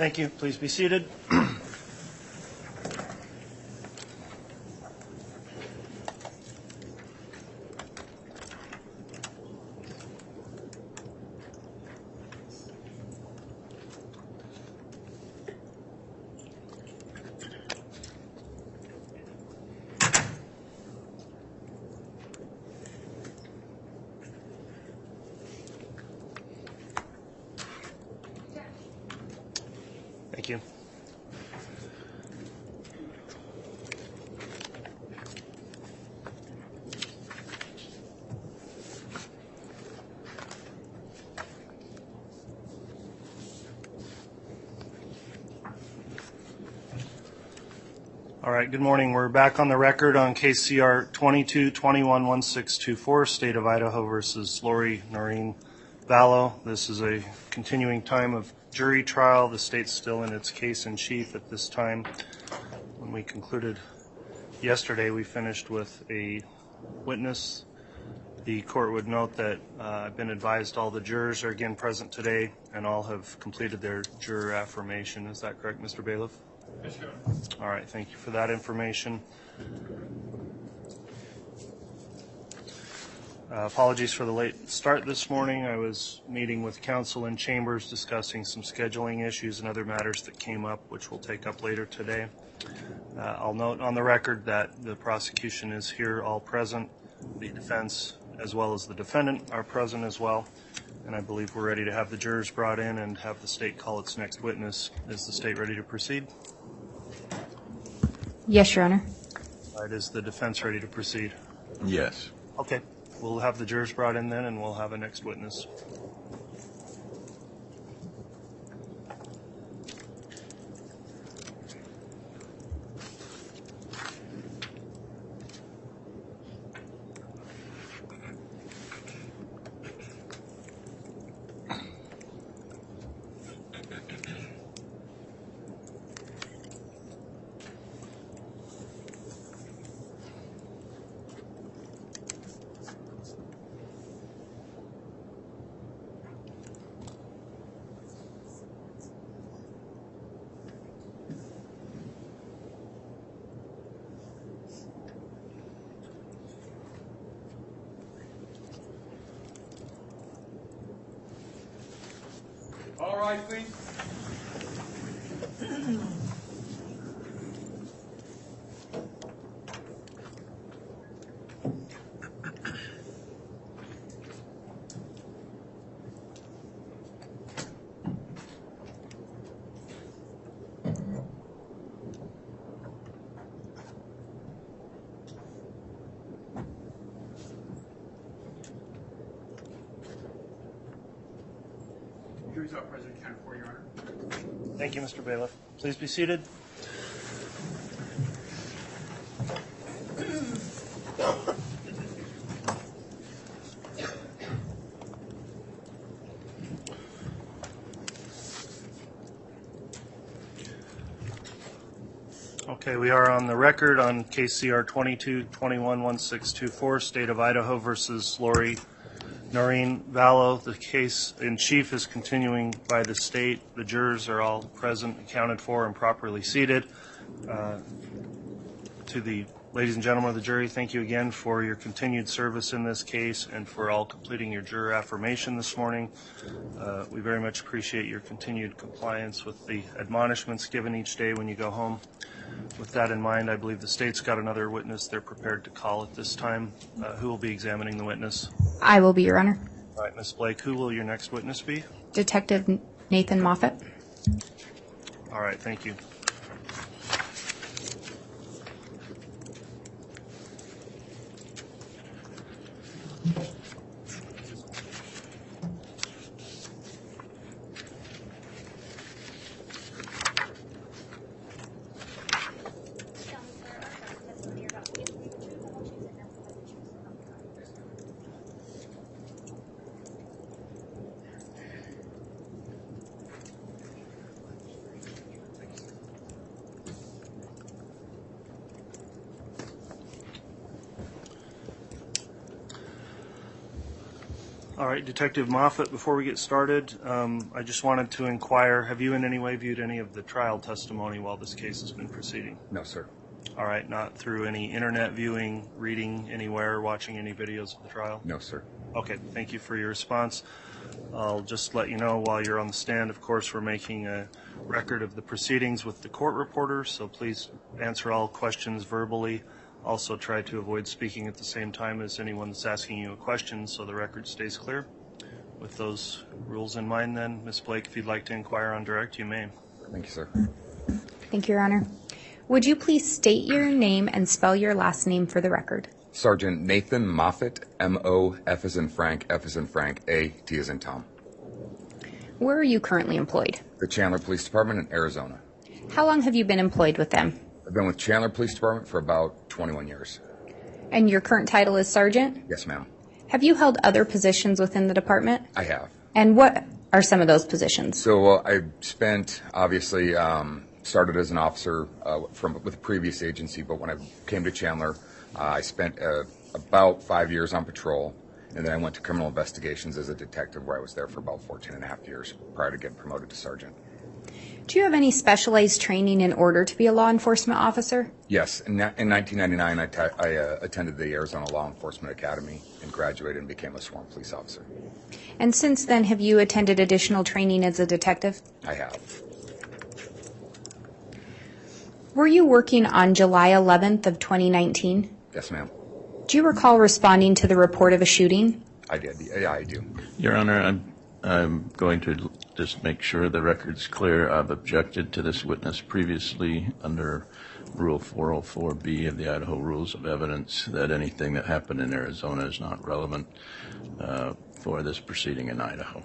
Thank you. Please be seated. Thank you. All right, good morning. We're back on the record on case CR 22-21-1624, State of Idaho versus Lori Vallow. This is a continuing time of jury trial. The state's still in its case in chief at this time. When we concluded yesterday, we finished with a witness. The court would note that I've been advised all the jurors are again present today and all have completed their juror affirmation. Is that correct, Mr. Bailiff? Yes, sir. All right, thank you for that information. Apologies for the late start this morning. I was meeting with counsel in chambers discussing some scheduling issues and other matters that came up, which we'll take up later today. I'll note on the record that the prosecution is here, all present. The defense as well as the defendant are present as well. And I believe we're ready to have the jurors brought in and have the state call its next witness. Is the state ready to proceed? Yes, Your Honor. All right, is the defense ready to proceed? Yes. Okay, we'll have the jurors brought in then and we'll have a next witness. All right, please. Jury's out, President Kenneth, for Your Honor. Thank you, Mr. Bailiff. Please be seated. Okay, we are on the record on case CR 22-21-1624, State of Idaho versus Lori Vallow. The case in chief is continuing by the state. The jurors are all present, accounted for, and properly seated. To the ladies and gentlemen of the jury, thank you again for your continued service in this case and for all completing your juror affirmation this morning. We very much appreciate your continued compliance with the admonishments given each day when you go home. With that in mind, I believe the state's got another witness they're prepared to call at this time. Who will be examining the witness? I will be, Your Honor. All right, Ms. Blake, who will your next witness be? Detective Nathan Moffett. All right, thank you. All right, Detective Moffett, before we get started, I just wanted to inquire, have you in any way viewed any of the trial testimony while this case has been proceeding? No, sir. All right, not through any internet viewing, reading anywhere, watching any videos of the trial? No, sir. Okay, thank you for your response. I'll just let you know while you're on the stand, of course, we're making a record of the proceedings with the court reporter, so please answer all questions verbally. Also try to avoid speaking at the same time as anyone that's asking you a question so the record stays clear. With those rules in mind then, Ms. Blake, if you'd like to inquire on direct, you may. Thank you, sir. Thank you, Your Honor. Would you please state your name and spell your last name for the record? Sergeant Nathan Moffett, M-O, F as in Frank, F as in Frank, A, T as in Tom. Where are you currently employed? The Chandler Police Department in Arizona. How long have you been employed with them? I've been with Chandler Police Department for about 21 years. And your current title is Sergeant? Yes, ma'am. Have you held other positions within the department? I have. And what are some of those positions? So I spent, obviously, started as an officer with a previous agency, but when I came to Chandler, I spent about 5 years on patrol, and then I went to criminal investigations as a detective where I was there for about 14 and a half years prior to getting promoted to sergeant. Do you have any specialized training in order to be a law enforcement officer? Yes. In 1999, I attended the Arizona Law Enforcement Academy and graduated and became a sworn police officer. And since then, have you attended additional training as a detective? I have. Were you working on July 11th of 2019? Yes, ma'am. Do you recall responding to the report of a shooting? I did. Yeah, I do. Your Honor, I'm going to just make sure the record's clear. I've objected to this witness previously under Rule 404B of the Idaho Rules of Evidence that anything that happened in Arizona is not relevant for this proceeding in Idaho.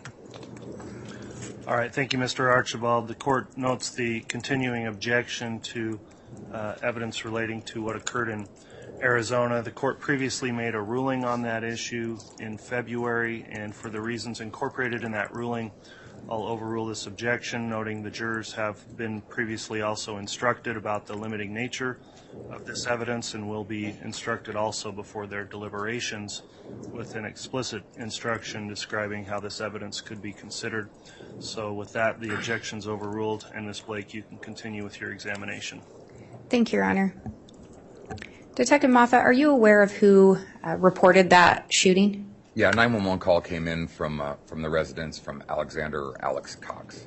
All right, thank you, Mr. Archibald. The court notes the continuing objection to evidence relating to what occurred in Arizona. The court previously made a ruling on that issue in February, and for the reasons incorporated in that ruling, I'll overrule this objection, noting the jurors have been previously also instructed about the limiting nature of this evidence and will be instructed also before their deliberations with an explicit instruction describing how this evidence could be considered. So with that, the objection's overruled, and Ms. Blake, you can continue with your examination. Thank you, Your Honor. Detective Moffett, are you aware of who reported that shooting? Yeah, a 911 call came in from the residence from Alexander or Alex Cox.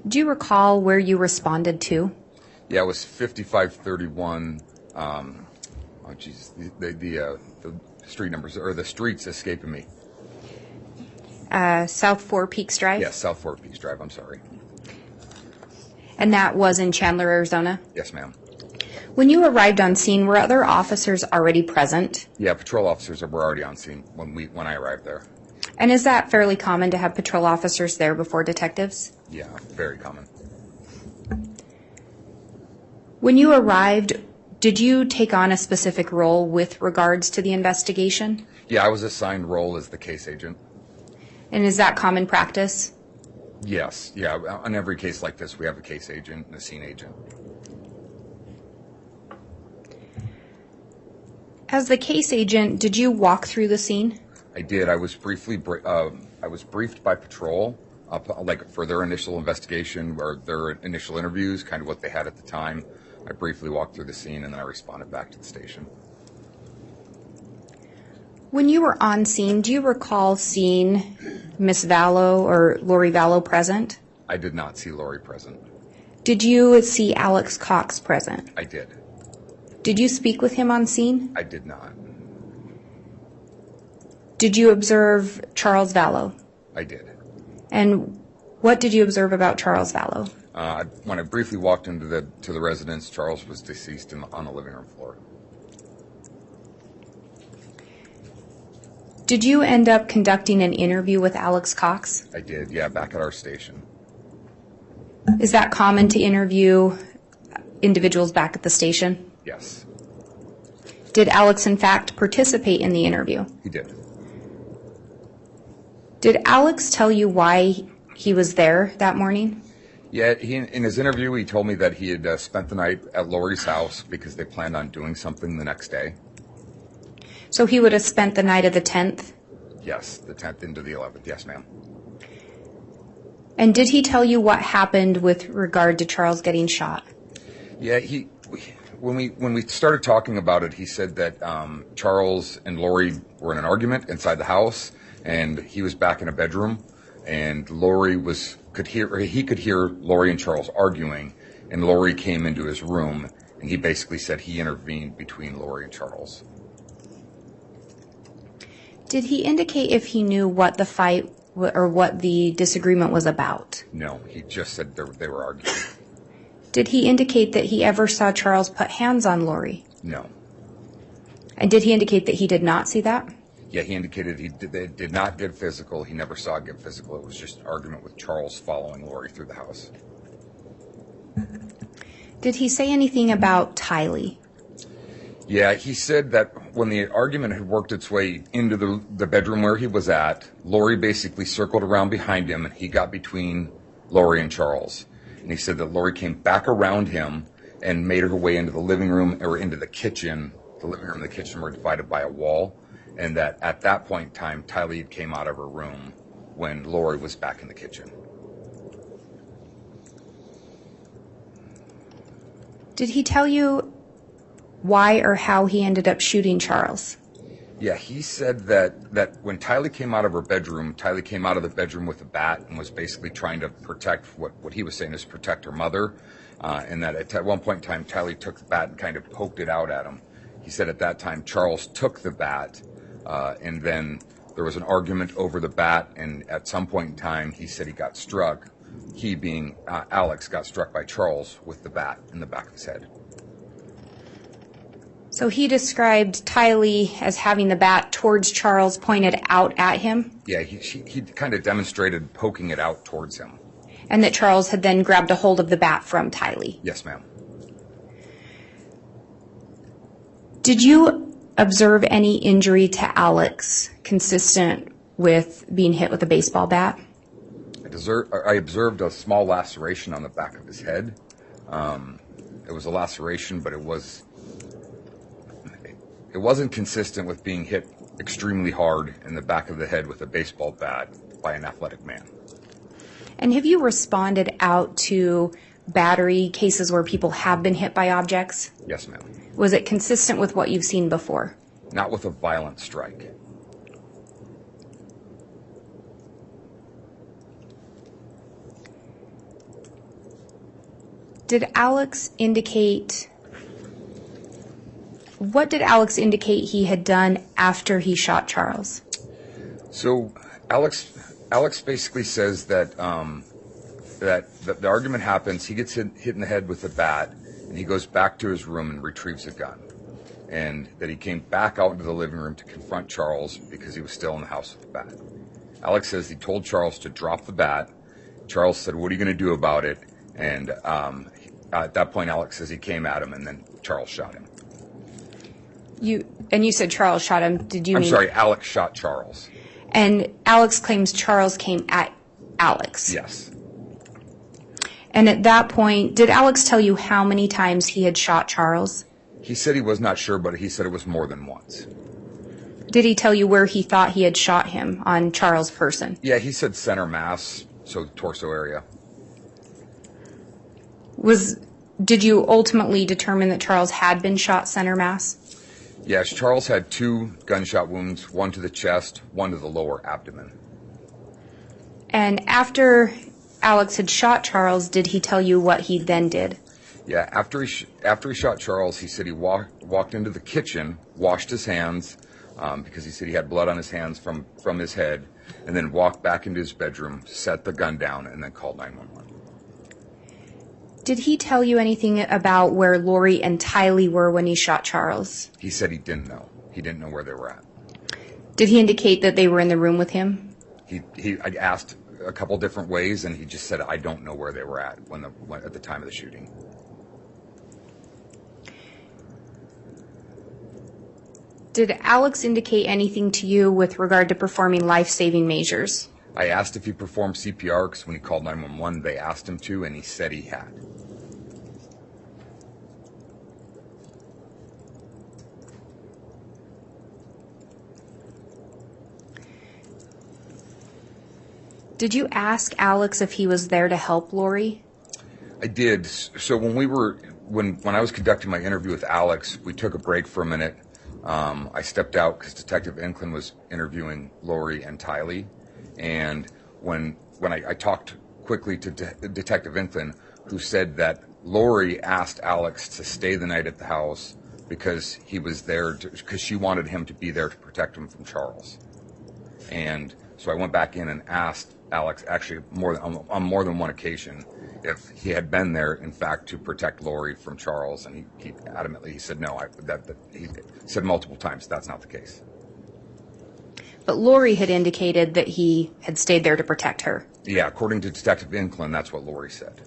Do you recall where you responded to? Yeah, it was 5531. The street numbers or the streets escaping me. South Four Peaks Drive? Yes, South Four Peaks Drive. I'm sorry. And that was in Chandler, Arizona? Yes, ma'am. When you arrived on scene, were other officers already present? Yeah, patrol officers were already on scene when I arrived there. And is that fairly common to have patrol officers there before detectives? Yeah, very common. When you arrived, did you take on a specific role with regards to the investigation? Yeah, I was assigned role as the case agent. And is that common practice? Yes, yeah. On every case like this, we have a case agent and a scene agent. As the case agent, did you walk through the scene? I did. I was briefed by patrol, for their initial investigation or their initial interviews, kind of what they had at the time. I briefly walked through the scene and then I responded back to the station. When you were on scene, do you recall seeing Miss Vallow or Lori Vallow present? I did not see Lori present. Did you see Alex Cox present? I did. Did you speak with him on scene? I did not. Did you observe Charles Vallow? I did. And what did you observe about Charles Vallow? When I briefly walked into the residence, Charles was deceased on the living room floor. Did you end up conducting an interview with Alex Cox? I did, yeah, back at our station. Is that common to interview individuals back at the station? Yes. Did Alex, in fact, participate in the interview? He did. Did Alex tell you why he was there that morning? Yeah, in his interview, he told me that he had spent the night at Lori's house because they planned on doing something the next day. So he would have spent the night of the 10th? Yes, the 10th into the 11th. Yes, ma'am. And did he tell you what happened with regard to Charles getting shot? Yeah, when we started talking about it, he said that Charles and Lori were in an argument inside the house, and he was back in a bedroom, and he could hear Lori and Charles arguing, and Lori came into his room, and he basically said he intervened between Lori and Charles. Did he indicate if he knew what the fight or what the disagreement was about? No, he just said they were arguing. Did he indicate that he ever saw Charles put hands on Lori? No. And did he indicate that he did not see that? Yeah, he indicated they did not get physical. He never saw it get physical. It was just an argument with Charles following Lori through the house. Did he say anything about Tylee? Yeah, he said that when the argument had worked its way into the bedroom where he was at, Lori basically circled around behind him, and he got between Lori and Charles. And he said that Lori came back around him and made her way into the living room or into the kitchen. The living room and the kitchen were divided by a wall, and that at that point in time, Tylee came out of her room when Lori was back in the kitchen. Did he tell you why or how he ended up shooting Charles? Yeah, he said that when Tylee came out of her bedroom, Tylee came out of the bedroom with a bat and was basically trying to protect what he was saying is protect her mother, and that at one point in time, Tylee took the bat and kind of poked it out at him. He said at that time, Charles took the bat, and then there was an argument over the bat, and at some point in time, he said he got struck. He, being Alex, got struck by Charles with the bat in the back of his head. So he described Tylee as having the bat towards Charles pointed out at him? Yeah, he kind of demonstrated poking it out towards him. And that Charles had then grabbed a hold of the bat from Tylee? Yes, ma'am. Did you observe any injury to Alex consistent with being hit with a baseball bat? I observed a small laceration on the back of his head. It was a laceration, but it wasn't consistent with being hit extremely hard in the back of the head with a baseball bat by an athletic man. And have you responded out to battery cases where people have been hit by objects? Yes, ma'am. Was it consistent with what you've seen before? Not with a violent strike. What did Alex indicate he had done after he shot Charles? So Alex basically says that the argument happens. He gets hit in the head with a bat, and he goes back to his room and retrieves a gun. And that he came back out into the living room to confront Charles because he was still in the house with the bat. Alex says he told Charles to drop the bat. Charles said, "What are you going to do about it?" And at that point, Alex says he came at him, and then Charles shot him. You said Charles shot him. Did you? I'm sorry, Alex shot Charles. And Alex claims Charles came at Alex. Yes. And at that point, did Alex tell you how many times he had shot Charles? He said he was not sure, but he said it was more than once. Did he tell you where he thought he had shot him on Charles' person? Yeah, he said center mass, so torso area. Did you ultimately determine that Charles had been shot center mass? Yes, Charles had 2 gunshot wounds, one to the chest, one to the lower abdomen. And after Alex had shot Charles, did he tell you what he then did? Yeah, after he shot Charles, he said he walked into the kitchen, washed his hands, because he said he had blood on his hands from his head, and then walked back into his bedroom, set the gun down, and then called 911. Did he tell you anything about where Lori and Tylee were when he shot Charles? He said he didn't know. He didn't know where they were at. Did he indicate that they were in the room with him? I asked a couple different ways, and he just said, "I don't know where they were at at the time of the shooting." Did Alex indicate anything to you with regard to performing life-saving measures? I asked if he performed CPR because when he called 911, they asked him to, and he said he had. Did you ask Alex if he was there to help Lori? I did. So when I was conducting my interview with Alex, we took a break for a minute. I stepped out because Detective Inclin was interviewing Lori and Tylee, and when I talked quickly to Detective Inclin, who said that Lori asked Alex to stay the night at the house because he was there because she wanted him to be there to protect him from Charles. And so I went back in and asked Alex, actually on more than one occasion, if he had been there, in fact, to protect Lori from Charles, and he adamantly said no. He said multiple times that's not the case. But Lori had indicated that he had stayed there to protect her. Yeah, according to Detective Inclin, that's what Lori said.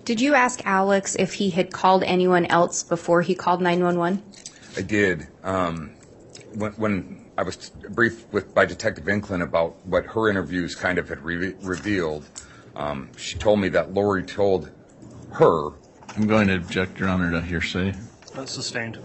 Did you ask Alex if he had called anyone else before he called 911? I did. When I was briefed by Detective Inclin about what her interviews kind of had revealed, she told me that Lori told her. I'm going to object, Your Honor, to hearsay. That's sustained.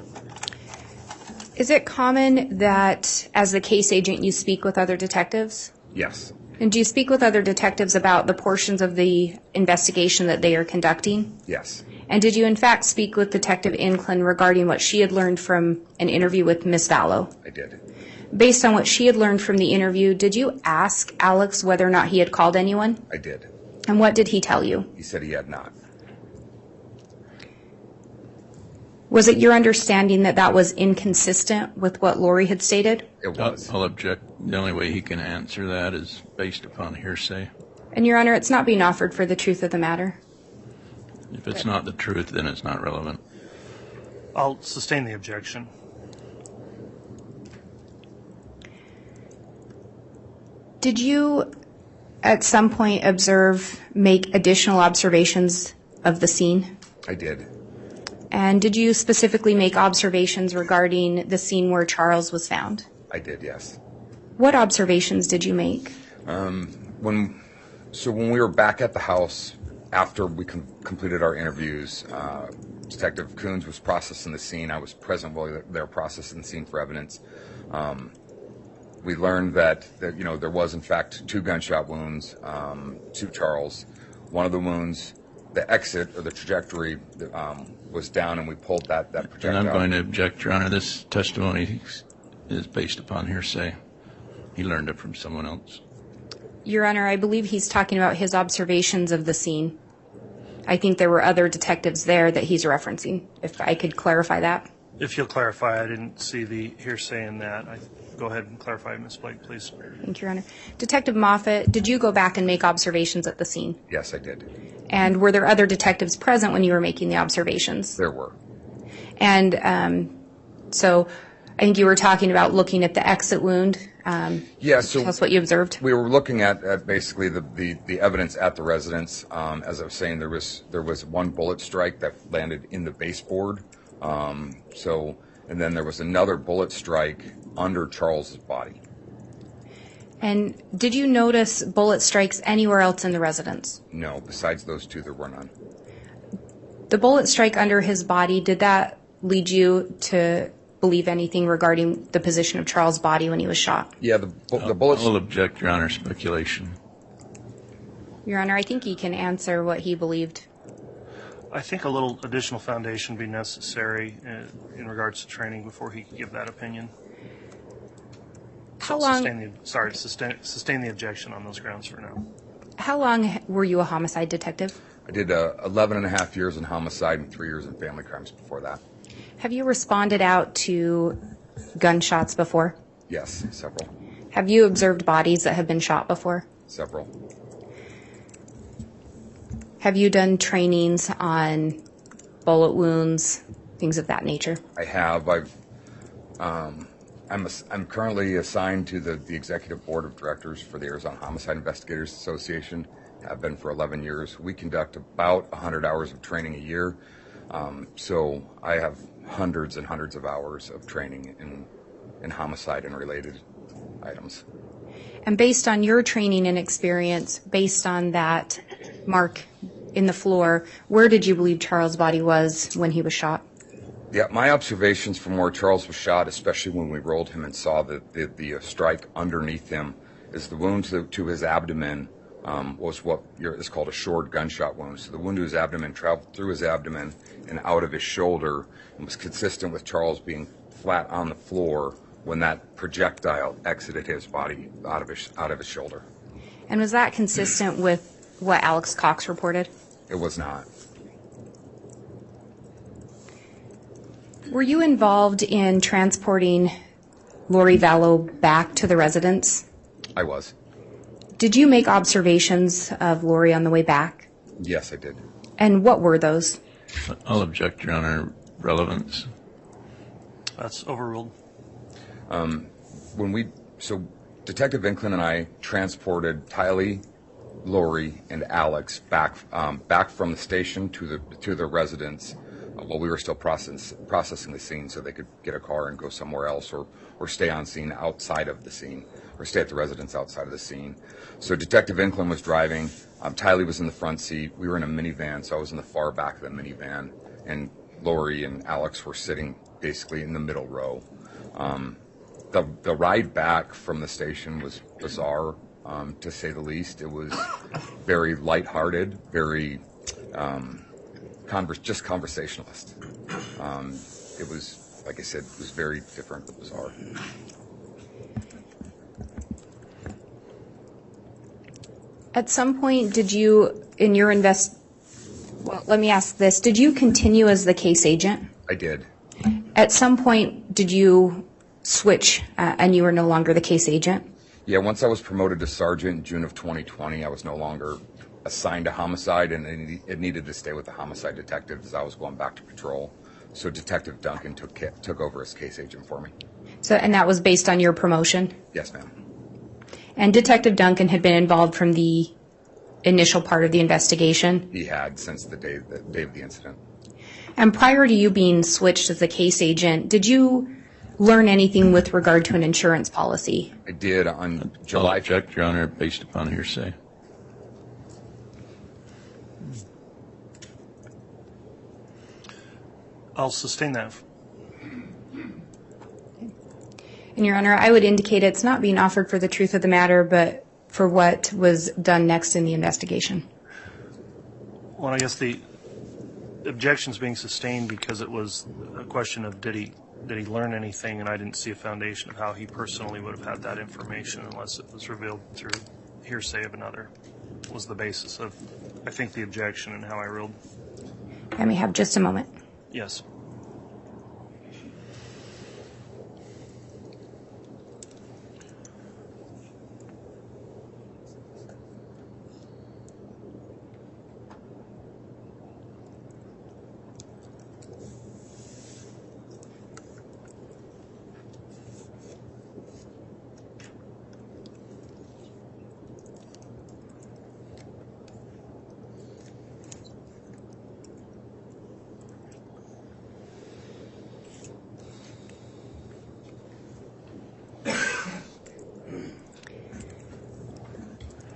Is it common that as the case agent you speak with other detectives? Yes, And do you speak with other detectives about the portions of the investigation that they are conducting? yes, And did you in fact speak with Detective Inclin regarding what she had learned from an interview with Miss Vallow? I did. Based on what she had learned from the interview, did you ask Alex whether or not he had called anyone? I did. And what did he tell you? He said he had not. Was it your understanding that that was inconsistent with what Lori had stated? It was. I'll object. The only way he can answer that is based upon hearsay. And Your Honor, it's not being offered for the truth of the matter. If it's not the truth, then it's not relevant. I'll sustain the objection. Did you at some point make additional observations of the scene? I did. And did you specifically make observations regarding the scene where Charles was found? I did, yes. What observations did you make? When we were back at the house after we completed our interviews, Detective Coons was processing the scene. I was present while they were processing the scene for evidence. We learned that there was in fact 2 gunshot wounds to Charles. One of the wounds, the exit or the trajectory was down, and we pulled that projectile. And I'm going to object, Your Honor. This testimony is based upon hearsay. He learned it from someone else. Your Honor, I believe he's talking about his observations of the scene. I think there were other detectives there that he's referencing, if I could clarify that. If you'll clarify, I didn't see the hearsay in that. Go ahead and clarify, Ms. Blake, please. Thank you, Your Honor. Detective Moffett, did you go back and make observations at the scene? Yes, I did. And were there other detectives present when you were making the observations? There were. And so I think you were talking about looking at the exit wound. Yeah, so tell us what you observed. we were looking at basically the evidence at the residence. As I was saying, there was one bullet strike that landed in the baseboard. And then there was another bullet strike under Charles's body. And did you notice bullet strikes anywhere else in the residence? No, besides those 2, there were none. The bullet strike under his body, did that lead you to believe anything regarding the position of Charles' body when he was shot? Yeah, the bullets. I'll object, Your Honor. Speculation. Your Honor, I think he can answer what he believed. I think a little additional foundation would be necessary in regards to training before he could give that opinion. How long Sustain the objection on those grounds for now. How long were you a homicide detective? I did 11 and a half years in homicide and 3 years in family crimes before that. Have you responded out to gunshots before? Yes, several. Have you observed bodies that have been shot before? Several. Have you done trainings on bullet wounds, things of that nature? I have. I'm currently assigned to the executive board of directors for the Arizona Homicide Investigators Association. I've been for 11 years. We conduct about 100 hours of training a year. So I have hundreds and hundreds of hours of training in homicide and related items. And based on your training and experience, based on that mark in the floor, where did you believe Charles' body was when he was shot? Yeah, my observations from where Charles was shot, especially when we rolled him and saw the strike underneath him, is the wound to his abdomen was what is called a shored gunshot wound. So the wound to his abdomen traveled through his abdomen and out of his shoulder, and was consistent with Charles being flat on the floor when that projectile exited his body out of his shoulder. And was that consistent with what Alex Cox reported? It was not. Were you involved in transporting Lori Vallow back to the residence? I was. Did you make observations of Lori on the way back? Yes, I did. And what were those? I'll object, Your Honor. Relevance. That's overruled. So Detective Inklin and I transported Tylee, Lori, and Alex back from the station to the residence while we were still processing the scene, so they could get a car and go somewhere else, or stay on scene outside of the scene, or stay at the residence outside of the scene. So Detective Inklin was driving. Tylee was in the front seat. We were in a minivan, so I was in the far back of the minivan, and Lori and Alex were sitting basically in the middle row. The ride back from the station was bizarre, to say the least. It was very lighthearted, very just conversationalist. It was, like I said, it was very different, but bizarre. At some point, did you, in your well, let me ask this. Did you continue as the case agent? I did. At some point, did you switch and you were no longer the case agent? Yeah, once I was promoted to sergeant in June of 2020, I was no longer assigned to homicide, and it needed to stay with the homicide detective as I was going back to patrol. So Detective Duncan took over as case agent for me. So, and that was based on your promotion? Yes, ma'am. And Detective Duncan had been involved from the initial part of the investigation? He had since the day of the incident. And prior to you being switched as the case agent, did you learn anything with regard to an insurance policy? I did on I'll July. object, Your Honor, based upon hearsay. I'll sustain that. And Your Honor, I would indicate it's not being offered for the truth of the matter, but for what was done next in the investigation. Well, I guess the objection's being sustained because it was a question of did he learn anything, and I didn't see a foundation of how he personally would have had that information unless it was revealed through hearsay of another. Was the basis of, I think, the objection and how I ruled. Let me have just a moment. Yes.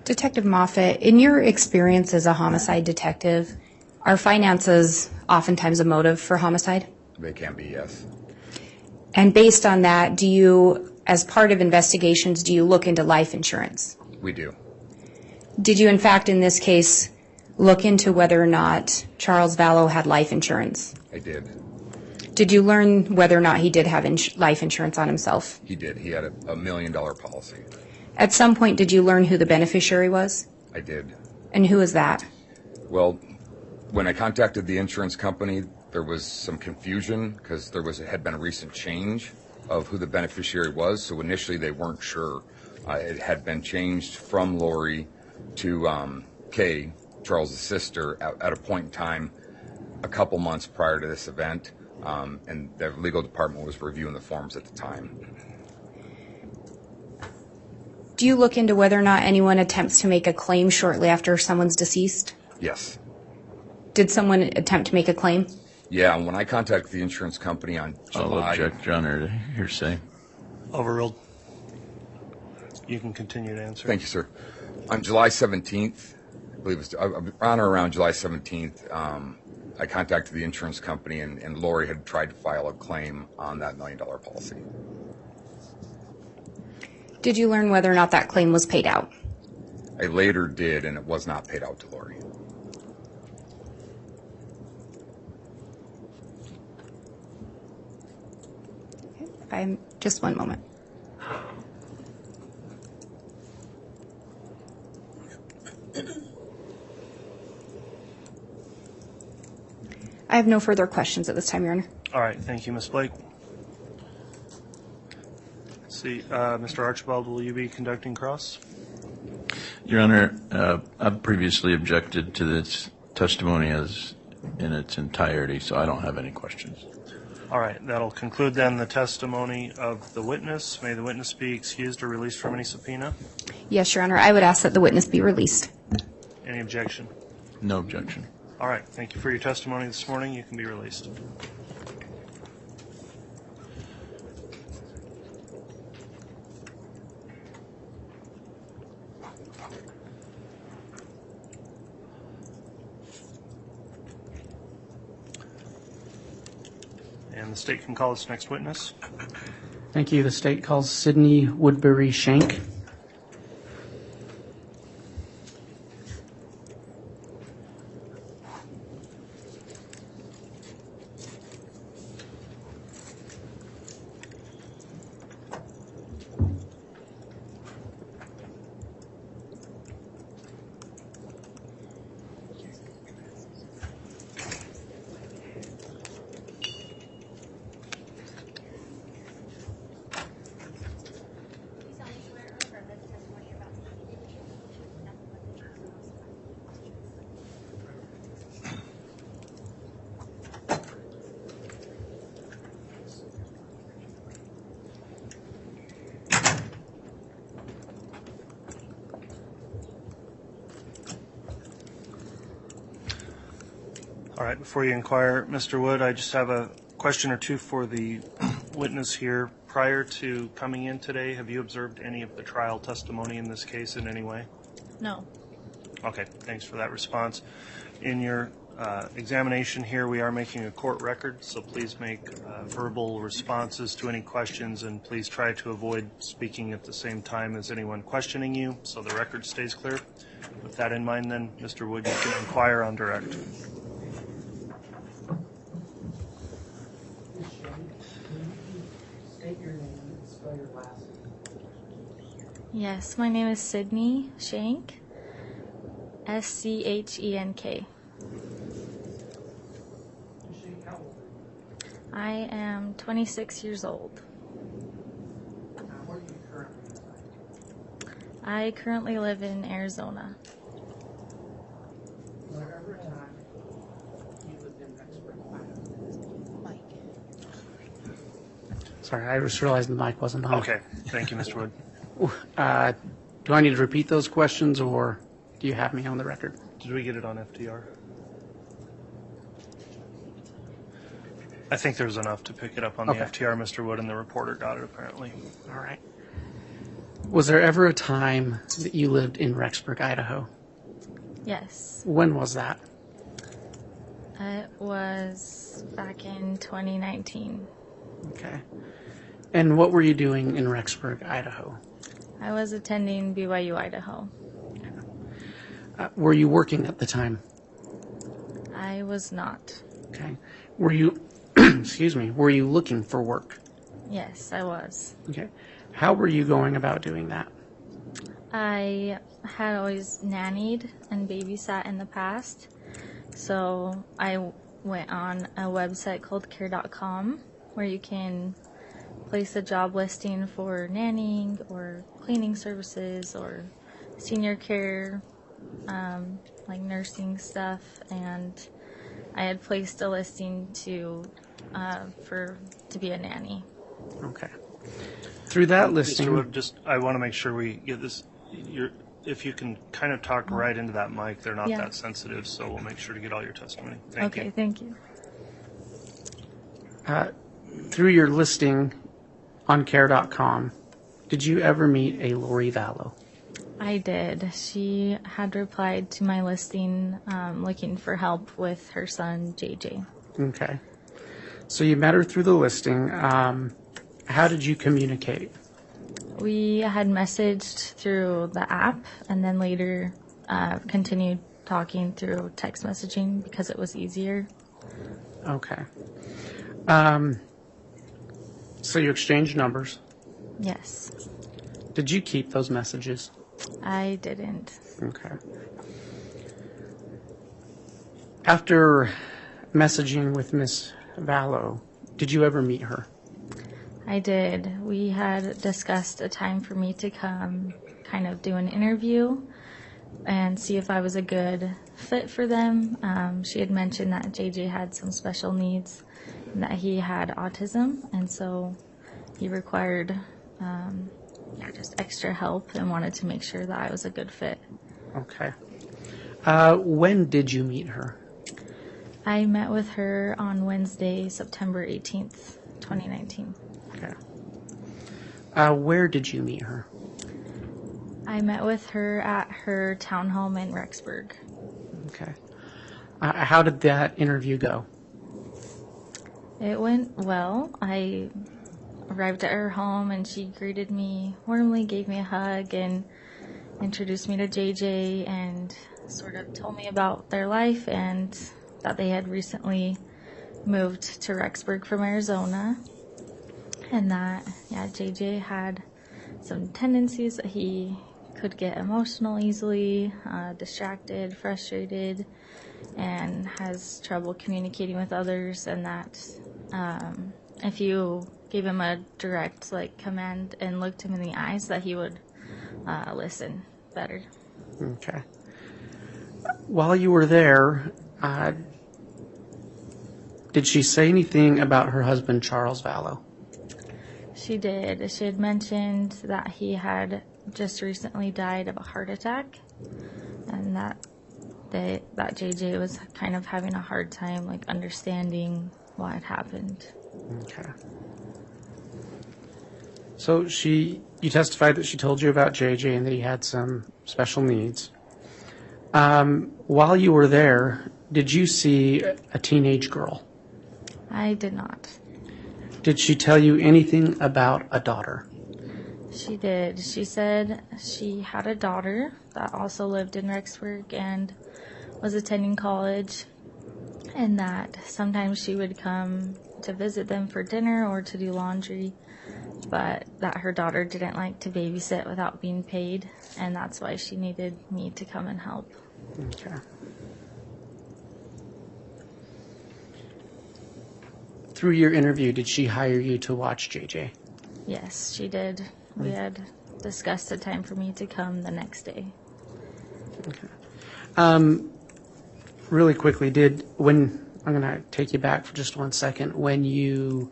Detective Moffett, in your experience as a homicide detective, are finances oftentimes a motive for homicide? They can be, yes. And based on that, do you, as part of investigations, do you look into life insurance? We do. Did you, in fact, in this case, look into whether or not Charles Vallow had life insurance? I did. Did you learn whether or not he did have life insurance on himself? He did. He had a $1 million policy. At some point, did you learn who the beneficiary was? I did. And who is that? Well, when I contacted the insurance company, there was some confusion because had been a recent change of who the beneficiary was. So initially, they weren't sure. It had been changed from Lori to Kay, Charles' sister, at a point in time a couple months prior to this event, and the legal department was reviewing the forms at the time. Do you look into whether or not anyone attempts to make a claim shortly after someone's deceased? Yes. Did someone attempt to make a claim? Yeah, and when I contacted the insurance company on I'll July... object, Your Honor, to hearsay. Overruled. You can continue to answer. Thank you, sir. On July 17th, I believe it was on or around July 17th, I contacted the insurance company, and Lori had tried to file a claim on that $1 million policy. Did you learn whether or not that claim was paid out? I later did, and it was not paid out to Lori. Just one moment. I have no further questions at this time, Your Honor. All right, thank you, Ms. Blake. Let's see, Mr. Archibald, will you be conducting cross? Your Honor, I've previously objected to this testimony as in its entirety, so I don't have any questions. All right, that'll conclude then the testimony of the witness. May the witness be excused or released from any subpoena? Yes, Your Honor. I would ask that the witness be released. Any objection? No objection. All right, thank you for your testimony this morning. You can be released. And the state can call its next witness. Thank you. The state calls Sydney Woodbury Shank. All right, before you inquire, Mr. Wood, I just have a question or two for the witness here. Prior to coming in today, have you observed any of the trial testimony in this case in any way? No. Okay, thanks for that response. In your examination here, we are making a court record, so please make verbal responses to any questions, and please try to avoid speaking at the same time as anyone questioning you, so the record stays clear. With that in mind, then, Mr. Wood, you can inquire on direct. State your name and spell your last name. Yes, my name is Sydney Shank. Schenk. How old are you? I am 26 years old. Where do you currently reside? I currently live in Arizona. Wherever time you lived in Rexburg, Idaho. Sorry, I just realized the mic wasn't on. Okay, thank you, Mr. Wood. Do I need to repeat those questions, or do you have me on the record? Did we get it on FDR? I think there's enough to pick it up on the Okay. FTR, Mr. Wood, and the reporter got it apparently. All right. Was there ever a time that you lived in Rexburg, Idaho? Yes. When was that? It was back in 2019. Okay. And what were you doing in Rexburg, Idaho? I was attending BYU, Idaho. Were you working at the time? I was not. Okay. Were you, excuse me, were you looking for work? Yes, I was. Okay. How were you going about doing that? I had always nannied and babysat in the past, so I went on a website called care.com where you can place a job listing for nannying or cleaning services or senior care, like nursing stuff, and I had placed a listing to be a nanny. Okay. Through that Mr. listing, Wood, I want to make sure we get this. If you can kind of talk right into that mic, they're not Yeah. that sensitive, so we'll make sure to get all your testimony. Thank Okay, you. thank you. through your listing on care.com, Did you ever meet a Lori Vallow? I did. She had replied to my listing looking for help with her son, JJ. Okay. So you met her through the listing. How did you communicate? We had messaged through the app and then later continued talking through text messaging because it was easier. Okay. So you exchanged numbers. Yes. Did you keep those messages? I didn't. Okay. After messaging with Miss Vallow, did you ever meet her? I did. We had discussed a time for me to come kind of do an interview and see if I was a good fit for them. She had mentioned that JJ had some special needs and that he had autism, and so he required just extra help and wanted to make sure that I was a good fit. Okay. When did you meet her? I met with her on Wednesday, September 18th, 2019. Okay. Where did you meet her? I met with her at her townhome in Rexburg. Okay. How did that interview go? It went well. I arrived at her home and she greeted me warmly, gave me a hug, and introduced me to JJ and sort of told me about their life and that they had recently moved to Rexburg from Arizona, and that, JJ had some tendencies that he could get emotional easily, distracted, frustrated, and has trouble communicating with others, and that if you gave him a direct command and looked him in the eyes, that he would listen better. Okay. While you were there, did she say anything about her husband, Charles Vallow? She did. She had mentioned that he had just recently died of a heart attack, and that JJ was kind of having a hard time understanding what had happened. Okay. So you testified that she told you about JJ and that he had some special needs. While you were there, did you see a teenage girl? I did not. Did she tell you anything about a daughter? She did. She said she had a daughter that also lived in Rexburg and was attending college, and that sometimes she would come to visit them for dinner or to do laundry, but that her daughter didn't like to babysit without being paid, and that's why she needed me to come and help. Okay. Through your interview, did she hire you to watch JJ? Yes, she did. We had discussed a time for me to come the next day. Okay. Really quickly, I'm going to take you back for just 1 second. When you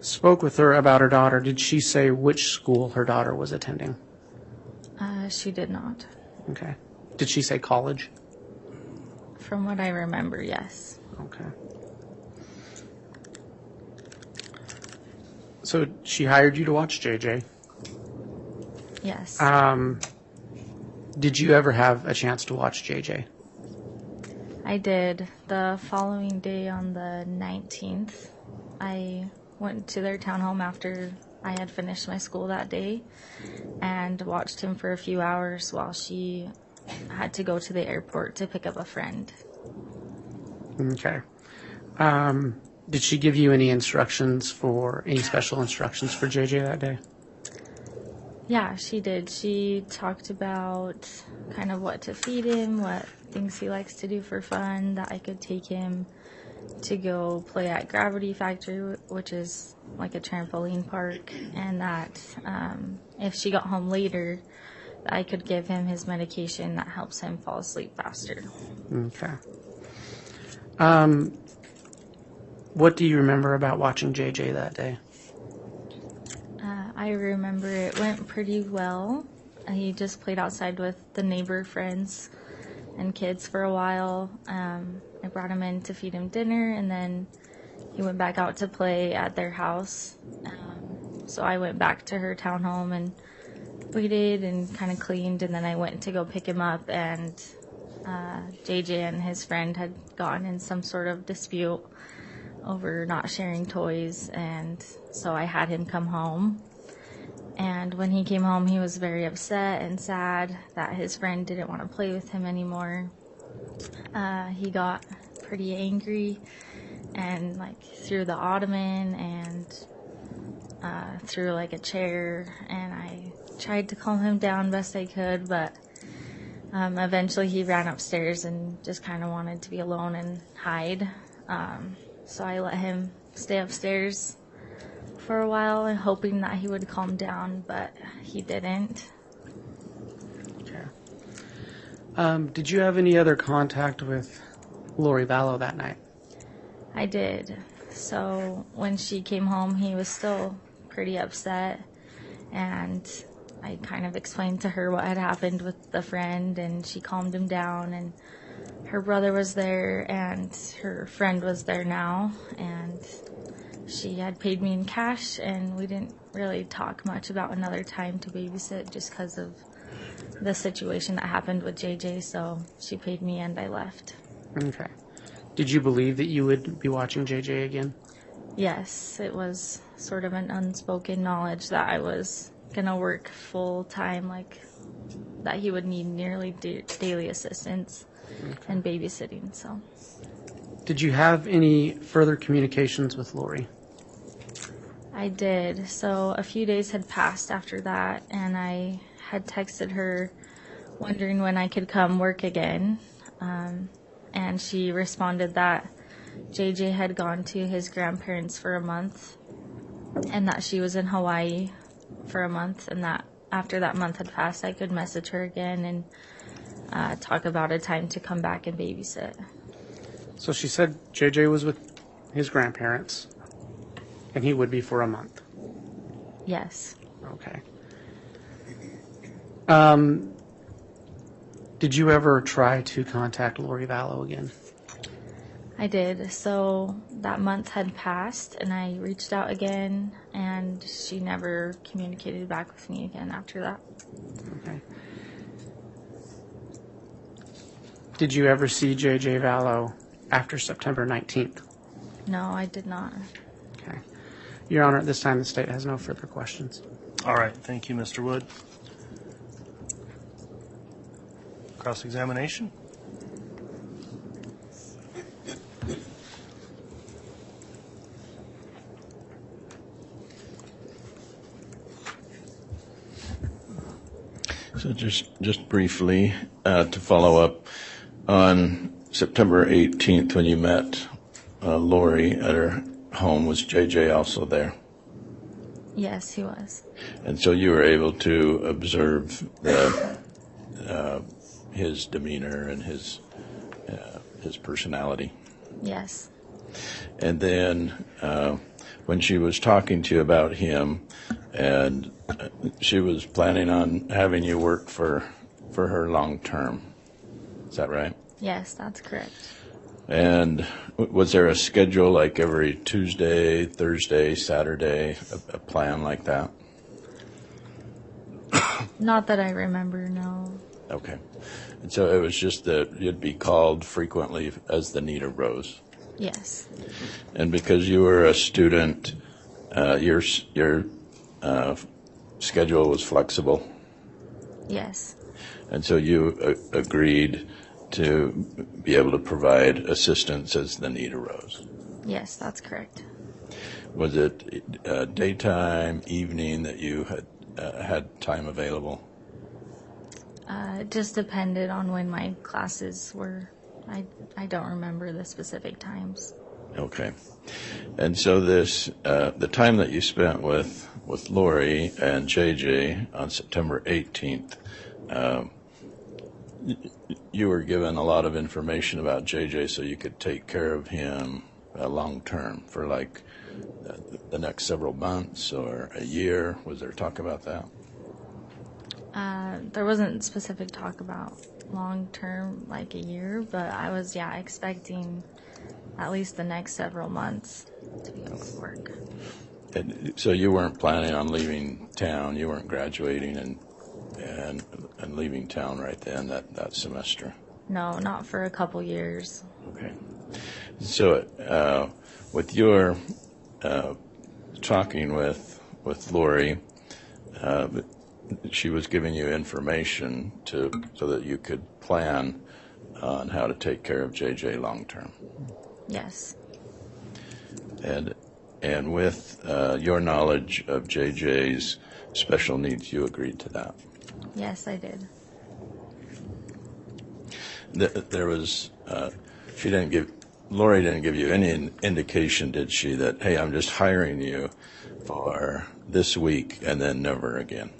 spoke with her about her daughter, did she say which school her daughter was attending? She did not. Okay. Did she say college? From what I remember, yes. Okay. So she hired you to watch JJ. Yes. Did you ever have a chance to watch JJ? I did. The following day on the 19th, I went to their townhome after I had finished my school that day and watched him for a few hours while she had to go to the airport to pick up a friend. Okay. Did she give you any special instructions for JJ that day? Yeah, she did. She talked about kind of what to feed him, what things he likes to do for fun, that I could take him to go play at Gravity Factory, which is like a trampoline park, and that if she got home later, I could give him his medication that helps him fall asleep faster. Okay. What do you remember about watching JJ that day? I remember it went pretty well. He just played outside with the neighbor friends and kids for a while. I brought him in to feed him dinner, and then he went back out to play at their house. So I went back to her townhome and waited and kind of cleaned, and then I went to go pick him up, and JJ and his friend had gotten in some sort of dispute over not sharing toys, and so I had him come home. And when he came home, he was very upset and sad that his friend didn't want to play with him anymore. He got pretty angry and threw the ottoman and threw a chair, and I tried to calm him down best I could, but eventually he ran upstairs and just kind of wanted to be alone and hide. So I let him stay upstairs for a while and hoping that he would calm down, but he didn't. Okay. Did you have any other contact with Lori Vallow that night? I did. So when she came home, he was still pretty upset, and I kind of explained to her what had happened with the friend, and she calmed him down, and her brother was there, and her friend was there now, and she had paid me in cash, and we didn't really talk much about another time to babysit just because of the situation that happened with JJ, so she paid me and I left. Okay. Did you believe that you would be watching JJ again? Yes, it was sort of an unspoken knowledge that I was going to work full time, that he would need nearly daily assistance and babysitting, so. Did you have any further communications with Lori? I did. So a few days had passed after that, and I had texted her wondering when I could come work again. And she responded that JJ had gone to his grandparents for a month, and that she was in Hawaii for a month, and that after that month had passed, I could message her again and talk about a time to come back and babysit. So she said JJ was with his grandparents, and he would be for a month. Yes. Okay. Did you ever try to contact Lori Vallow again? I did. So that month had passed, and I reached out again, and she never communicated back with me again after that. Okay. Did you ever see JJ Vallow after September 19th? No, I did not. Okay. Your Honor, at this time, the state has no further questions. All right. Thank you, Mr. Wood. Cross-examination? So just briefly, to follow up, on September 18th when you met Lori at her home, was JJ also there? Yes, he was. And so you were able to observe his demeanor and his personality? Yes. And then when she was talking to you about him, and she was planning on having you work for her long term. Is that right? Yes, that's correct. And was there a schedule, like every Tuesday, Thursday, Saturday, a plan like that? Not that I remember, no. Okay. And so it was just that you'd be called frequently as the need arose. Yes. And because you were a student, your schedule was flexible. Yes. And so you agreed to be able to provide assistance as the need arose. Yes, that's correct. Was it daytime, evening that you had time available? It just depended on when my classes were. I don't remember the specific times. Okay. And so this, the time that you spent with Lori and JJ on September 18th, you were given a lot of information about JJ so you could take care of him long term for like the next several months or a year. Was there talk about that? There wasn't specific talk about long term, like a year, but I was, expecting at least the next several months to be able to work. So you weren't planning on leaving town. You weren't graduating and leaving town right then that semester. No, not for a couple years. Okay. So with your talking with Lori, she was giving you information so that you could plan on how to take care of JJ long term. Yes. And with your knowledge of JJ's special needs, you agreed to that. Yes, I did. There was Lori didn't give you any indication, did she, that, hey, I'm just hiring you for this week and then never again?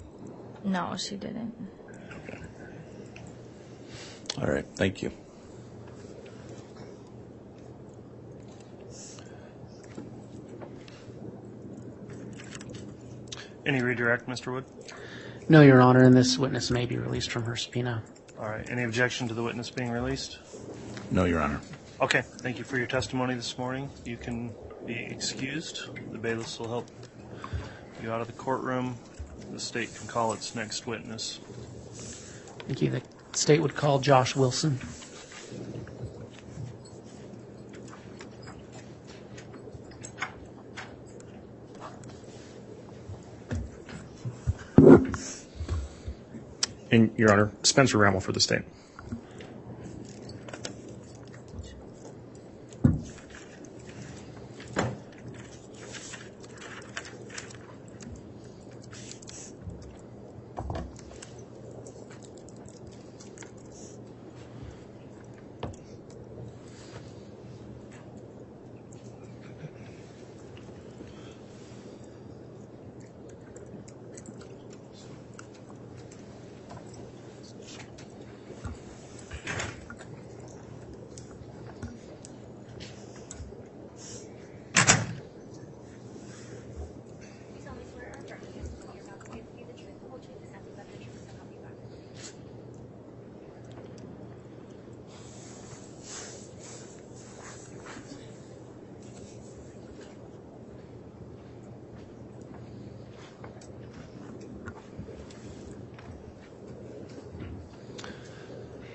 No, she didn't. Okay. All right. Thank you. Any redirect, Mr. Wood? No, Your Honor, and this witness may be released from her subpoena. All right. Any objection to the witness being released? No, Your Honor. Okay. Thank you for your testimony this morning. You can be excused. The bailiffs will help you out of the courtroom. The state can call its next witness. Thank you. The state would call Josh Wilson. And, Your Honor, Spencer Rammel for the state.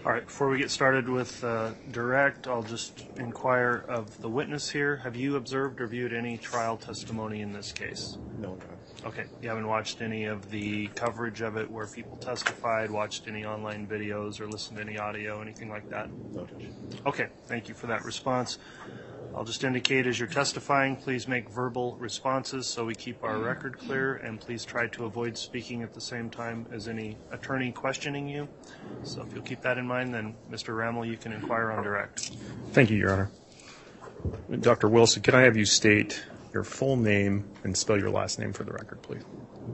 All right, before we get started with direct, I'll just inquire of the witness here. Have you observed or viewed any trial testimony in this case? No, Judge. Okay, you haven't watched any of the coverage of it where people testified, watched any online videos, or listened to any audio, anything like that? No, Judge. Okay, thank you for that response. I'll just indicate as you're testifying, please make verbal responses so we keep our record clear, and please try to avoid speaking at the same time as any attorney questioning you. So if you'll keep that in mind, then Mr. Rammel, you can inquire on direct. Thank you, Your Honor. Dr. Wilson, can I have you state your full name and spell your last name for the record, please?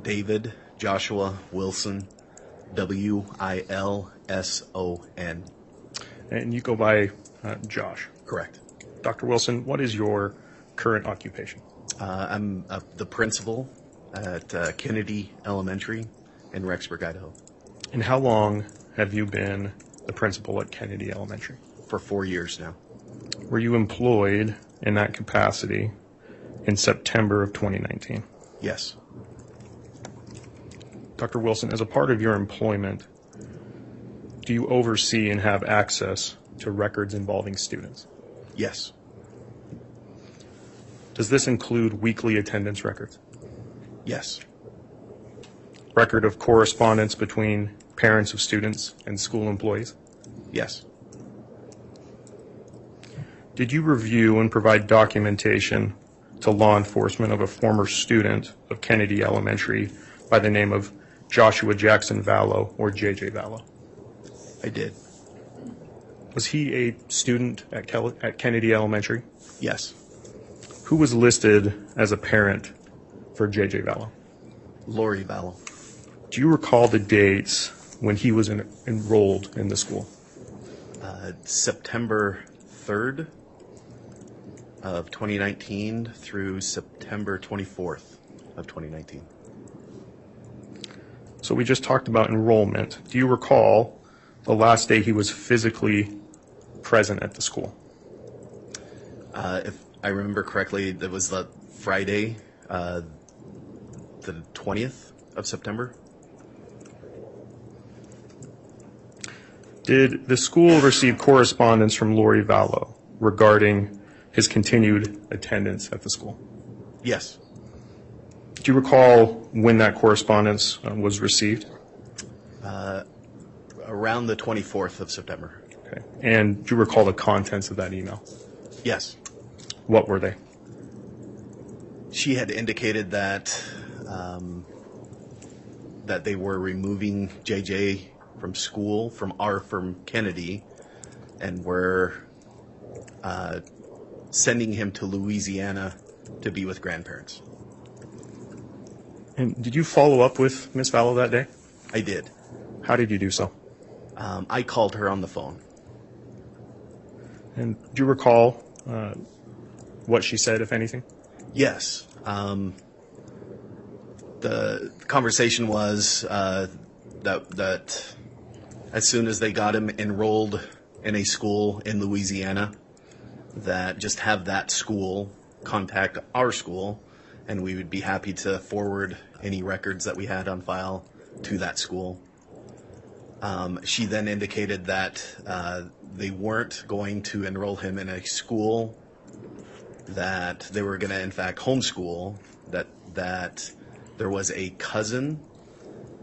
David Joshua Wilson, Wilson. And you go by Josh. Correct. Dr. Wilson, what is your current occupation? I'm the principal at Kennedy Elementary in Rexburg, Idaho. And how long have you been the principal at Kennedy Elementary? For 4 years now. Were you employed in that capacity in September of 2019? Yes. Dr. Wilson, as a part of your employment, do you oversee and have access to records involving students? Yes. Does this include weekly attendance records? Yes. Record of correspondence between parents of students and school employees? Yes. Did you review and provide documentation to law enforcement of a former student of Kennedy Elementary by the name of Joshua Jackson Vallow, or JJ Vallow? I did. Was he a student at Kennedy Elementary? Yes. Who was listed as a parent for JJ Vallow? Lori Vallow. Do you recall the dates when he was enrolled in the school? September 3rd of 2019 through September 24th of 2019. So we just talked about enrollment. Do you recall the last day he was physically present at the school? If I remember correctly, that was the Friday. the 20th of September. Did the school receive correspondence from Lori Vallow regarding his continued attendance at the school? Yes. Do you recall when that correspondence was received? Around the 24th of September. Okay. And do you recall the contents of that email? Yes. What were they? She had indicated that that they were removing JJ from school from Kennedy, and were sending him to Louisiana to be with grandparents. And did you follow up with Ms. Vallow that day? I did. How did you do so? I called her on the phone. And do you recall what she said, if anything? Yes. The conversation was that as soon as they got him enrolled in a school in Louisiana, that just have that school contact our school, and we would be happy to forward any records that we had on file to that school. She then indicated that they weren't going to enroll him in a school, that they were going to, in fact, homeschool, that there was a cousin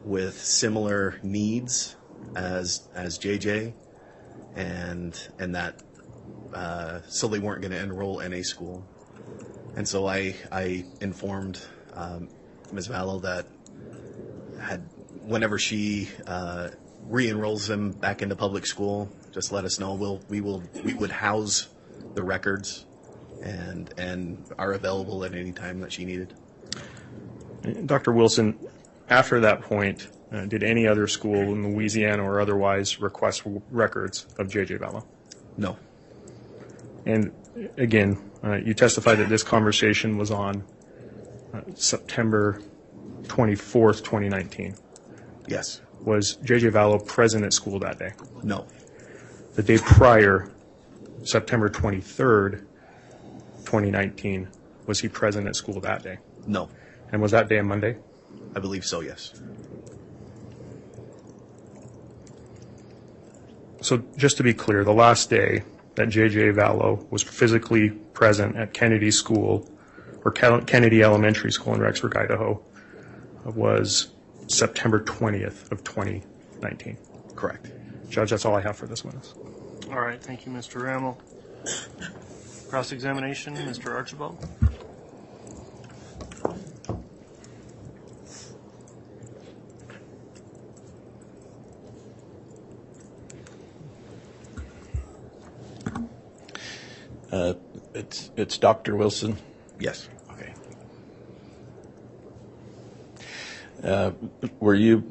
with similar needs as JJ, and that so they weren't going to enroll in a school. And so I informed Ms. Vallow that whenever she re-enrolls him back into public school, just let us know. We would house the records and are available at any time that she needed. Dr. Wilson, after that point, did any other school in Louisiana or otherwise request records of J.J. Vallow? No. And again, you testified that this conversation was on September 24th, 2019. Yes. Was J.J. Vallow present at school that day? No. The day prior, September 23rd, 2019, was he present at school that day? No. And was that day a Monday? I believe so, yes. So just to be clear, the last day that J.J. Vallow was physically present at Kennedy School, or Kennedy Elementary School in Rexburg, Idaho, was September 20th of 2019. Correct. Judge, that's all I have for this witness. All right, thank you, Mr. Rammel. Cross-examination, Mr. Archibald. It's Dr. Wilson. Yes. Okay. Were you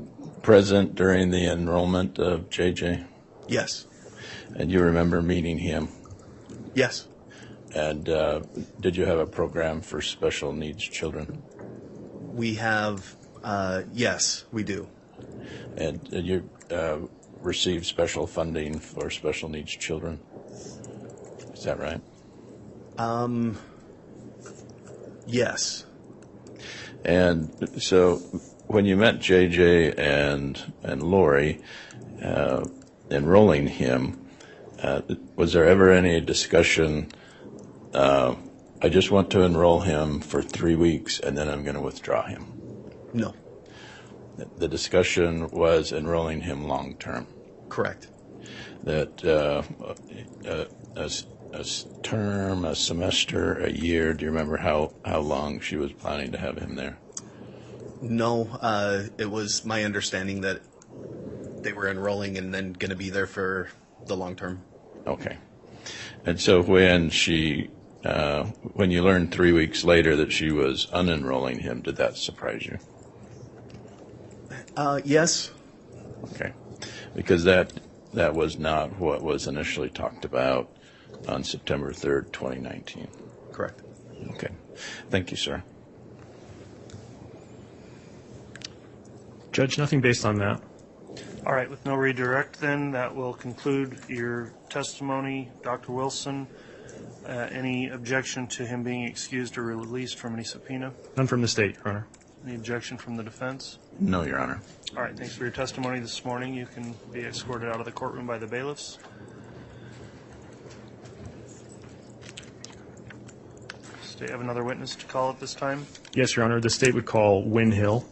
present during the enrollment of JJ? Yes. And you remember meeting him? Yes. And did you have a program for special needs children? We have, yes, we do. And did you receive special funding for special needs children? Is that right? Yes. And so when you met JJ and Lori, enrolling him, was there ever any discussion, I just want to enroll him for 3 weeks and then I'm going to withdraw him? No. The discussion was enrolling him long term. Correct. That a term, a semester, a year, do you remember how long she was planning to have him there? No, it was my understanding that they were enrolling and then going to be there for the long term. Okay. And so when you learned 3 weeks later that she was unenrolling him, did that surprise you? Yes. Okay. Because that was not what was initially talked about on September 3rd, 2019. Correct. Okay. Thank you, sir. Judge, nothing based on that. All right, with no redirect then, that will conclude your testimony. Dr. Wilson, any objection to him being excused or released from any subpoena? None from the state, Your Honor. Any objection from the defense? No, Your Honor. All right, thanks for your testimony this morning. You can be escorted out of the courtroom by the bailiffs. Do you have another witness to call at this time? Yes, Your Honor. The state would call Wynn Hill.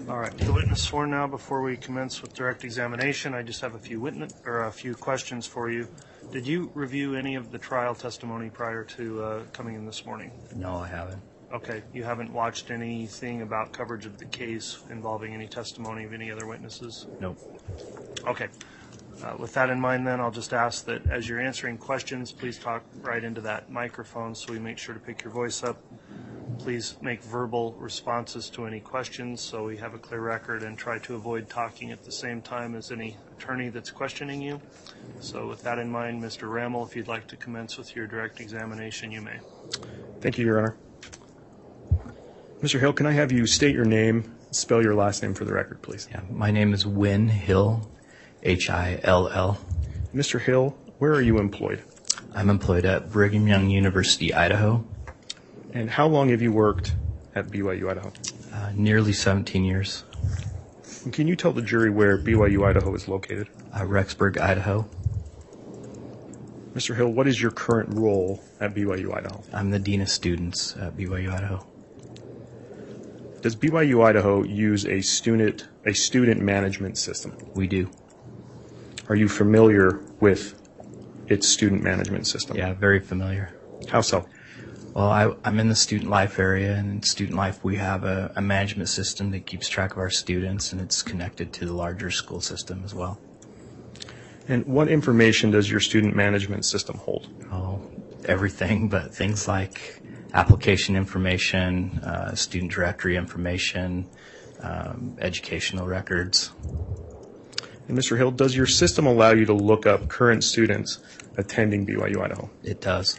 All right, the witness sworn now. Before we commence with direct examination, I just have a few questions for you. Did you review any of the trial testimony prior to coming in this morning? No, I haven't. Okay, you haven't watched anything about coverage of the case involving any testimony of any other witnesses? Nope. Okay. With that in mind, then, I'll just ask that as you're answering questions, please talk right into that microphone so we make sure to pick your voice up. Please make verbal responses to any questions so we have a clear record, and try to avoid talking at the same time as any attorney that's questioning you. So with that in mind, Mr. Rammel, if you'd like to commence with your direct examination, you may. Thank you, Your Honor. Mr. Hill, can I have you state your name, spell your last name for the record, please? Yeah, my name is Wynn Hill, Hill. Mr. Hill, where are you employed? I'm employed at Brigham Young University, Idaho. And how long have you worked at BYU, Idaho? Nearly 17 years. And can you tell the jury where BYU, Idaho is located? Rexburg, Idaho. Mr. Hill, what is your current role at BYU, Idaho? I'm the Dean of Students at BYU, Idaho. Does BYU, Idaho use a student management system? We do. Are you familiar with its student management system? Yeah, very familiar. How so? Well, I'm in the student life area, and in student life we have a management system that keeps track of our students, and it's connected to the larger school system as well. And what information does your student management system hold? Oh, everything, but things like application information, student directory information, educational records. And Mr. Hill, does your system allow you to look up current students attending BYU, Idaho? It does.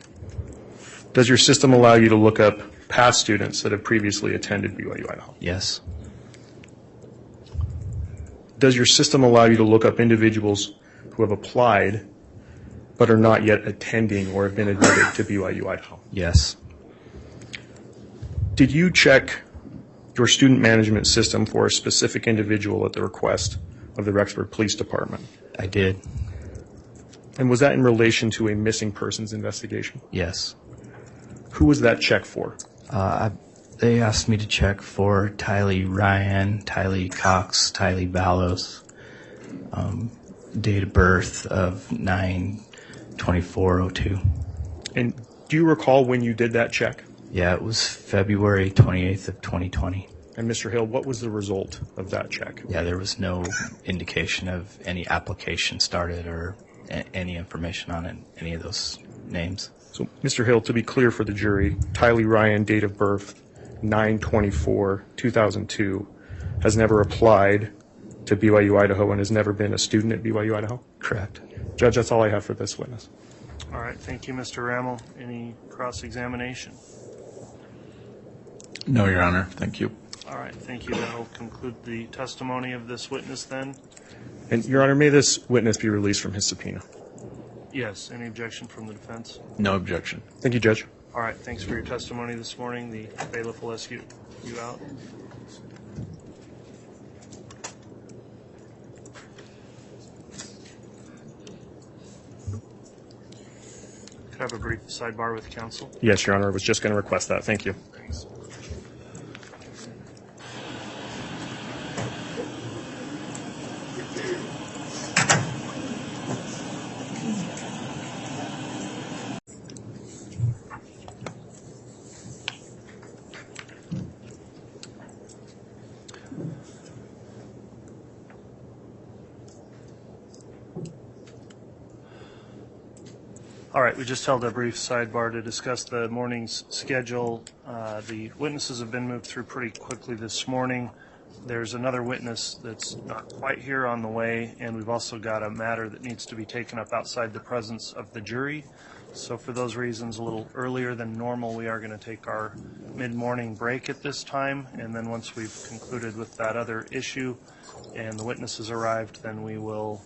Does your system allow you to look up past students that have previously attended BYU, Idaho? Yes. Does your system allow you to look up individuals who have applied but are not yet attending or have been admitted to BYU, Idaho? Yes. Did you check your student management system for a specific individual at the request of the Rexburg Police Department? I did. And was that in relation to a missing persons investigation? Yes. Who was that check for? They asked me to check for Tylee Ryan, Tylee Cox, Tylee Vallow, date of birth of 9/24/02. And do you recall when you did that check? Yeah, it was February 28th of 2020. And Mr. Hill, what was the result of that check? Yeah, there was no indication of any application started or any information on any of those names. So, Mr. Hill, to be clear for the jury, Tylee Ryan, date of birth 9/24/2002, has never applied to BYU, Idaho, and has never been a student at BYU, Idaho? Correct. Judge, that's all I have for this witness. All right, thank you, Mr. Rammel. Any cross-examination? No, Your Honor. Thank you. All right, thank you. That will conclude the testimony of this witness then. And, Your Honor, may this witness be released from his subpoena? Yes, any objection from the defense? No objection. Thank you, Judge. All right, thanks for your testimony this morning. The bailiff will escort you out. Could I have a brief sidebar with counsel? Yes, Your Honor, I was just going to request that. Thank you. Thanks. All right, we just held a brief sidebar to discuss the morning's schedule. The witnesses have been moved through pretty quickly this morning. There's another witness that's not quite here on the way, and we've also got a matter that needs to be taken up outside the presence of the jury. So for those reasons, a little earlier than normal, we are going to take our mid-morning break at this time, and then once we've concluded with that other issue and the witnesses arrived, then we will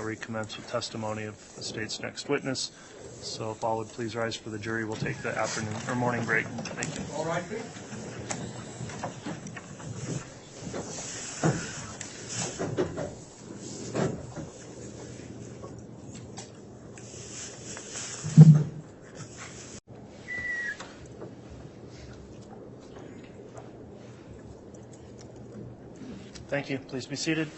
recommence with testimony of the state's next witness. So if all would please rise for the jury, we'll take the afternoon or morning break. Thank you. All right, please. Thank you. Please be seated.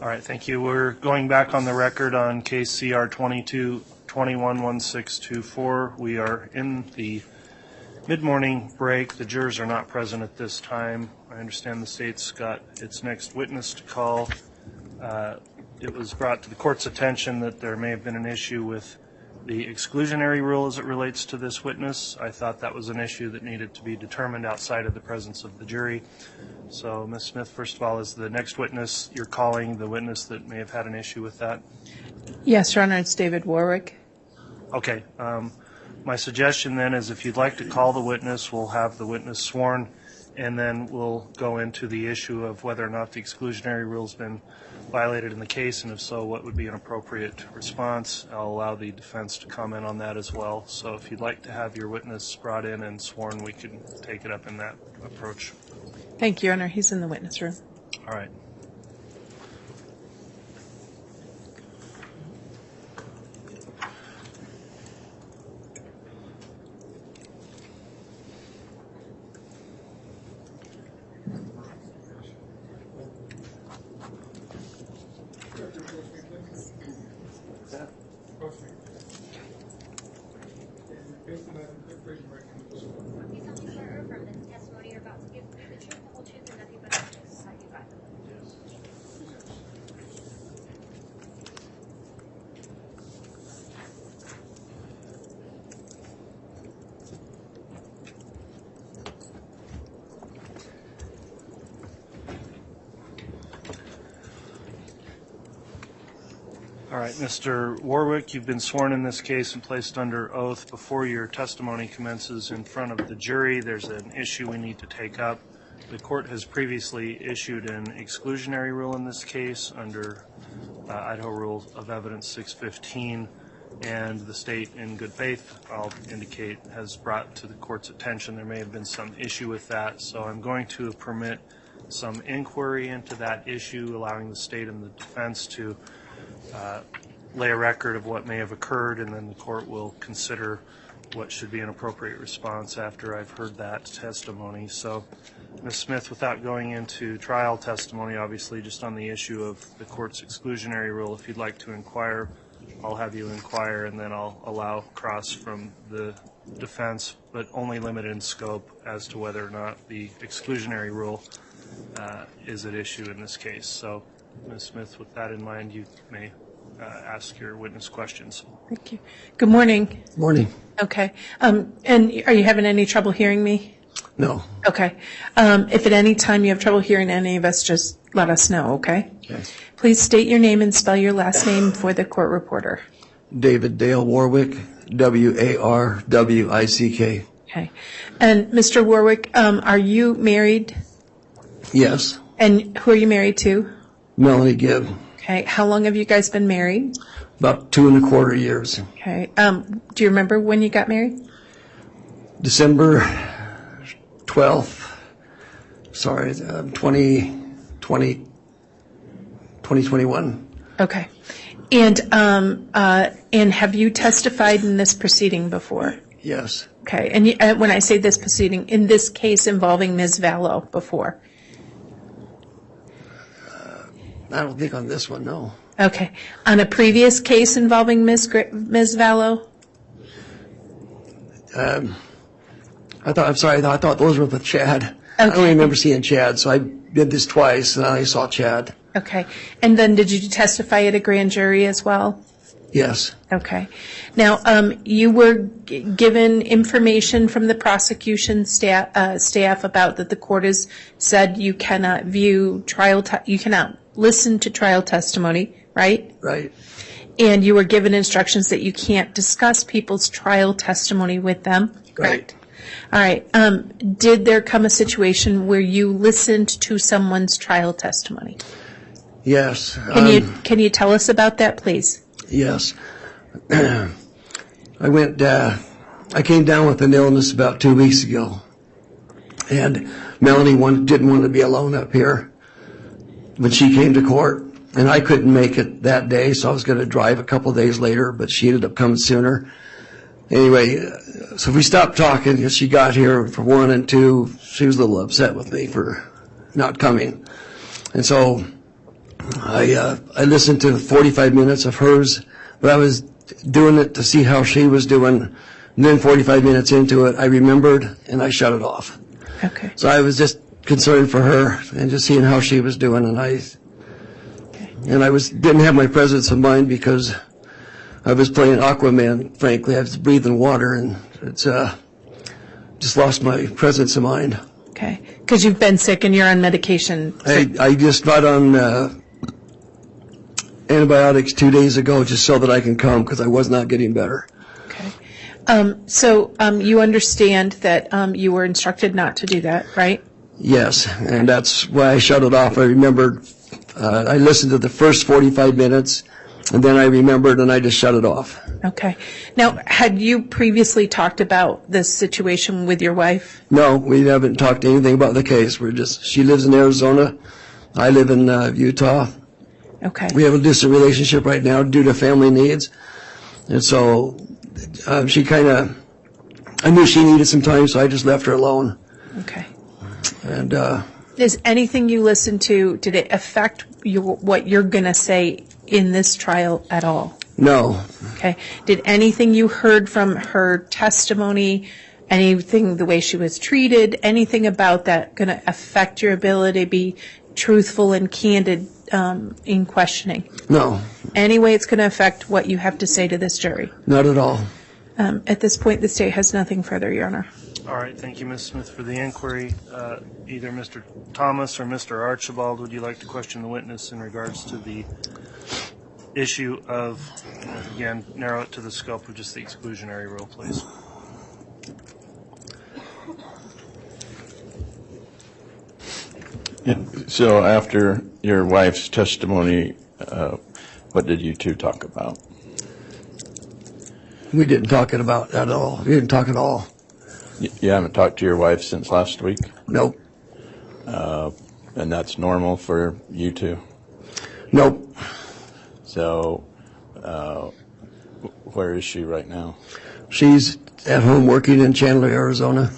All right, thank you. We're going back on the record on case CR 22-21-1624. We are in the mid-morning break. The jurors are not present at this time. I understand the state's got its next witness to call. It was brought to the court's attention that there may have been an issue with the exclusionary rule as it relates to this witness. I thought that was an issue that needed to be determined outside of the presence of the jury. So, Ms. Smith, first of all, is the next witness you're calling the witness that may have had an issue with that? Yes, Your Honor, it's David Warwick. Okay. My suggestion then is if you'd like to call the witness, we'll have the witness sworn, and then we'll go into the issue of whether or not the exclusionary rule has been violated in the case, and if so, what would be an appropriate response. I'll allow the defense to comment on that as well. So if you'd like to have your witness brought in and sworn, we can take it up in that approach. Thank you, Your Honor. He's in the witness room. All right. All right, Mr. Warwick, you've been sworn in this case and placed under oath. Before your testimony commences in front of the jury, there's an issue we need to take up. The court has previously issued an exclusionary rule in this case under Idaho Rule of Evidence 615, and the state, in good faith, I'll indicate, has brought to the court's attention there may have been some issue with that. So I'm going to permit some inquiry into that issue, allowing the state and the defense to lay a record of what may have occurred, and then the court will consider what should be an appropriate response after I've heard that testimony. So, Ms. Smith, without going into trial testimony, obviously, just on the issue of the court's exclusionary rule, if you'd like to inquire, I'll have you inquire, and then I'll allow cross from the defense, but only limited in scope as to whether or not the exclusionary rule is at issue in this case. So, Ms. Smith, with that in mind, you may ask your witness questions. Thank you. Good morning. Morning. Okay. And are you having any trouble hearing me? No. Okay. If at any time you have trouble hearing any of us, just let us know, okay? Yes. Please state your name and spell your last name for the court reporter. David Dale Warwick, W-A-R-W-I-C-K. Okay. And Mr. Warwick, are you married? Yes. And who are you married to? Melanie Gibb. Okay. How long have you guys been married? About 2.25 years. Okay. Do you remember when you got married? December 12th, 2021. Okay. And have you testified in this proceeding before? Yes. Okay. And when I say this proceeding, in this case involving Ms. Vallow before? I don't think on this one, no. Okay. On a previous case involving Ms. Vallow? I thought those were with Chad. I don't Okay. remember seeing Chad, so I did this twice, and I saw Chad. Okay. And then did you testify at a grand jury as well? Yes. Okay. Now, you were given information from the prosecution staff about that the court has said you cannot view you cannot listen to trial testimony, right? Right. And you were given instructions that you can't discuss people's trial testimony with them. Right. All right. Did there come a situation where you listened to someone's trial testimony? Yes. Can you tell us about that, please? Yes. I came down with an illness about 2 weeks ago, and Melanie didn't want to be alone up here when she came to court, and I couldn't make it that day, so I was going to drive a couple days later, but she ended up coming sooner. Anyway, so we stopped talking because she got here for one, and two, she was a little upset with me for not coming. And so I listened to 45 minutes of hers, but I was doing it to see how she was doing. And then 45 minutes into it, I remembered, and I shut it off. Okay. So I was just concerned for her and just seeing how she was doing, and I didn't have my presence of mind because I was playing Aquaman. Frankly, I was breathing water, and it's just lost my presence of mind. Okay. Because you've been sick and you're on medication. I just got on antibiotics 2 days ago just so that I can come because I was not getting better. Okay. So you understand that you were instructed not to do that, right? Yes, and that's why I shut it off. I remembered, I listened to the first 45 minutes, and then I remembered, and I just shut it off. Okay. Now, had you previously talked about this situation with your wife? No, we haven't talked anything about the case. She lives in Arizona. I live in Utah. Okay. We have a distant relationship right now due to family needs. And so I knew she needed some time, so I just left her alone. Okay. And Is anything you listened to, did it affect what you're going to say in this trial at all? no, Okay. Did anything you heard from her testimony, anything the way she was treated, anything about that going to affect your ability to be truthful and candid in questioning? no, Any way it's going to affect what you have to say to this jury? not at all. At this point, the state has nothing further, Your Honor. All right, thank you, Ms. Smith, for the inquiry. Either Mr. Thomas or Mr. Archibald, would you like to question the witness in regards to the issue of, again, narrow it to the scope of just the exclusionary rule, please? So after your wife's testimony, what did you two talk about? We didn't talk about it at all. We didn't talk at all. You haven't talked to your wife since last week? Nope. And that's normal for you two? Nope. So where is she right now? She's at home working in Chandler, Arizona.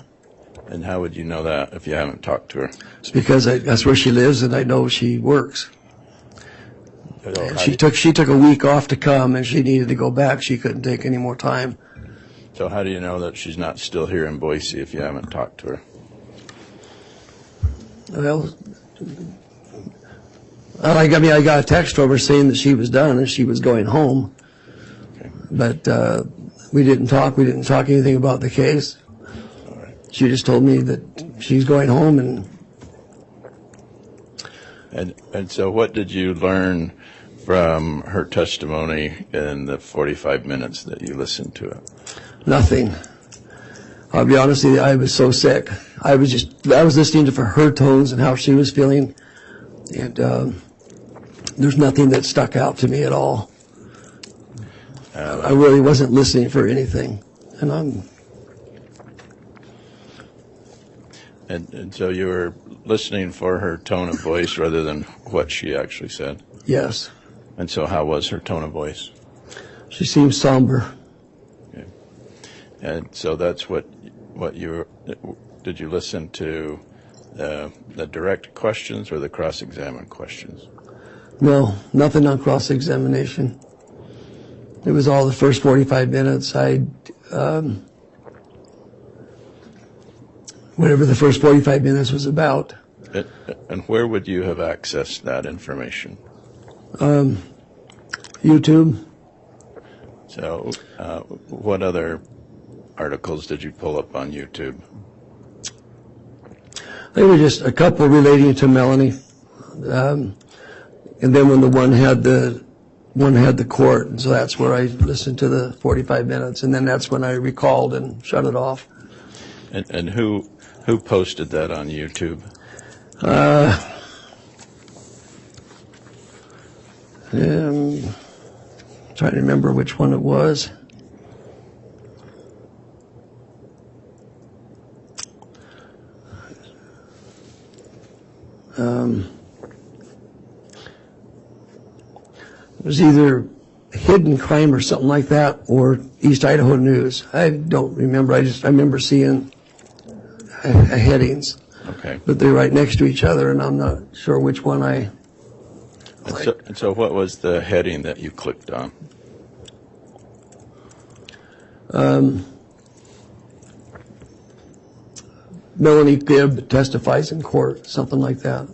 And how would you know that if you haven't talked to her? It's because that's where she lives, and I know she works. And she took a week off to come, and she needed to go back. She couldn't take any more time. So how do you know that she's not still here in Boise if you haven't talked to her? Well, I got a text from her saying that she was done and she was going home. Okay. But we didn't talk. We didn't talk anything about the case. All right. She just told me that she's going home. And so what did you learn from her testimony in the 45 minutes that you listened to it? Nothing. I'll be honest with you, I was so sick. I was listening to her tones and how she was feeling, and there's nothing that stuck out to me at all. I really wasn't listening for anything, And so you were listening for her tone of voice rather than what she actually said? Yes. And so how was her tone of voice? She seemed somber. Okay. And so that's what did you listen to the direct questions or the cross-examined questions? No, nothing on cross-examination. It was all the first 45 minutes. Whatever the first 45 minutes was about. And where would you have accessed that information? YouTube. So what other articles did you pull up on YouTube? They were just a couple relating to Melanie. And then when the one had the court, and so that's where I listened to the 45 minutes, and then that's when I recalled and shut it off. And who posted that on YouTube? Trying to remember which one it was. It was either Hidden Crime or something like that, or East Idaho News. I don't remember. I remember seeing headings. Okay. But they're right next to each other, and I'm not sure which one I. So what was the heading that you clicked on? Melanie Gibb testifies in court, something like that.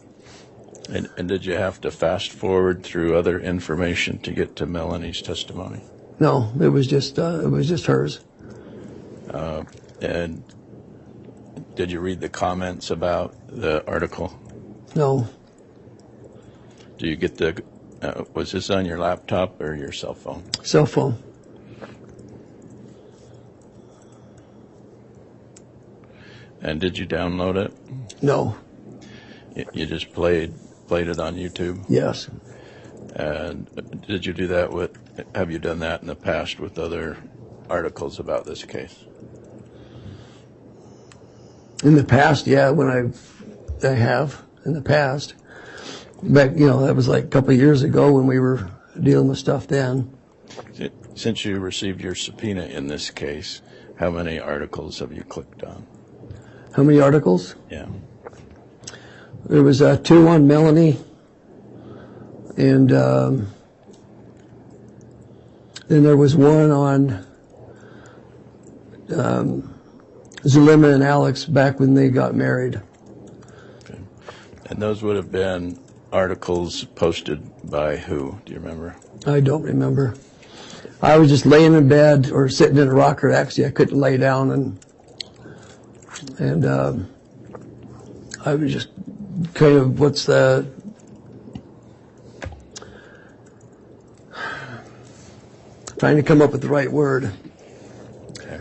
And did you have to fast forward through other information to get to Melanie's testimony? No, it was just hers. And did you read the comments about the article? No. Do you get the? Was this on your laptop or your cell phone? Cell phone. And did you download it? No. You just played it on YouTube? Yes. And did you do that have you done that in the past with other articles about this case? In the past, yeah, I have in the past. Back, that was like a couple of years ago when we were dealing with stuff then. Since you received your subpoena in this case, how many articles have you clicked on? How many articles? Yeah. There was 2 on Melanie, and then there was one on Zulema and Alex back when they got married. Okay. And those would have been articles posted by who? Do you remember? I don't remember. I was just laying in bed or sitting in a rocker. Actually, I couldn't lay down, and I was just kind of trying to come up with the right word. Okay.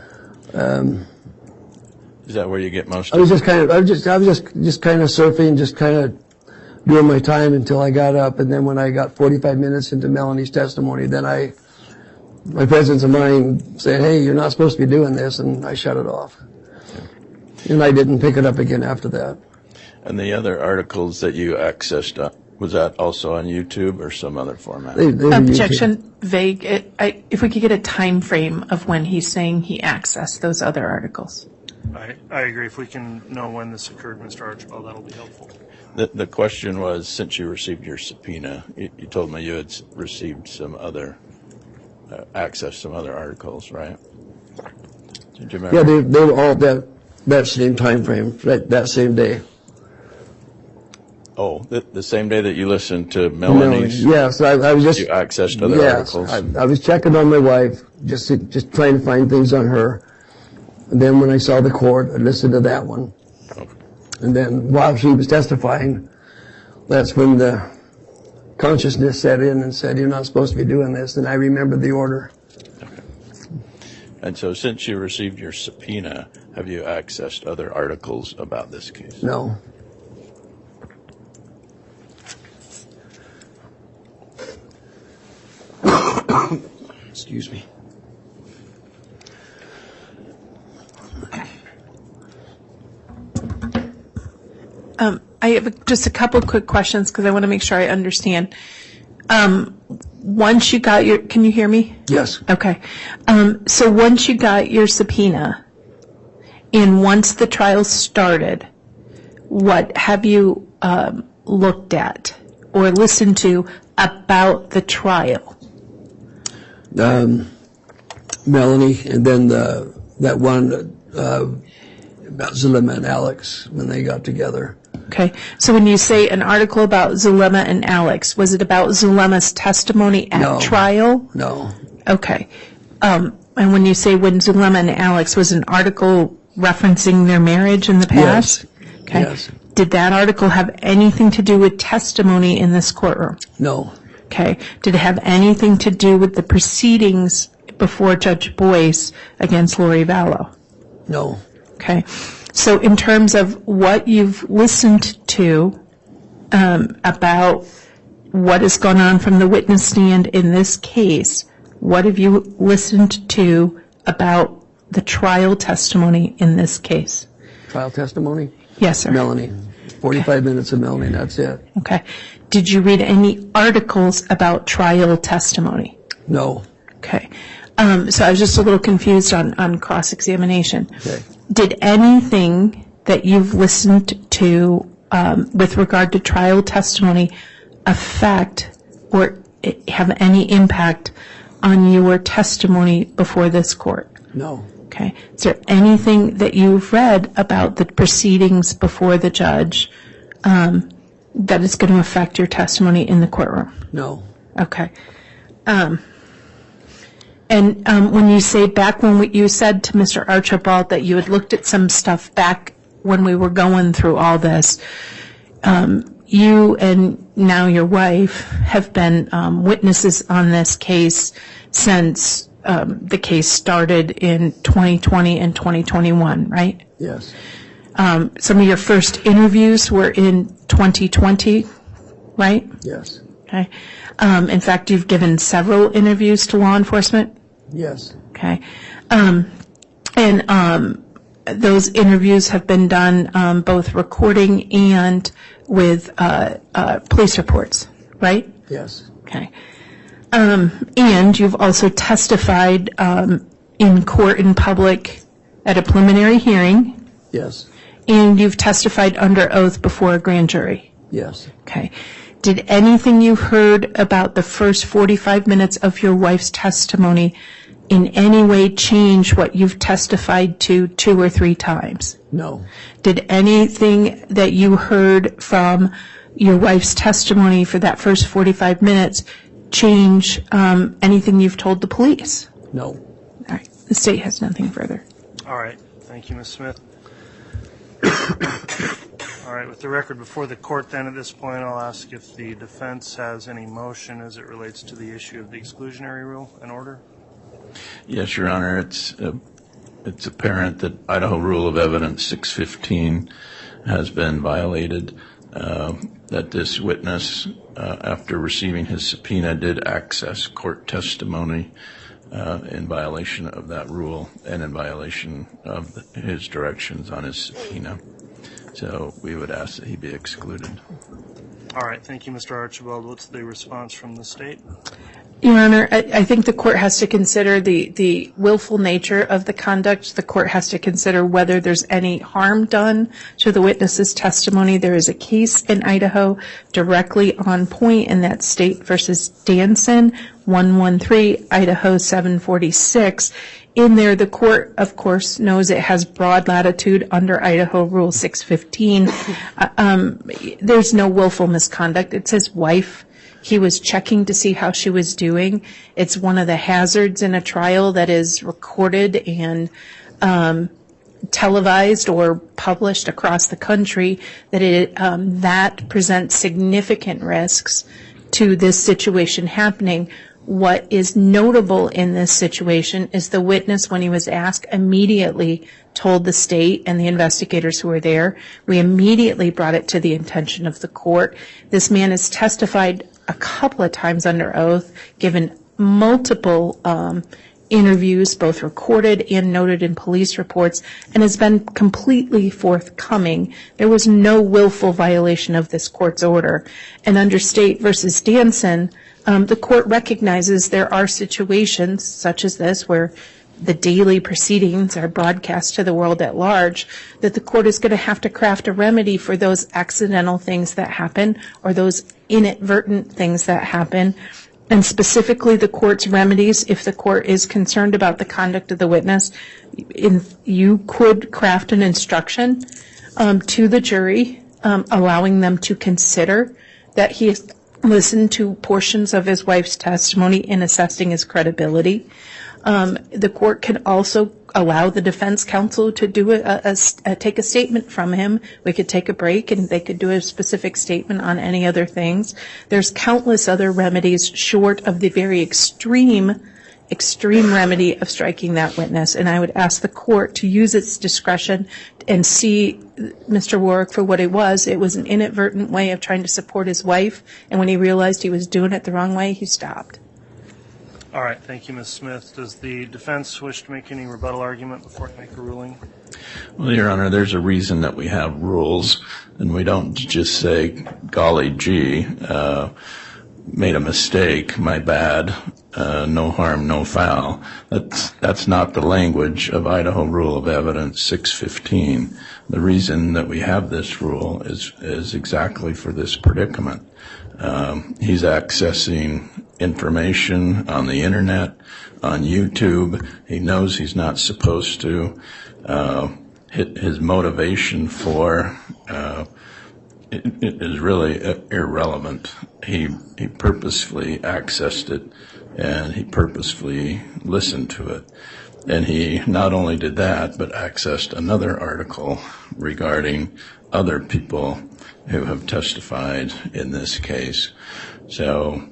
Is that where you get most? I was just kind of surfing, just kind of doing my time until I got up, and then when I got 45 minutes into Melanie's testimony, then my presence of mind said, "Hey, you're not supposed to be doing this," and I shut it off. Okay. And I didn't pick it up again after that. And the other articles that you accessed, was that also on YouTube or some other format? Objection, vague. If we could get a time frame of when he's saying he accessed those other articles. I agree. If we can know when this occurred, Mr. Archibald, that'll be helpful. The question was, since you received your subpoena, you told me you had received some other, accessed some other articles, right? Did you remember? Yeah, they were all that same time frame, that same day. Oh, the same day that you listened to Melanie's? Yes, I was just... You accessed other articles? I was checking on my wife, just trying to find things on her. And then when I saw the court, I listened to that one. Okay. And then while she was testifying, that's when the consciousness set in and said, "You're not supposed to be doing this." And I remembered the order. Okay. And so since you received your subpoena, have you accessed other articles about this case? No. Excuse me. I have just a couple quick questions because I want to make sure I understand. Once you got can you hear me? Yes. Okay. So once you got your subpoena, and once the trial started, what have you looked at? or listened to about the trial? Melanie, and then that one about Zulema and Alex when they got together. Okay, so when you say an article about Zulema and Alex, was it about Zulema's testimony at trial? No. Okay. And when you say when Zulema and Alex, was an article referencing their marriage in the past? Yes. Okay. Yes. Did that article have anything to do with testimony in this courtroom? No. Okay. Did it have anything to do with the proceedings before Judge Boyce against Lori Vallow? No. Okay. So in terms of what you've listened to about what has gone on from the witness stand in this case, what have you listened to about the trial testimony in this case? Trial testimony? Yes, sir. Melanie. 45 minutes of Melanie, that's it. Okay. Did you read any articles about trial testimony? No. Okay. So I was just a little confused on cross-examination. Okay. Did anything that you've listened to with regard to trial testimony affect or have any impact on your testimony before this court? No. Okay. Is there anything that you've read about the proceedings before the judge that is going to affect your testimony in the courtroom? No. Okay. And when you say back when you said to Mr. Archibald that you had looked at some stuff back when we were going through all this, you and now your wife have been witnesses on this case since the case started in 2020 and 2021, right? Yes. Some of your first interviews were in 2020, right? Yes. Okay. In fact, you've given several interviews to law enforcement? Yes. Okay. And those interviews have been done both recording and with police reports, right? Yes. Okay. And you've also testified in court in public at a preliminary hearing. Yes. And you've testified under oath before a grand jury. Yes. Okay. Did anything you heard about the first 45 minutes of your wife's testimony in any way change what you've testified to 2 or 3 times? No. Did anything that you heard from your wife's testimony for that first 45 minutes change anything you've told the police? No. All right. The state has nothing further. All right. Thank you, Ms. Smith. All right. With the record before the court, then, at this point, I'll ask if the defense has any motion as it relates to the issue of the exclusionary rule and order. Yes, Your Honor. It's apparent that Idaho Rule of Evidence 615 has been violated, that this witness, after receiving his subpoena, did access court testimony in violation of that rule and in violation of his directions on his subpoena. So we would ask that he be excluded. All right. Thank you, Mr. Archibald. What's the response from the state? Your Honor, I think the court has to consider the willful nature of the conduct. The court has to consider whether there's any harm done to the witness's testimony. There is a case in Idaho directly on point, and that's State versus Danson, 113 Idaho 746. In there, the court, of course, knows it has broad latitude under Idaho Rule 615. There's no willful misconduct. It's his wife. He was checking to see how she was doing. It's one of the hazards in a trial that is recorded and televised or published across the country, that that presents significant risks to this situation happening. What is notable in this situation is the witness, when he was asked, immediately told the state and the investigators who were there. We immediately brought it to the attention of the court. This man has testified a couple of times under oath, given multiple interviews, both recorded and noted in police reports, and has been completely forthcoming. There was no willful violation of this court's order. And under State versus Danson, the court recognizes there are situations such as this where the daily proceedings are broadcast to the world at large, that the court is going to have to craft a remedy for those accidental things that happen or those inadvertent things that happen. And specifically the court's remedies, if the court is concerned about the conduct of the witness, you could craft an instruction to the jury, allowing them to consider that he has listened to portions of his wife's testimony in assessing his credibility. The court can also allow the defense counsel to do take a statement from him. We could take a break and they could do a specific statement on any other things. There's countless other remedies short of the very extreme remedy of striking that witness. And I would ask the court to use its discretion and see Mr. Warwick for what it was. It was an inadvertent way of trying to support his wife. And when he realized he was doing it the wrong way, he stopped. All right. Thank you, Ms. Smith. Does the defense wish to make any rebuttal argument before I make a ruling? Well, Your Honor, there's a reason that we have rules, and we don't just say, golly gee, made a mistake, my bad, no harm, no foul. That's not the language of Idaho Rule of Evidence 615. The reason that we have this rule is exactly for this predicament. He's accessing information on the internet, on YouTube. He knows he's not supposed to. His motivation for it is really irrelevant. He purposefully accessed it, and he purposefully listened to it. And he not only did that, but accessed another article regarding other people who have testified in this case. So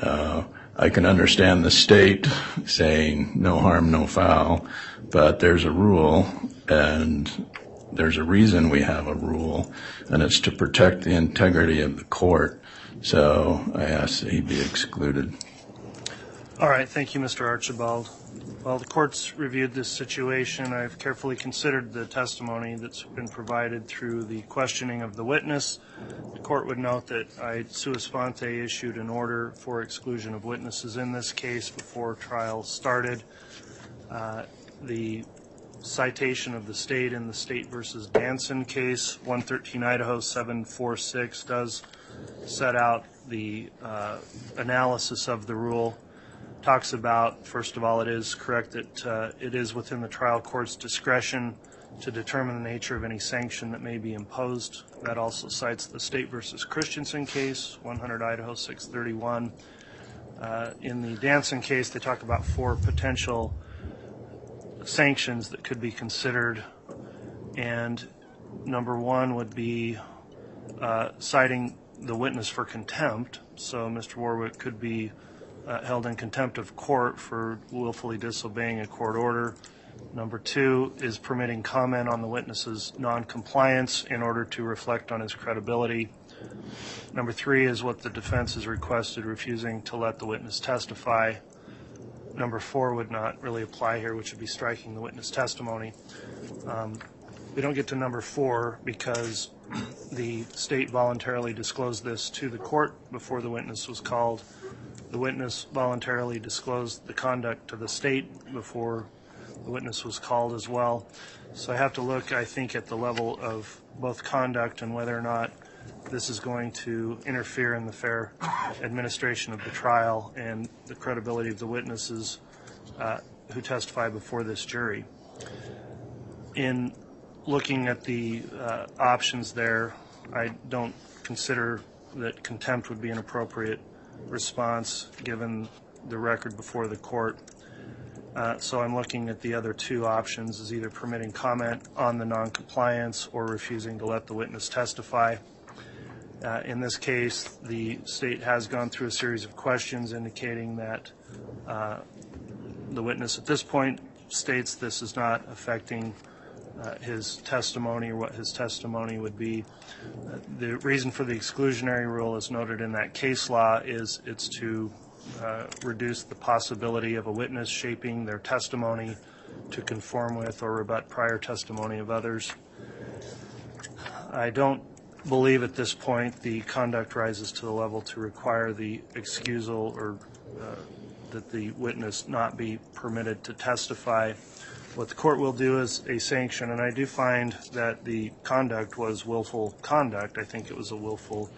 I can understand the state saying no harm, no foul, but there's a rule, and there's a reason we have a rule, and it's to protect the integrity of the court. So I ask that he be excluded. All right. Thank you, Mr. Archibald. Well, the court's reviewed this situation. I've carefully considered the testimony that's been provided through the questioning of the witness. The court would note that I sua sponte issued an order for exclusion of witnesses in this case before trial started. The citation of the state in the State versus Danson case, 113 Idaho 746, does set out the analysis of the rule. Talks about, first of all, it is correct that it is within the trial court's discretion to determine the nature of any sanction that may be imposed. That also cites the State versus Christensen case, 100 Idaho 631. In the Danson case, they talk about 4 potential sanctions that could be considered, and number 1 would be citing the witness for contempt. So Mr. Warwick could be held in contempt of court for willfully disobeying a court order. Number 2 is permitting comment on the witness's noncompliance in order to reflect on his credibility. Number 3 is what the defense has requested, refusing to let the witness testify. Number 4 would not really apply here, which would be striking the witness testimony. We don't get to number 4 because the state voluntarily disclosed this to the court before the witness was called. The witness voluntarily disclosed the conduct to the state before the witness was called as well. So I have to look, I think, at the level of both conduct and whether or not this is going to interfere in the fair administration of the trial and the credibility of the witnesses who testify before this jury. In looking at the options there, I don't consider that contempt would be an appropriate response given the record before the court. So I'm looking at the other 2 options as either permitting comment on the noncompliance or refusing to let the witness testify. In this case, the state has gone through a series of questions indicating that the witness at this point states this is not affecting his testimony or what his testimony would be. The reason for the exclusionary rule, as noted in that case law, is it's to reduce the possibility of a witness shaping their testimony to conform with or rebut prior testimony of others. I don't believe at this point the conduct rises to the level to require the excusal or that the witness not be permitted to testify. What the court will do is a sanction, and I do find that the conduct was willful conduct. I think it was a willful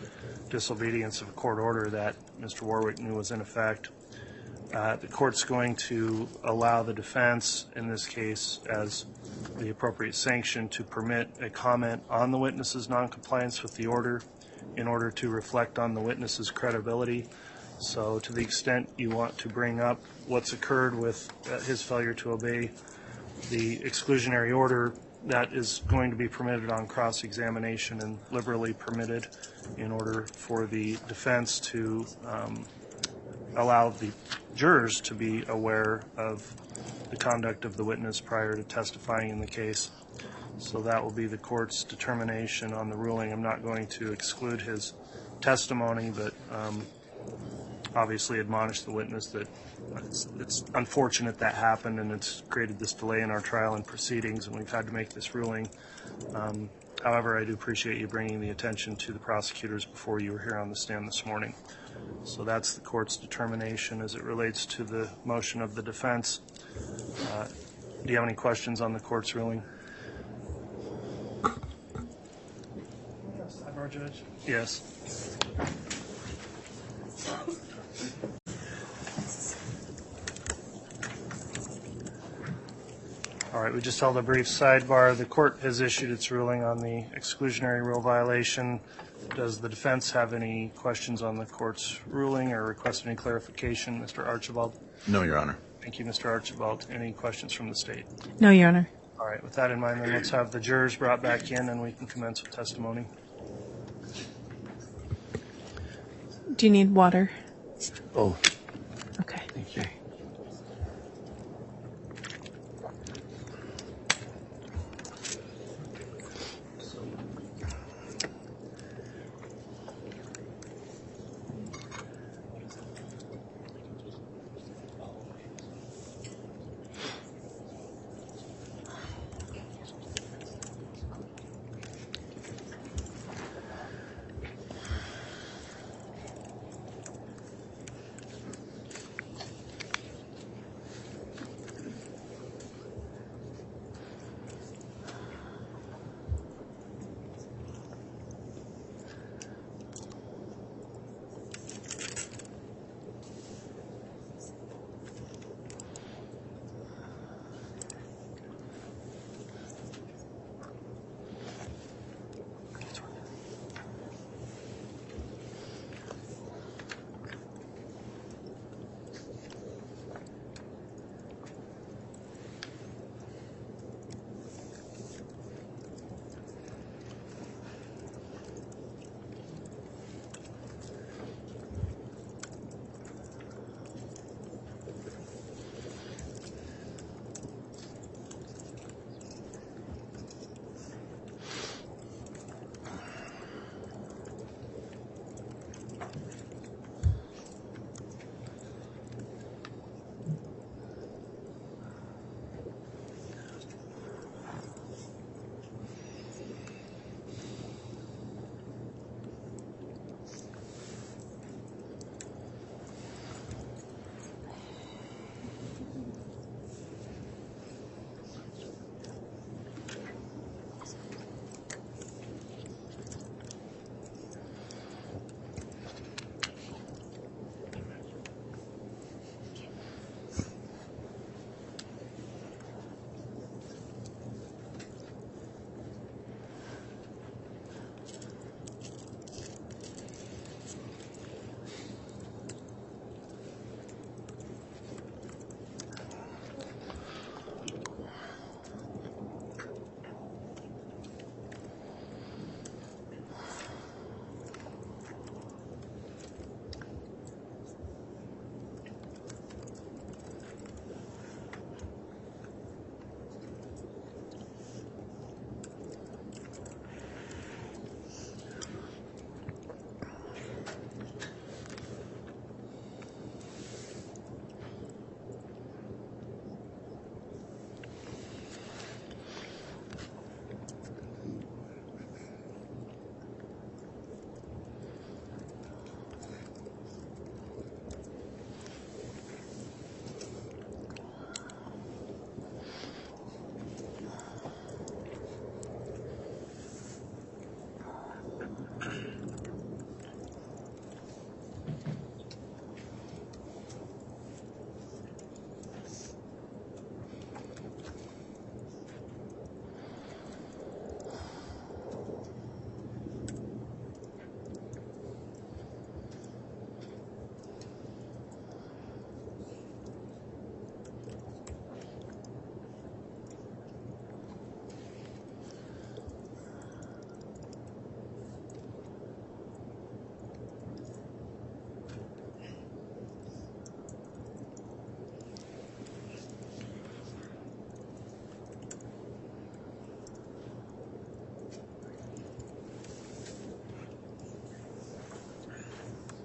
disobedience of a court order that Mr. Warwick knew was in effect. The court's going to allow the defense, in this case, as the appropriate sanction, to permit a comment on the witness's noncompliance with the order in order to reflect on the witness's credibility. So to the extent you want to bring up what's occurred with his failure to obey the exclusionary order, that is going to be permitted on cross-examination and liberally permitted in order for the defense to allow the jurors to be aware of the conduct of the witness prior to testifying in the case. So that will be the court's determination on the ruling. I'm not going to exclude his testimony, but obviously admonish the witness that it's unfortunate that happened, and it's created this delay in our trial and proceedings, and we've had to make this ruling. However, I do appreciate you bringing the attention to the prosecutors before you were here on the stand this morning. So that's the court's determination as it relates to the motion of the defense. Do you have any questions on the court's ruling? Our judge. Yes. All right, we just held a brief sidebar. The court has issued its ruling on the exclusionary rule violation. Does the defense have any questions on the court's ruling or request any clarification? Mr. Archibald? No, Your Honor. Thank you, Mr. Archibald. Any questions from the state? No, Your Honor. All right, with that in mind, then let's have the jurors brought back in and we can commence with testimony. Do you need water? Oh, Okay. thank you.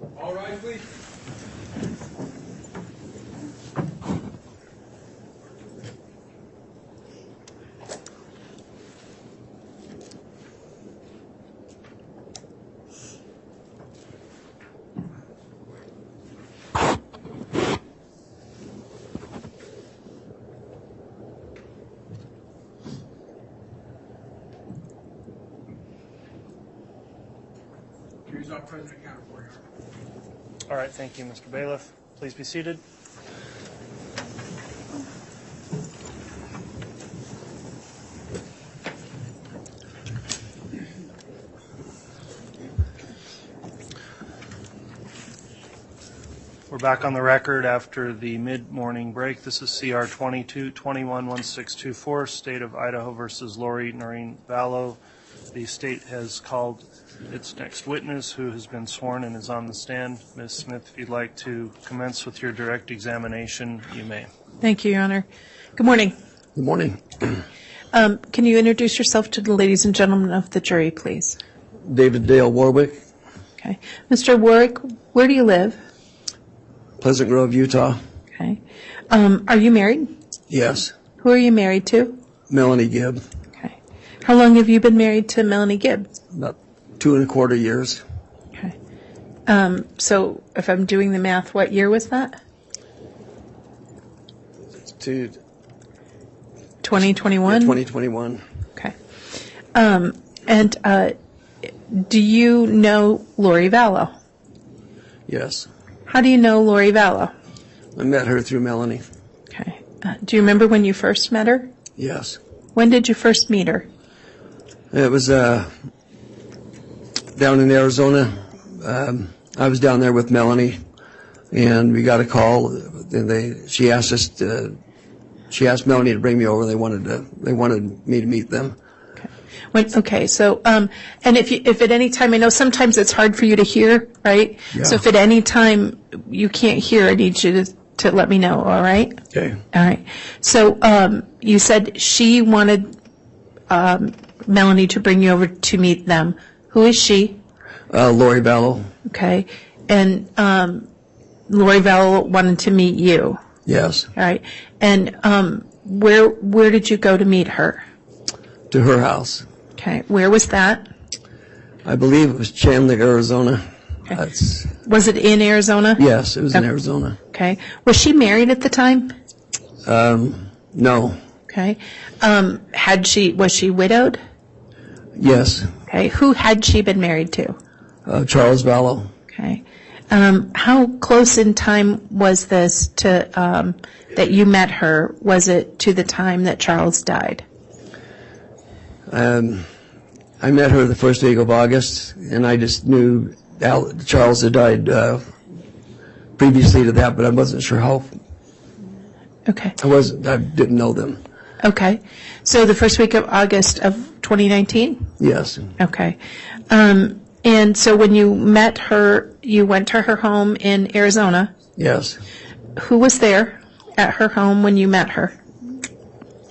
All right, please. Jury's out present and counted for, Your Honor. All right, thank you, Mr. Bailiff. Please be seated. We're back on the record after the mid-morning break. This is CR 22-21-1624, State of Idaho versus Lori Vallow. The state has called its next witness, who has been sworn and is on the stand. Ms. Smith, if you'd like to commence with your direct examination, you may. Thank you, Your Honor. Good morning. Good morning. Can you introduce yourself to the ladies and gentlemen of the jury, please? David Dale Warwick, Okay. Mr. Warwick, where do you live? Pleasant Grove, Utah. Okay. Are you married? Yes. Who are you married to? Melanie Gibb, Okay. How long have you been married to Melanie Gibb? about 2.25 years. Okay. So if I'm doing the math, what year was that? 2021? 2021. Okay. And do you know Lori Vallow? Yes. How do you know Lori Vallow? I met her through Melanie. Okay. Do you remember when you first met her? Yes. When did you first meet her? It was down in Arizona. I was down there with Melanie, and we got a call. And she asked Melanie to bring me over. They wanted me to meet them. Okay, so, and if at any time, I know sometimes it's hard for you to hear, right? Yeah. So if at any time you can't hear, I need you to let me know, all right? Okay. All right. So you said she wanted Melanie to bring you over to meet them. Who is she? Lori Vallow. Okay. And Lori Vallow wanted to meet you. Yes. All right. And where did you go to meet her? To her house. Okay. Where was that? I believe it was Chandler, Arizona. Okay. Was it in Arizona? Yes, it was in Arizona. Okay. Was she married at the time? No. Okay. Was she widowed? Yes. Okay. Who had she been married to? Charles Vallow. Okay. How close in time was this to that you met her? Was it to the time that Charles died? I met her the first week of August, and I just knew Charles had died previously to that, but I wasn't sure how. Okay. I didn't know them. Okay. So the first week of August of 2019? Yes. Okay. And so when you met her, you went to her home in Arizona. Yes. Who was there at her home when you met her?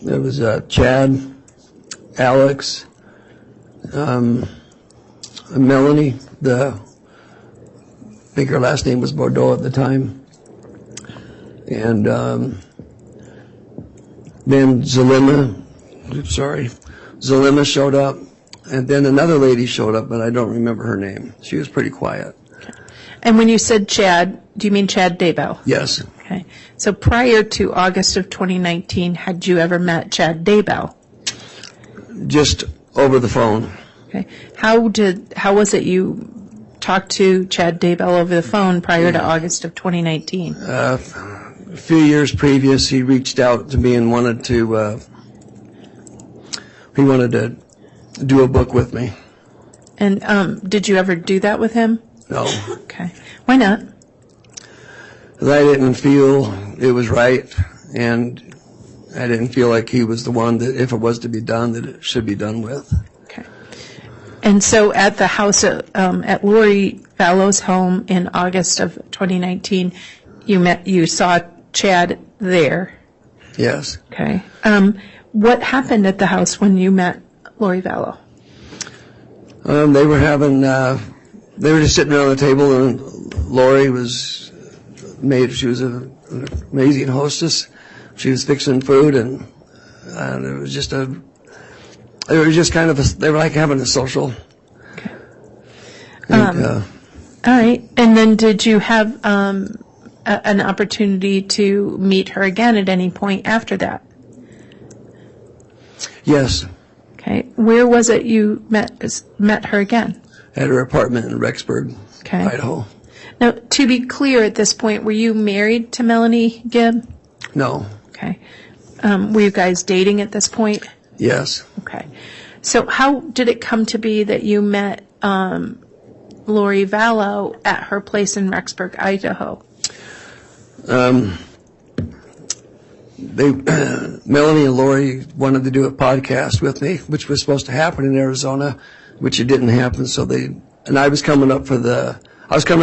There was Chad, Alex, Melanie, I think her last name was Bordeaux at the time, and then Zalima showed up, and then another lady showed up, but I don't remember her name. She was pretty quiet. Okay. And when you said Chad, do you mean Chad Daybell? Yes. Okay. So prior to August of 2019, had you ever met Chad Daybell? Just over the phone. Okay. How was it you talked to Chad Daybell over the phone prior to August of 2019? A few years previous, he reached out to me and wanted to do a book with me. And did you ever do that with him? No. Okay. Why not? 'Cause I didn't feel it was right, and I didn't feel like he was the one that, if it was to be done, that it should be done with. Okay. And so at the house, at Lori Vallow's home in August of 2019, you saw Chad there. Yes. Okay. What happened at the house when you met Lori Vallow? They were just sitting around the table and Lori she was an amazing hostess. She was fixing food, and it was just they were like having a social. Okay. All right. And then did you have an opportunity to meet her again at any point after that? Yes. Okay. Where was it you met her again? At her apartment in Rexburg, Okay. Idaho. Now, to be clear at this point, were you married to Melanie Gibb? No. Okay. Were you guys dating at this point? Yes. Okay. So how did it come to be that you met Lori Vallow at her place in Rexburg, Idaho? Melanie and Lori wanted to do a podcast with me, which was supposed to happen in Arizona, which it didn't happen. I was coming up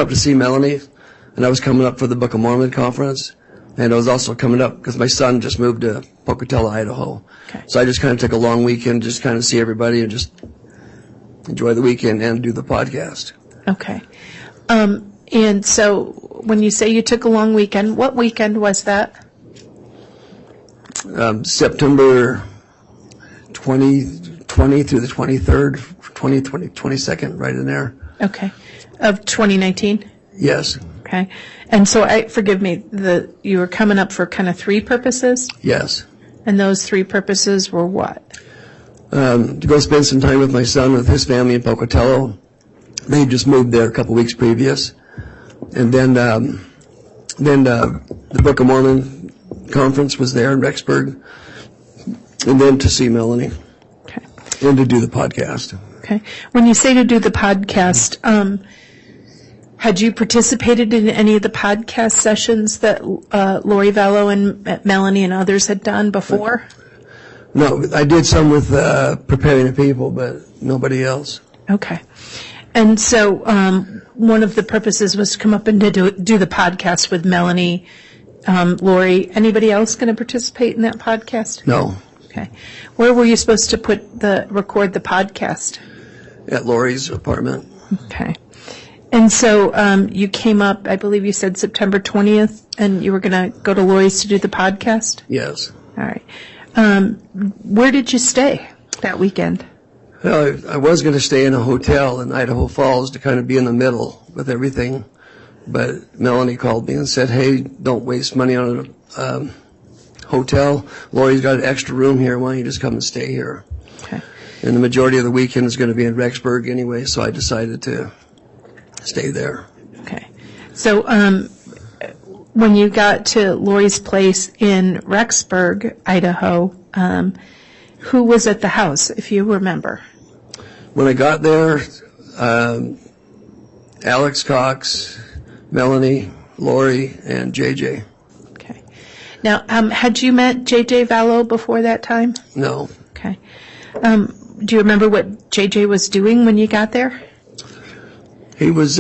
to see Melanie, and I was coming up for the Book of Mormon conference, and I was also coming up because my son just moved to Pocatello, Idaho. Okay. So I just kind of took a long weekend, just kind of see everybody and just enjoy the weekend and do the podcast. Okay. And so when you say you took a long weekend, what weekend was that? September 2020 through the 23rd, 22nd, right in there. Okay. Of 2019? Yes. Okay. And so, forgive me, you were coming up for kind of three purposes? Yes. And those three purposes were what? To go spend some time with my son, with his family in Pocatello. They just moved there a couple weeks previous. And then the Book of Mormon conference was there in Rexburg. And then to see Melanie. Okay. And to do the podcast. Okay. When you say to do the podcast, had you participated in any of the podcast sessions that Lori Vallow and Melanie and others had done before? No, I did some with Preparing the People, but nobody else. Okay. And so one of the purposes was to come up and to do the podcast with Melanie, Lori. Anybody else going to participate in that podcast? No. Okay. Where were you supposed to record the podcast? At Lori's apartment. Okay. And so you came up, I believe you said September 20th, and you were going to go to Lori's to do the podcast? Yes. All right. Where did you stay that weekend? Well, I was going to stay in a hotel in Idaho Falls to kind of be in the middle with everything. But Melanie called me and said, hey, don't waste money on a hotel. Lori's got an extra room here. Why don't you just come and stay here? Okay. And the majority of the weekend is going to be in Rexburg anyway, so I decided to stay there. Okay. So when you got to Lori's place in Rexburg, Idaho, who was at the house, if you remember? When I got there, Alex Cox, Melanie, Lori, and JJ. Okay. Now, had you met JJ Vallow before that time? No. Okay. Do you remember what JJ was doing when you got there? He was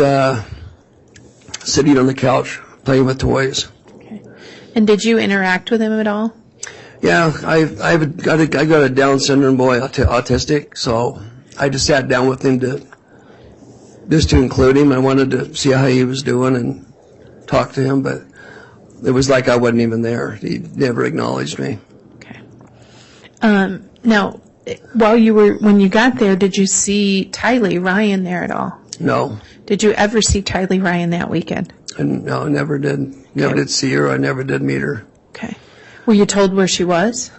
sitting on the couch playing with toys. Okay. And did you interact with him at all? Yeah, I got a Down syndrome boy, autistic, so I just sat down with him to include him. I wanted to see how he was doing and talk to him, but it was like I wasn't even there. He never acknowledged me. Okay. Now, when you got there, did you see Tylee Ryan there at all? No. Did you ever see Tylee Ryan that weekend? No, never did. Never did see her. I never did meet her. Okay. Were you told where she was?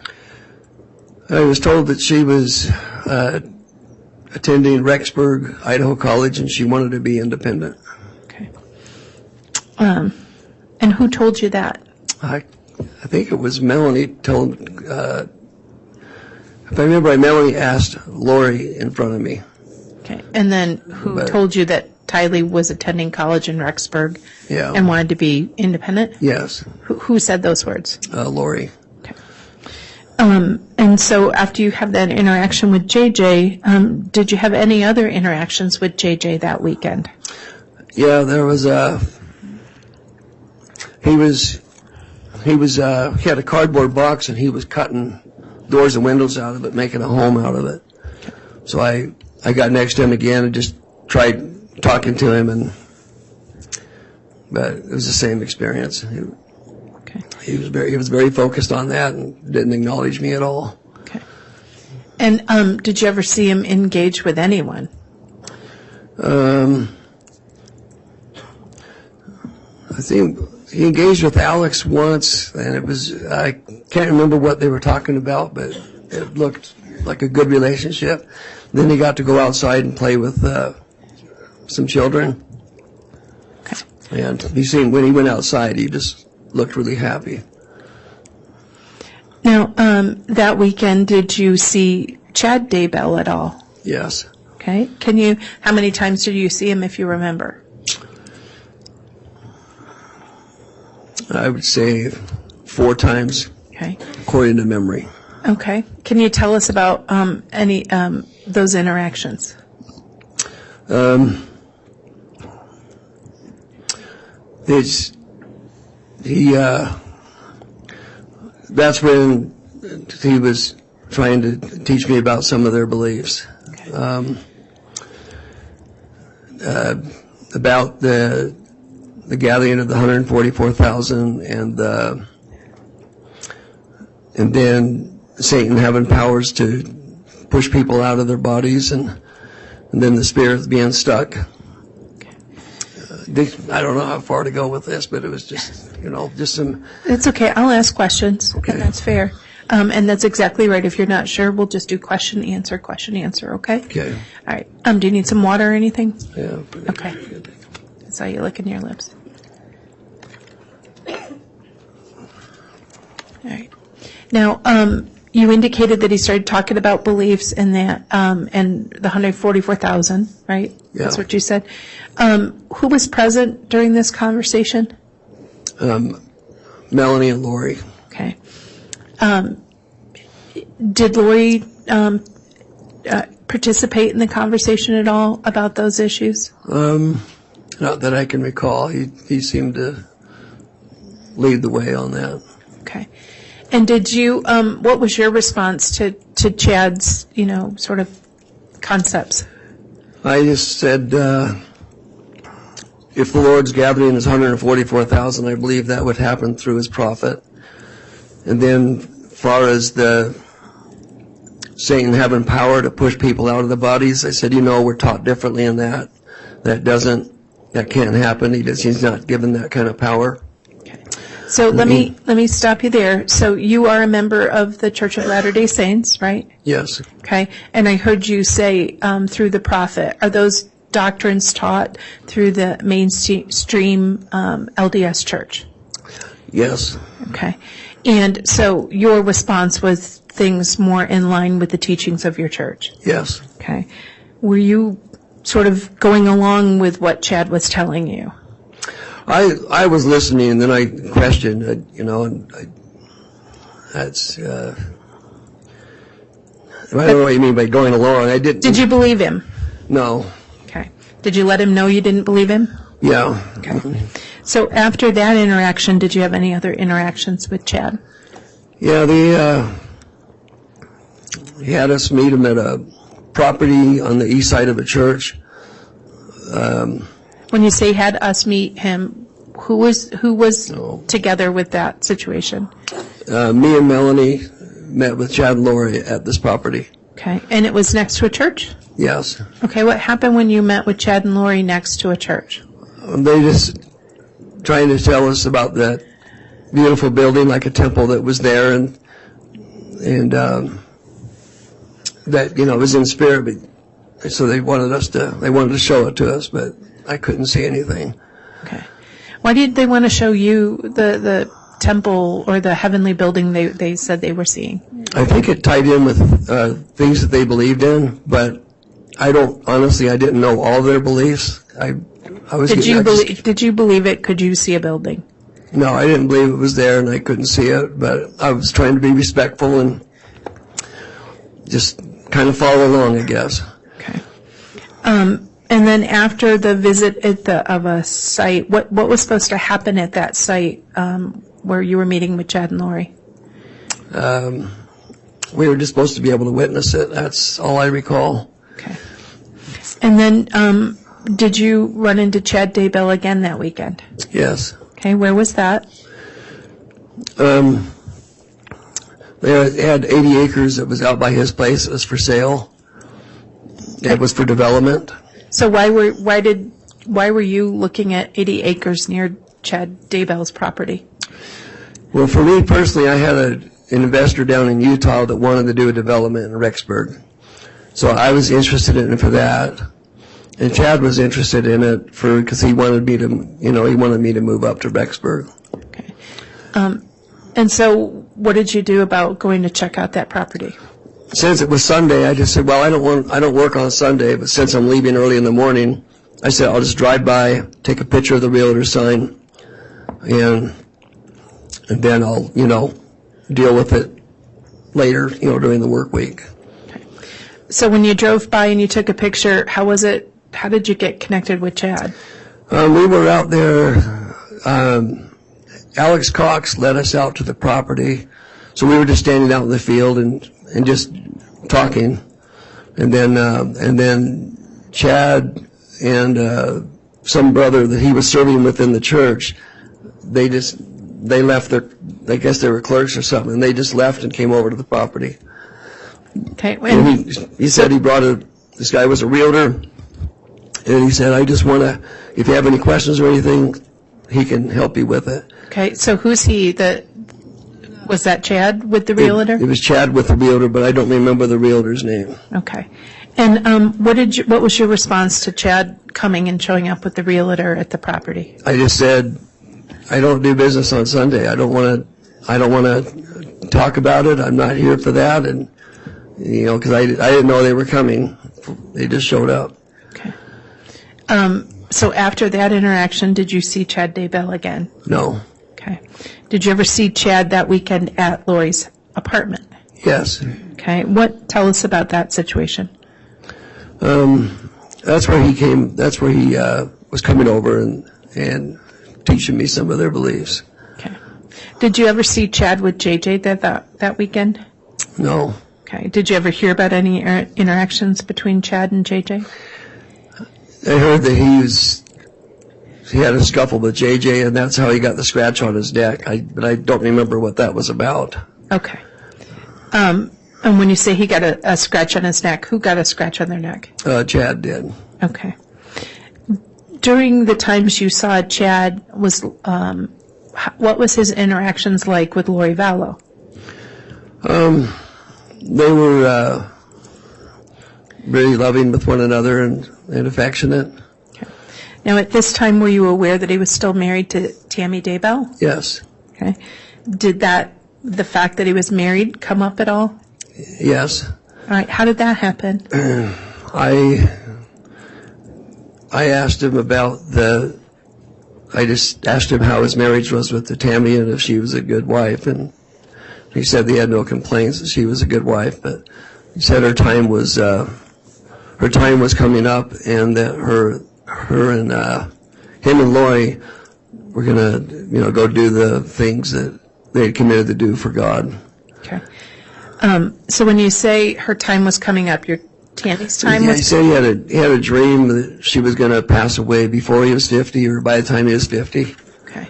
I was told that she was attending Rexburg, Idaho College, and she wanted to be independent. Okay. And who told you that? I think it was Melanie told. If I remember right, Melanie asked Lori in front of me. Okay. And then who told you that Tylee was attending college in Rexburg and wanted to be independent? Yes. Who said those words? Lori. Okay. And so after you have that interaction with JJ, did you have any other interactions with JJ that weekend? Yeah, there was he had a cardboard box and he was cutting doors and windows out of it, making a home out of it. So I got next to him again and just tried talking to him, and but it was the same experience. Okay. He was very focused on that and didn't acknowledge me at all. Okay. And did you ever see him engage with anyone? I think he engaged with Alex once, and I can't remember what they were talking about, but it looked like a good relationship. Then he got to go outside and play with some children. Okay. And when he went outside, he just looked really happy. Now, that weekend, did you see Chad Daybell at all? Yes. Okay. How many times did you see him, if you remember? I would say 4 times, Okay. according to memory. Okay. Can you tell us about any those interactions? That's when he was trying to teach me about some of their beliefs. Okay. About the gathering of the 144,000 and then Satan having powers to push people out of their bodies and then the spirits being stuck. I don't know how far to go with this, but it was just some... It's okay. I'll ask questions. Okay. And that's fair. And that's exactly right. If you're not sure, we'll just do question, answer, okay? Okay. All right. Do you need some water or anything? Yeah. Okay. I saw you licking your lips. All right. Now, you indicated that he started talking about beliefs and that, and the 144,000, right? Yeah. That's what you said. Who was present during this conversation? Melanie and Lori. Okay. Did Lori participate in the conversation at all about those issues? Not that I can recall. He seemed to lead the way on that. Okay. And did you, what was your response to Chad's, sort of concepts? I just said, if the Lord's gathering is 144,000, I believe that would happen through his prophet. And then, as far as the Satan having power to push people out of the bodies, I said, we're taught differently in that. That can't happen. He's not given that kind of power. Okay. So let me stop you there. So you are a member of the Church of Latter-day Saints, right? Yes. Okay. And I heard you say through the prophet. Are those doctrines taught through the mainstream LDS church? Yes. Okay. And so your response was things more in line with the teachings of your church? Yes. Okay. Were you sort of going along with what Chad was telling you? I was listening, and then I questioned, and that's, I don't know what you mean by going along. I didn't. Did you believe him? No. Okay. Did you let him know you didn't believe him? Yeah. Okay. So after that interaction, did you have any other interactions with Chad? Yeah, he had us meet him at a property on the east side of a church. When you say had us meet him, who was together with that situation? Me and Melanie met with Chad and Lori at this property. Okay. And it was next to a church? Yes. Okay. What happened when you met with Chad and Lori next to a church? They just trying to tell us about that beautiful building, like a temple that was there, and that was in spirit. But so they wanted to show it to us, but I couldn't see anything. Okay. Why did they want to show you the temple or the heavenly building they said they were seeing? I think it tied in with things that they believed in, but I didn't know all their beliefs. Did you believe it? Could you see a building? No, I didn't believe it was there, and I couldn't see it, but I was trying to be respectful and just kind of follow along, I guess. Okay. And then after the visit of a site, what was supposed to happen at that site where you were meeting with Chad and Lori? We were just supposed to be able to witness it. That's all I recall. Okay. And then Did you run into Chad Daybell again that weekend? Yes. Okay, where was that? They had 80 acres that was out by his place. It was for sale. It was for development. So why were you looking at 80 acres near Chad Daybell's property? Well, for me personally, I had an investor down in Utah that wanted to do a development in Rexburg. So I was interested in it for that. And Chad was interested in it because he wanted me to move up to Rexburg. Okay. And so what did you do about going to check out that property? Since it was Sunday, I just said, well, I don't work on Sunday, but since I'm leaving early in the morning, I said, I'll just drive by, take a picture of the realtor sign, and then I'll, deal with it later, during the work week. Okay. So when you drove by and you took a picture, how was it? How did you get connected with Chad? We were out there. Alex Cox led us out to the property. So we were just standing out in the field and just talking. And then Chad and some brother that he was serving within the church, they left I guess they were clerks or something, and they just left and came over to the property. Okay. And he said this guy was a realtor, and he said, I just want to, if you have any questions or anything, he can help you with it. Okay, so who's he? Was that Chad with the realtor? It was Chad with the realtor, but I don't remember the realtor's name. Okay. And what was your response to Chad coming and showing up with the realtor at the property? I just said, I don't do business on Sunday. I don't want to talk about it. I'm not here for that. And, because I didn't know they were coming. They just showed up. Okay. So after that interaction, did you see Chad Daybell again? No. Okay. Did you ever see Chad that weekend at Lori's apartment? Yes. Okay. Tell us about that situation. That's where he came. That's where he was coming over and teaching me some of their beliefs. Okay. Did you ever see Chad with JJ that weekend? No. Okay. Did you ever hear about any interactions between Chad and JJ? I heard that he had a scuffle with JJ, and that's how he got the scratch on his neck. But I don't remember what that was about. Okay. And when you say he got a scratch on his neck, who got a scratch on their neck? Chad did. Okay. During the times you saw Chad, what was his interactions like with Lori Vallow? They were really loving with one another and affectionate. Okay. Now, at this time, were you aware that he was still married to Tammy Daybell? Yes. Okay. Did the fact that he was married come up at all? Yes. All right. How did that happen? I asked him I just asked him how his marriage was with the Tammy and if she was a good wife, and he said he had no complaints, that she was a good wife, but he said her time was coming up, and that him and Lori were gonna, go do the things that they had committed to do for God. Okay. So when you say her time was coming up, your Tammy's time he was... said he had a dream that she was going to pass away before he was 50 or by the time he was 50. Okay.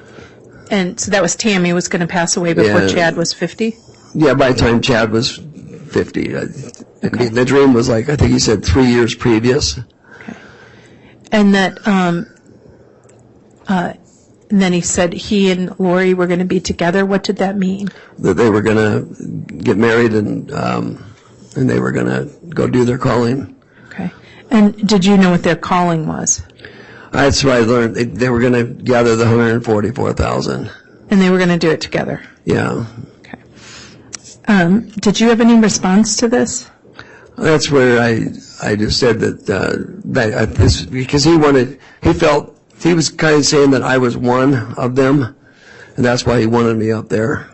And so that was Tammy was going to pass away before Chad was 50? Yeah, by the time Chad was 50. Okay. The dream was I think he said 3 years previous. Okay. And that, and then he said he and Lori were going to be together. What did that mean? That they were going to get married and they were going to go do their calling. Okay. And did you know what their calling was? That's what I learned. They were going to gather the $144,000. And they were going to do it together? Yeah. Okay. Did you have any response to this? That's where I just said that because he felt he was kind of saying that I was one of them, and that's why he wanted me up there.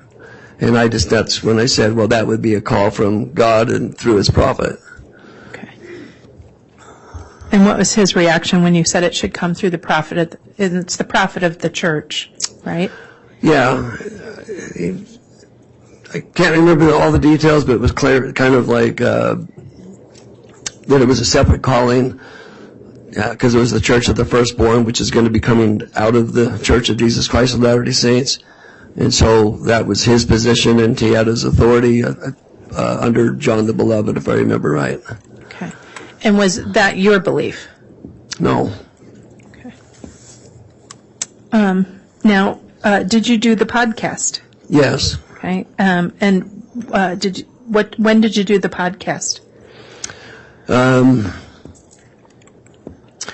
And that's when I said, well, that would be a call from God and through his prophet. Okay. And what was his reaction when you said it should come through the prophet? It's the prophet of the church, right? Yeah. I can't remember all the details, but it was clear, kind of like that it was a separate calling because it was the Church of the Firstborn, which is going to be coming out of the Church of Jesus Christ of Latter-day Saints. And so that was his position, and he had his authority under John the Beloved, if I remember right. Okay. And was that your belief? No. Okay. Now, did you do the podcast? Yes. Okay. And when did you do the podcast?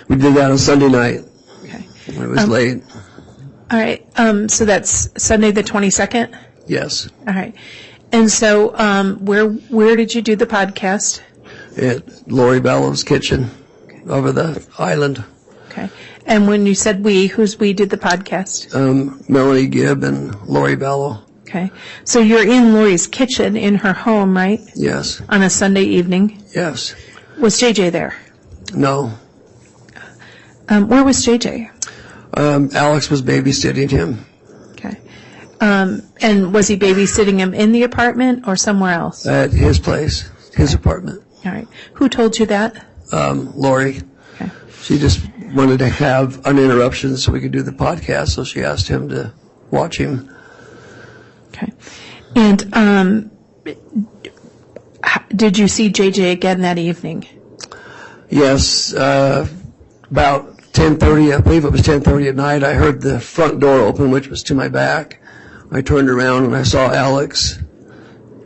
We did that on Sunday night. Okay. When it was late. All right. So that's Sunday the 22nd? Yes. All right. And so where did you do the podcast? At Lori Vallow's kitchen over the island. Okay. And when you said who's we did the podcast? Melanie Gibb and Lori Vallow. Okay. So you're in Lori's kitchen in her home, right? Yes. On a Sunday evening? Yes. Was JJ there? No. Where was JJ? Alex was babysitting him. Okay. And was he babysitting him in the apartment or somewhere else? At his place, his apartment. All right. Who told you that? Lori. Okay. She just wanted to have uninterruptions so we could do the podcast, so she asked him to watch him. Okay. And did you see JJ again that evening? Yes. About 10:30, I believe it was 10:30 at night, I heard the front door open, which was to my back. I turned around and I saw Alex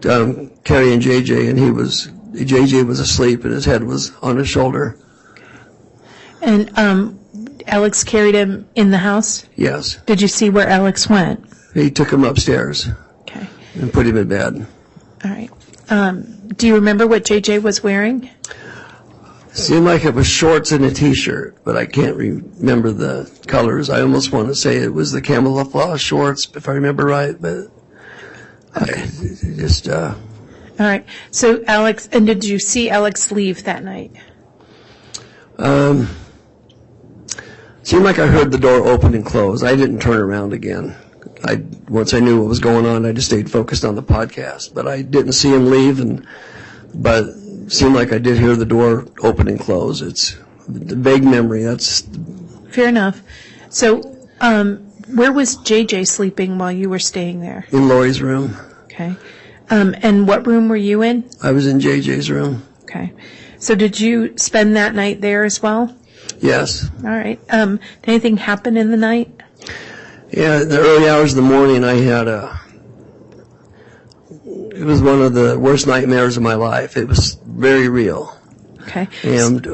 carrying JJ, and JJ was asleep and his head was on his shoulder. And Alex carried him in the house? Yes. Did you see where Alex went? He took him upstairs. Okay. And put him in bed. All right. Do you remember what JJ was wearing? Seemed like it was shorts and a T-shirt, but I can't remember the colors. I almost want to say it was the camouflage shorts, if I remember right, but okay. All right. So Alex, and did you see Alex leave that night? Seemed like I heard the door open and close. I didn't turn around again. Once I knew what was going on, I just stayed focused on the podcast. But I didn't see him leave, but it seemed like I did hear the door open and close. It's the vague memory. That's fair enough. So, where was JJ sleeping while you were staying there? in Lori's room. Okay. And what room were you in? I was in JJ's room. Okay. So did you spend that night there as well? Yes. All right. Did anything happen in the night? Yeah, in the early hours of the morning, I had it was one of the worst nightmares of my life. It was very real. Okay. And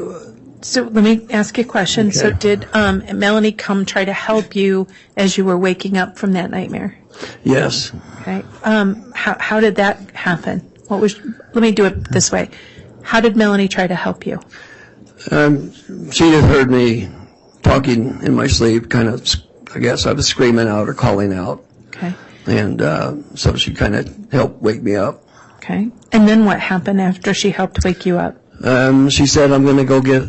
so let me ask you a question. Okay. So did Melanie come try to help you as you were waking up from that nightmare? yes, Okay. How did that happen? Let me do it this way. How did Melanie try to help you? she had heard me talking in my sleep, kind of, I guess I was screaming out or calling out. Okay. And so she kind of helped wake me up. Okay. And then what happened after she helped wake you up? She said, I'm going to go get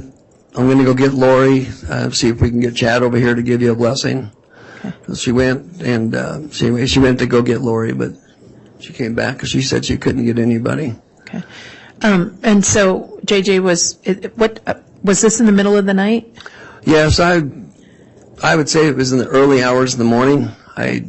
Lori, see if we can get Chad over here to give you a blessing. Okay. So she went, and she went to go get Lori, but she came back because she said she couldn't get anybody. Okay. And so JJ was this in the middle of the night? Yes, I would say it was in the early hours of the morning. I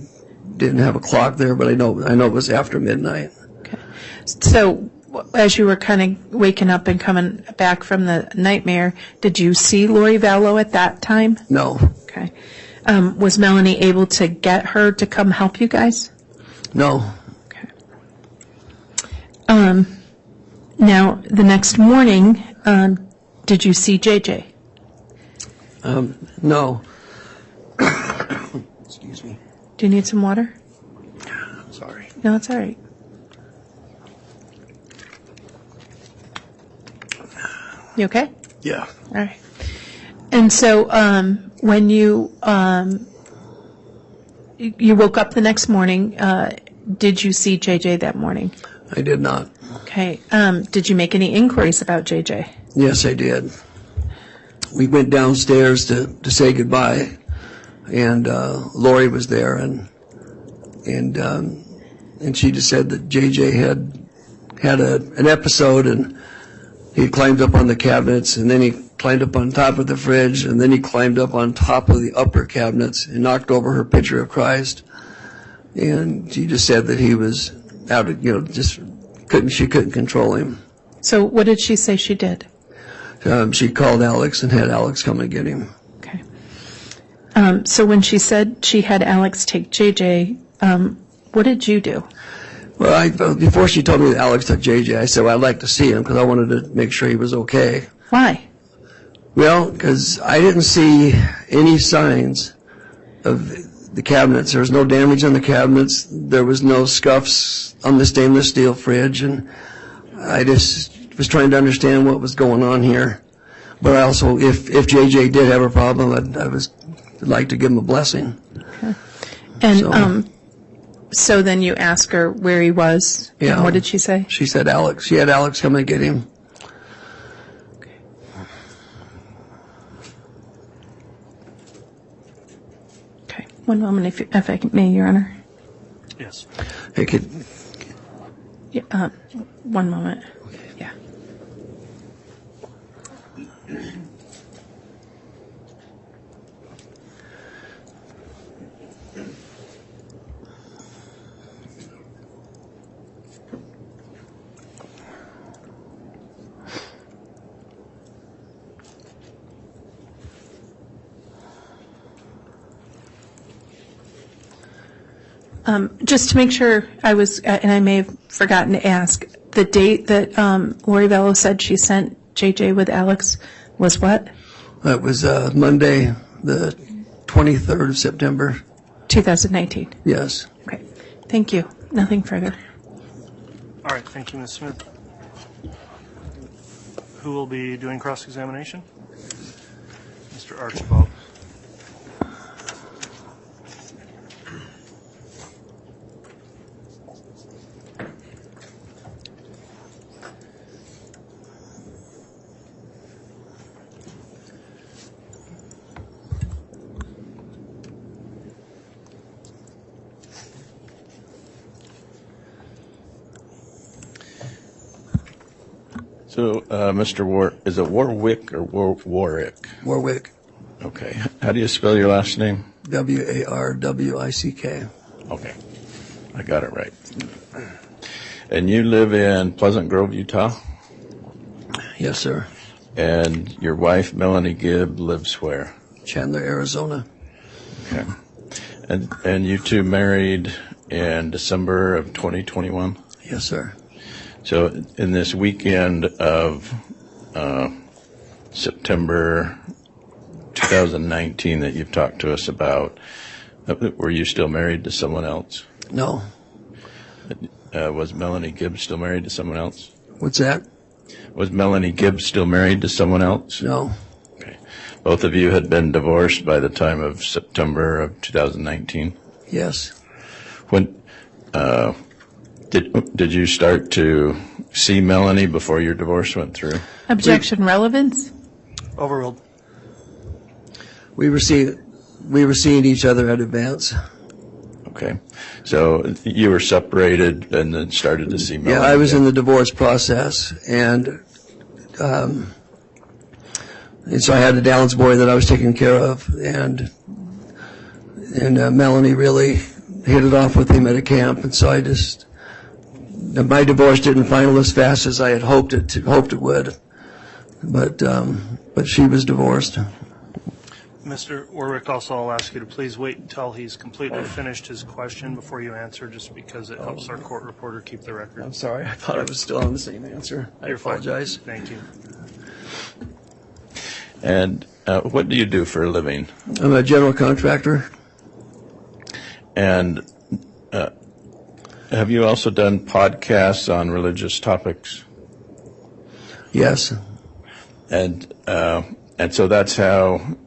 didn't have a clock there, but I know it was after midnight. Okay. So as you were kind of waking up and coming back from the nightmare, did you see Lori Vallow at that time? No. Okay. Was Melanie able to get her to come help you guys? No. Okay. Now, the next morning, did you see JJ? No. Excuse me. Do you need some water? Sorry. No, it's all right. You okay? Yeah. All right. And so when you woke up the next morning, did you see JJ that morning? I did not. Okay. Did you make any inquiries about JJ? Yes, I did. We went downstairs to say goodbye, and Lori was there, and she just said that JJ had an episode, and he climbed up on the cabinets, and then he climbed up on top of the fridge, and then he climbed up on top of the upper cabinets and knocked over her picture of Christ. And she just said that he was out of, she couldn't control him. So what did she say she did? She called Alex and had Alex come and get him. Okay. So when she said she had Alex take JJ, what did you do? Well, before she told me that Alex took JJ, I said, well, I'd like to see him because I wanted to make sure he was okay. Why? Well, because I didn't see any signs of the cabinets. There was no damage on the cabinets. There was no scuffs on the stainless steel fridge. And I just was trying to understand what was going on here. But I also, if JJ did have a problem, I'd like to give him a blessing. Okay. And so then you ask her where he was. Yeah. And what did she say? She said Alex. She had Alex come and get him. Okay. One moment, if I may, Your Honor. Yes. Hey, kid. Yeah, one moment. Yeah. Just to make sure I was, and I may have forgotten to ask, the date that Lori Vallow said she sent JJ with Alex was what? That was Monday, the 23rd of September. 2019. Yes. Okay. Thank you. Nothing further. All right. Thank you, Ms. Smith. Who will be doing cross-examination? Mr. Archibald. So, Mr. Is it Warwick or Warwick? Warwick. Okay. How do you spell your last name? Warwick. Okay. I got it right. And you live in Pleasant Grove, Utah? Yes, sir. And your wife, Melanie Gibb, lives where? Chandler, Arizona. Okay. And you two married in December of 2021? Yes, sir. So in this weekend of September 2019 that you've talked to us about, were you still married to someone else? No. Was Melanie Gibbs still married to someone else? What's that? Was Melanie Gibbs still married to someone else? No. Okay. Both of you had been divorced by the time of September of 2019? Yes. When did you start to see Melanie before your divorce went through? Objection relevance? Overruled. We were seeing each other at advance. Okay. So you were separated and then started to see Melanie? Yeah, I was again. in the divorce process, and so I had a Downs boy that I was taking care of, and Melanie really hit it off with him at a camp, and so my divorce didn't final as fast as I had hoped it would, but she was divorced. Mr. Warwick, also I'll ask you to please wait until he's completely finished his question before you answer, just because it helps our court reporter keep the record. I'm sorry, I thought I was still on the same answer. I apologize. Fine. Thank you. And what do you do for a living? I'm a general contractor. And have you also done podcasts on religious topics? Yes. And so that's how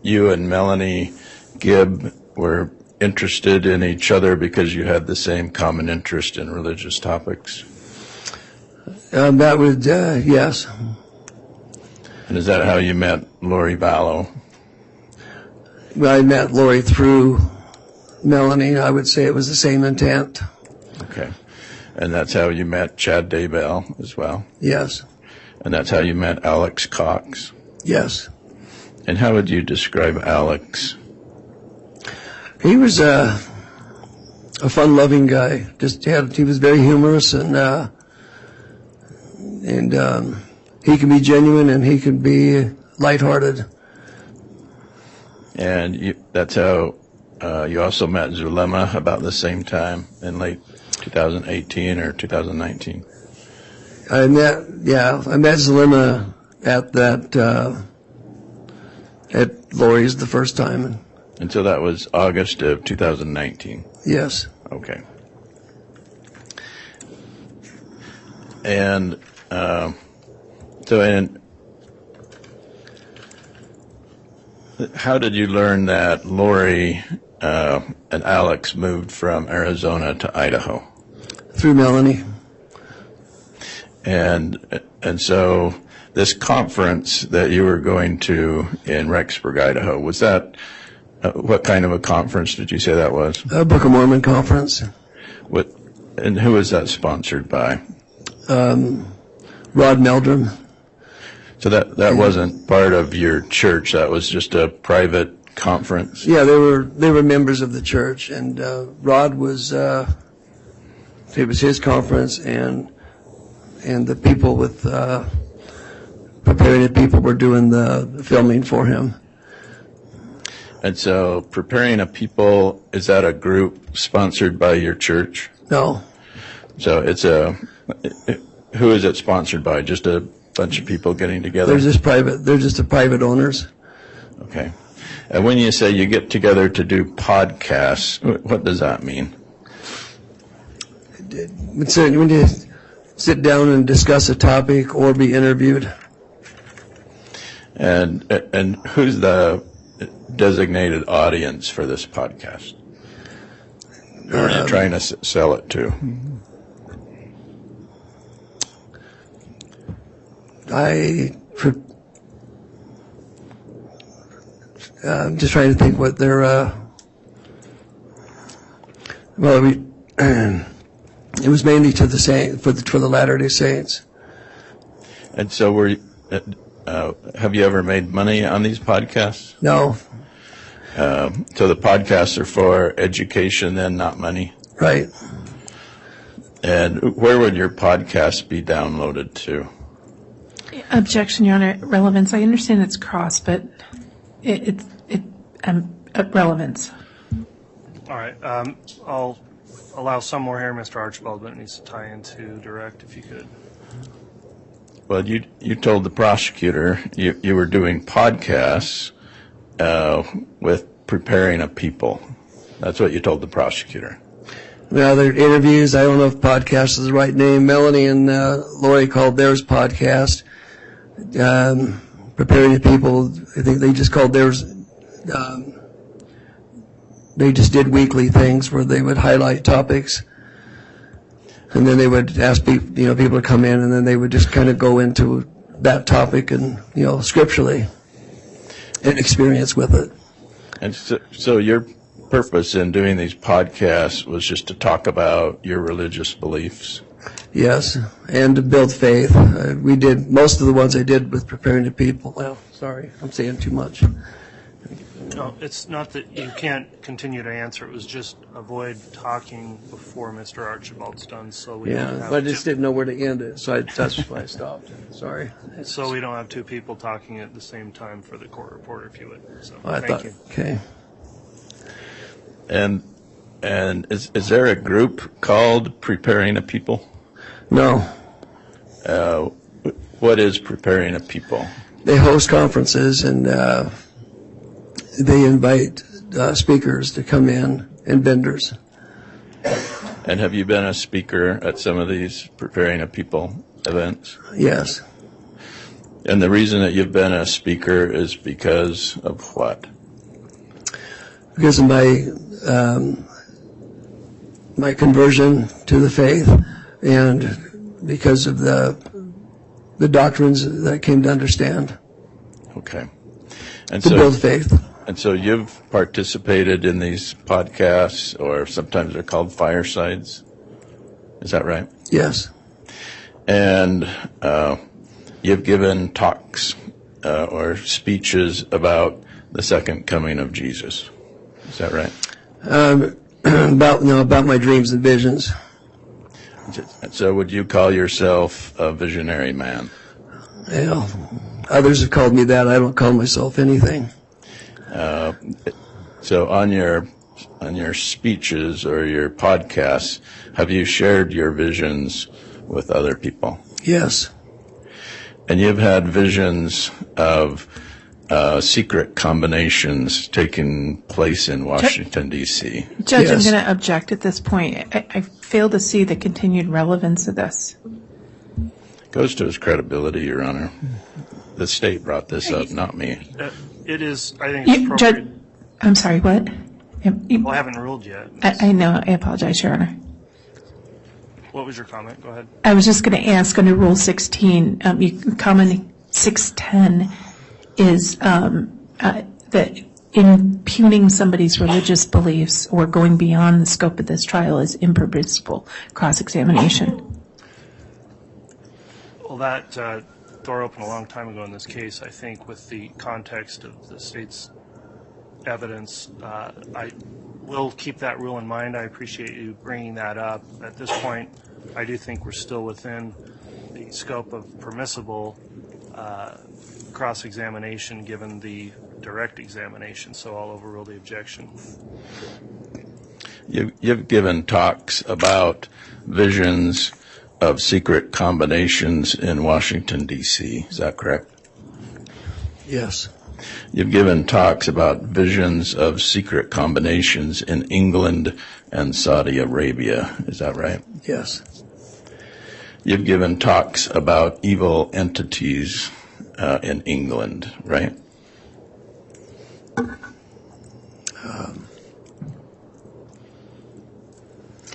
you and Melanie Gibb were interested in each other, because you had the same common interest in religious topics? That would, yes. And is that how you met Lori Vallow? Well, I met Lori through Melanie. I would say it was the same intent. Okay. And that's how you met Chad Daybell as well? Yes. And that's how you met Alex Cox? Yes. And how would you describe Alex? He was a fun-loving guy. He was very humorous, and he can be genuine and he can be lighthearted. And that's how you also met Zulema about the same time in late 2018 or 2019. I met Zulema at Lori's the first time. And so that was August of 2019. Yes. Okay. And how did you learn that Lori and Alex moved from Arizona to Idaho? Through Melanie. And so this conference that you were going to in Rexburg, Idaho, was that, what kind of a conference did you say that was? A Book of Mormon conference. And who was that sponsored by? Rod Meldrum. So that wasn't part of your church, that was just a private conference? Yeah, they were members of the church, and Rod was, it was his conference, and the people with Preparing a People were doing the filming for him. And so Preparing a People, is that a group sponsored by your church? No. So who is it sponsored by? Just a bunch of people getting together? They're just the private owners. Okay. And when you say you get together to do podcasts, what does that mean? When you sit down and discuss a topic or be interviewed. And who's the designated audience for this podcast? Who are you trying to sell it to? I'm just trying to think what their it was mainly to the saint for the Latter-day Saints. And so have you ever made money on these podcasts? No. So the podcasts are for education and not money? Right. And where would your podcast be downloaded to? Objection, Your Honor. Relevance. I understand it's cross, but relevance. All right. I'll allow some more here, Mr. Archibald, but it needs to tie into direct, if you could. Well, you told the prosecutor you were doing podcasts with Preparing a People. That's what you told the prosecutor. Now, they're interviews. I don't know if podcast is the right name. Melanie and Lori called theirs podcast. Preparing the People, I think they just called theirs, they just did weekly things where they would highlight topics. And then they would ask people to come in, and then they would just kind of go into that topic and, scripturally and experience with it. And so your purpose in doing these podcasts was just to talk about your religious beliefs? Yes, and to build faith. We did most of the ones I did with Preparing the People. Well, sorry, I'm saying too much. No, it's not that you can't continue to answer. It was just avoid talking before Mr. Archibald's done. So we don't have but I just didn't know where to end it, so that's why I stopped. Sorry. So we don't have two people talking at the same time for the court reporter, if you would. So thank you. Okay. And is there a group called Preparing a People? No. What is Preparing a People? They host conferences, and they invite speakers to come in and vendors. And have you been a speaker at some of these Preparing a People events? Yes. And the reason that you've been a speaker is because of what? Because of my conversion to the faith, and because of the doctrines that I came to understand. Okay. And to build faith. And so you've participated in these podcasts, or sometimes they're called firesides. Is that right? Yes. And you've given talks or speeches about the second coming of Jesus. Is that right? About my dreams and visions. So would you call yourself a visionary man? Well, others have called me that. I don't call myself anything. So on your speeches or your podcasts, have you shared your visions with other people? Yes. And you've had visions of secret combinations taking place in Washington, D.C. Judge, Yes. I'm going to object at this point. I fail to see the continued relevance of this. Goes to his credibility, Your Honor. The state brought this up, not me. It is, I think it's appropriate. Judge, I'm sorry, what? Well, I haven't ruled yet. I know. I apologize, Your Honor. What was your comment? Go ahead. I was just going to ask under Rule 16, comment 610 is that impugning somebody's religious beliefs or going beyond the scope of this trial is impermissible cross-examination. Well, that door opened a long time ago in this case. I think with the context of the state's evidence, I will keep that rule in mind. I appreciate you bringing that up. At this point, I do think we're still within the scope of permissible cross-examination given the direct examination, so I'll overrule the objection. You've given talks about visions of secret combinations in Washington, D.C. Is that correct? Yes. You've given talks about visions of secret combinations in England and Saudi Arabia. Is that right? Yes. You've given talks about evil entities in England, right?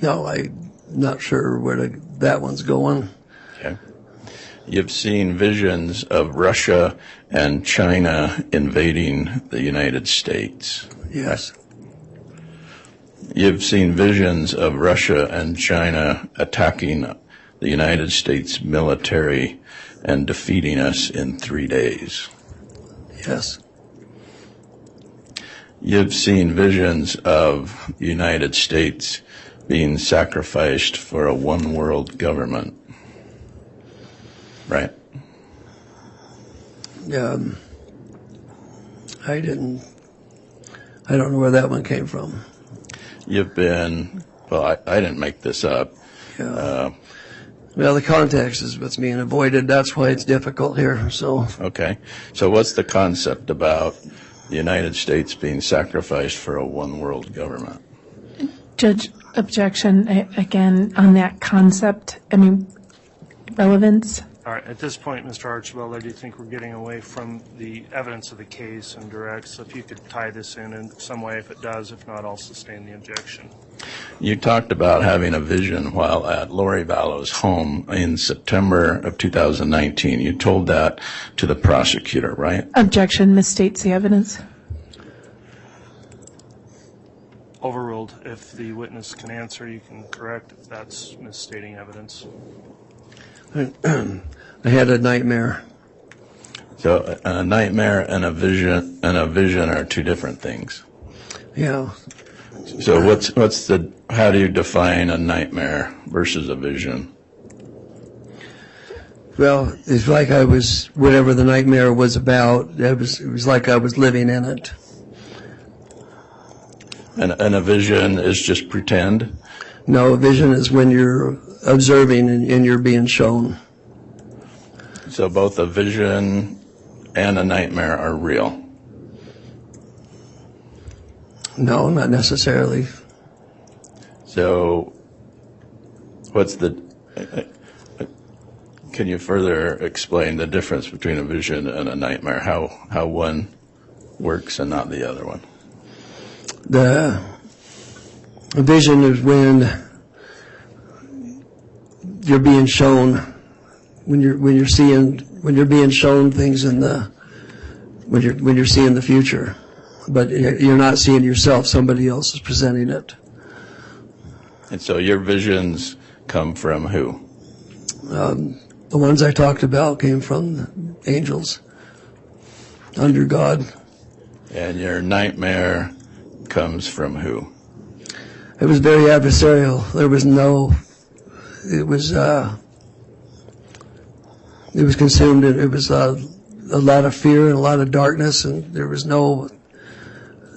No, I'm not sure where that one's going. Okay. You've seen visions of Russia and China invading the United States. Yes. You've seen visions of Russia and China attacking the United States military and defeating us in 3 days. Yes. You've seen visions of the United States being sacrificed for a one-world government, right? I don't know where that one came from. You've been, well, I didn't make this up. Yeah. Well, the context is what's being avoided. That's why it's difficult here. So. Okay. So what's the concept about the United States being sacrificed for a one-world government? Judge, objection again on that concept. Relevance. All right. At this point, Mr. Archibald, I do think we're getting away from the evidence of the case and direct. So if you could tie this in some way, if it does. If not, I'll sustain the objection. You talked about having a vision while at Lori Vallow's home in September of 2019. You told that to the prosecutor, right? Objection misstates the evidence. Overruled. If the witness can answer, you can correct if that's misstating evidence. I had a nightmare. So a nightmare and a vision are two different things. Yeah. So how do you define a nightmare versus a vision? Well, it's like whatever the nightmare was about, it was like I was living in it. And a vision is just pretend? No, a vision is when you're observing and you're being shown. So both a vision and a nightmare are real? No, not necessarily. So can you further explain the difference between a vision and a nightmare, how one works and not the other one? The vision is when you're being shown, when you're being shown things when you're seeing the future, but you're not seeing yourself. Somebody else is presenting it. And so your visions come from who? The ones I talked about came from angels. under God. And your nightmare comes from who? It was very adversarial. It was consumed. It was a lot of fear and a lot of darkness, and there was no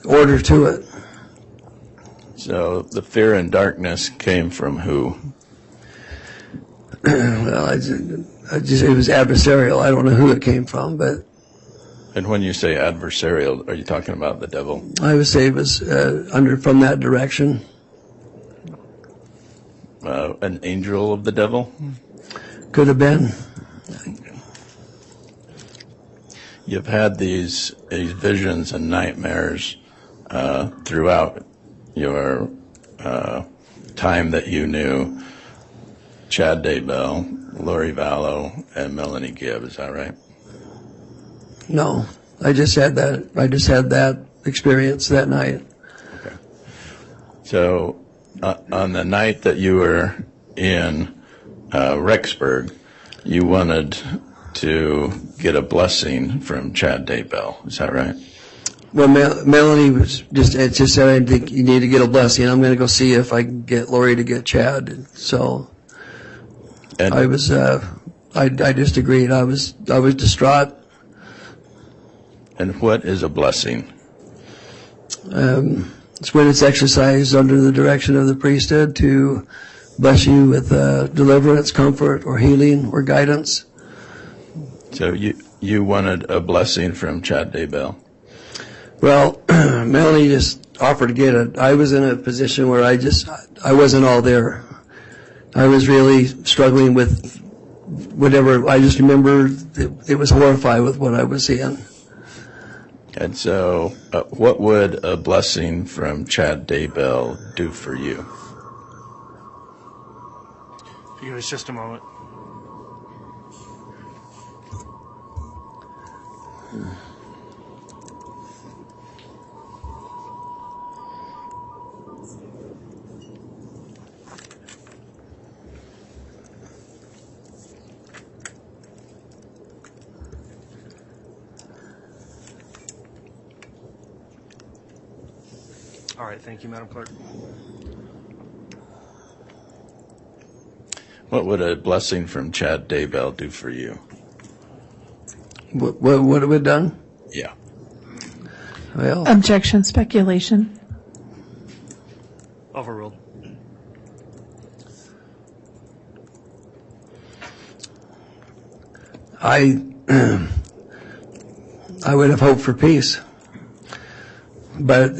order to it. So the fear and darkness came from who? Well, it was adversarial. I don't know who it came from, but. And when you say adversarial, are you talking about the devil? I would say it was from that direction. An angel of the devil? Could have been. You've had these visions and nightmares throughout your time that you knew Chad Daybell, Lori Vallow, and Melanie Gibb. Is that right? No, I just had that experience that night. Okay. So on the night that you were in Rexburg, you wanted to get a blessing from Chad Daybell. Is that right? Well, Melanie just said, I think you need to get a blessing. I'm going to go see if I can get Lori to get Chad. And so I was, I just agreed. I was distraught. And what is a blessing? It's when it's exercised under the direction of the priesthood to bless you with deliverance, comfort, or healing, or guidance. So you wanted a blessing from Chad Daybell? Well, Melanie just offered to get it. I was in a position where I wasn't all there. I was really struggling with whatever. I just remember it was horrified with what I was seeing. And so what would a blessing from Chad Daybell do for you? Give us just a moment. All right, thank you, Madam Clerk. What would a blessing from Chad Daybell do for you? What have we done? Yeah. Well, Objection, speculation. Overruled. I would have hoped for peace, but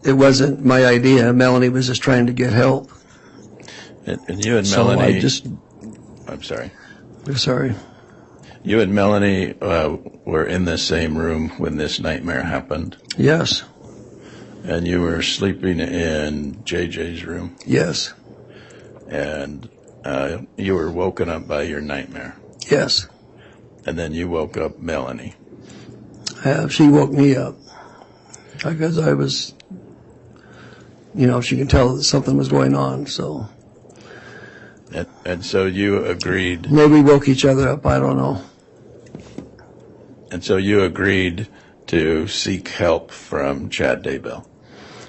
it wasn't my idea. Melanie was just trying to get help. And you and So Melanie... I'm sorry. Sorry. You and Melanie were in the same room when this nightmare happened? Yes. And you were sleeping in JJ's room? Yes. And you were woken up by your nightmare? Yes. And then you woke up Melanie? She woke me up because I was, she could tell that something was going on, so. And so you agreed. Maybe we woke each other up, I don't know. And so you agreed to seek help from Chad Daybell?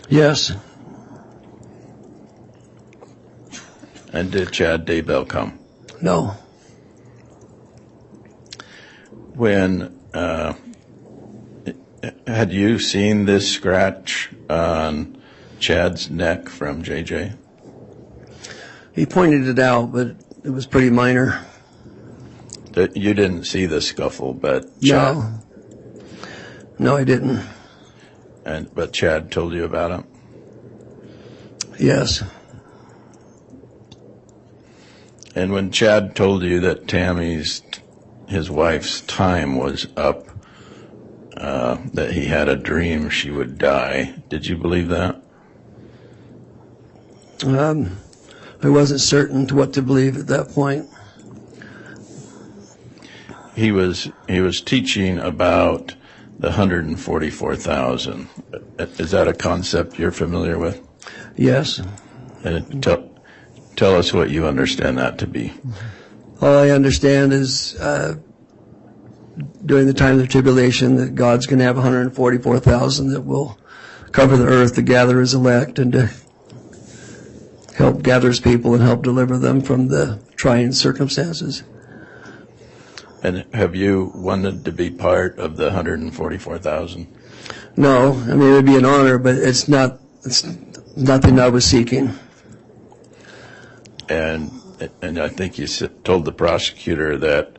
Yes. And did Chad Daybell come? No. When, had you seen this scratch on Chad's neck from JJ? He pointed it out, but it was pretty minor. You didn't see the scuffle, but Chad... No, I didn't. But Chad told you about it? Yes. And when Chad told you that his wife's time was up, that he had a dream she would die, did you believe that? I wasn't certain to what to believe at that point. He was teaching about the 144,000. Is that a concept you're familiar with? Yes. And tell us what you understand that to be. All I understand is during the time of the tribulation that God's going to have 144,000 that will cover the earth to gather his elect and to help gather his people and help deliver them from the trying circumstances. And have you wanted to be part of the 144,000? No, I mean, it would be an honor, but it's nothing I was seeking. And I think you told the prosecutor that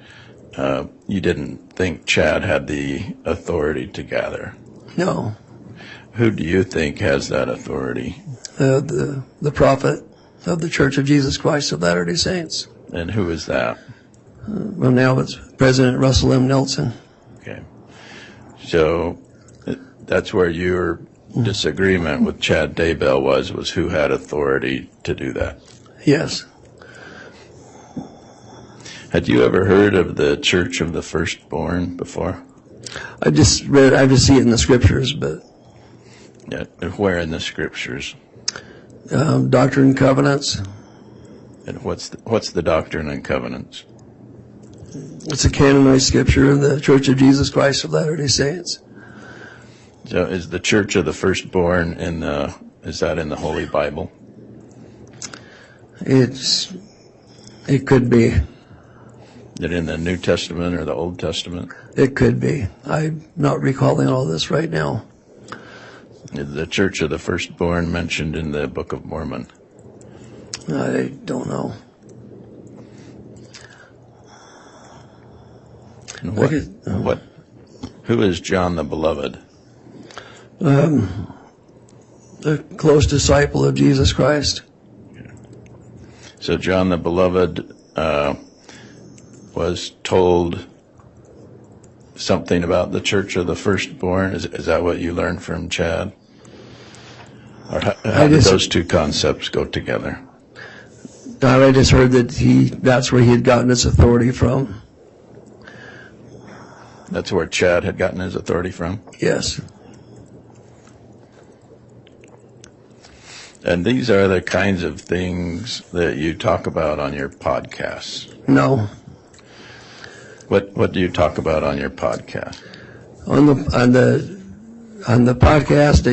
you didn't think Chad had the authority to gather. No. Who do you think has that authority? The prophet of the Church of Jesus Christ of Latter-day Saints. And who is that? Well, now it's President Russell M. Nelson. Okay. So that's where your disagreement with Chad Daybell was who had authority to do that. Yes. Had you ever heard of the Church of the Firstborn before? I just see it in the scriptures, but. Yeah, where in the scriptures? Doctrine and Covenants. And what's the Doctrine and Covenants? It's a canonized scripture of the Church of Jesus Christ of Latter-day Saints. So is the Church of the Firstborn is that in the Holy Bible? It could be. Is it in the New Testament or the Old Testament? It could be. I'm not recalling all this right now. Is the Church of the Firstborn mentioned in the Book of Mormon? I don't know. And who is John the Beloved? A close disciple of Jesus Christ. So John the Beloved was told something about the Church of the Firstborn. Is that what you learned from Chad? Or how did those two concepts go together? I just heard that that's where he had gotten his authority from. That's where Chad had gotten his authority from? Yes. And these are the kinds of things that you talk about on your podcasts? No. What do you talk about on your podcast? On the podcast,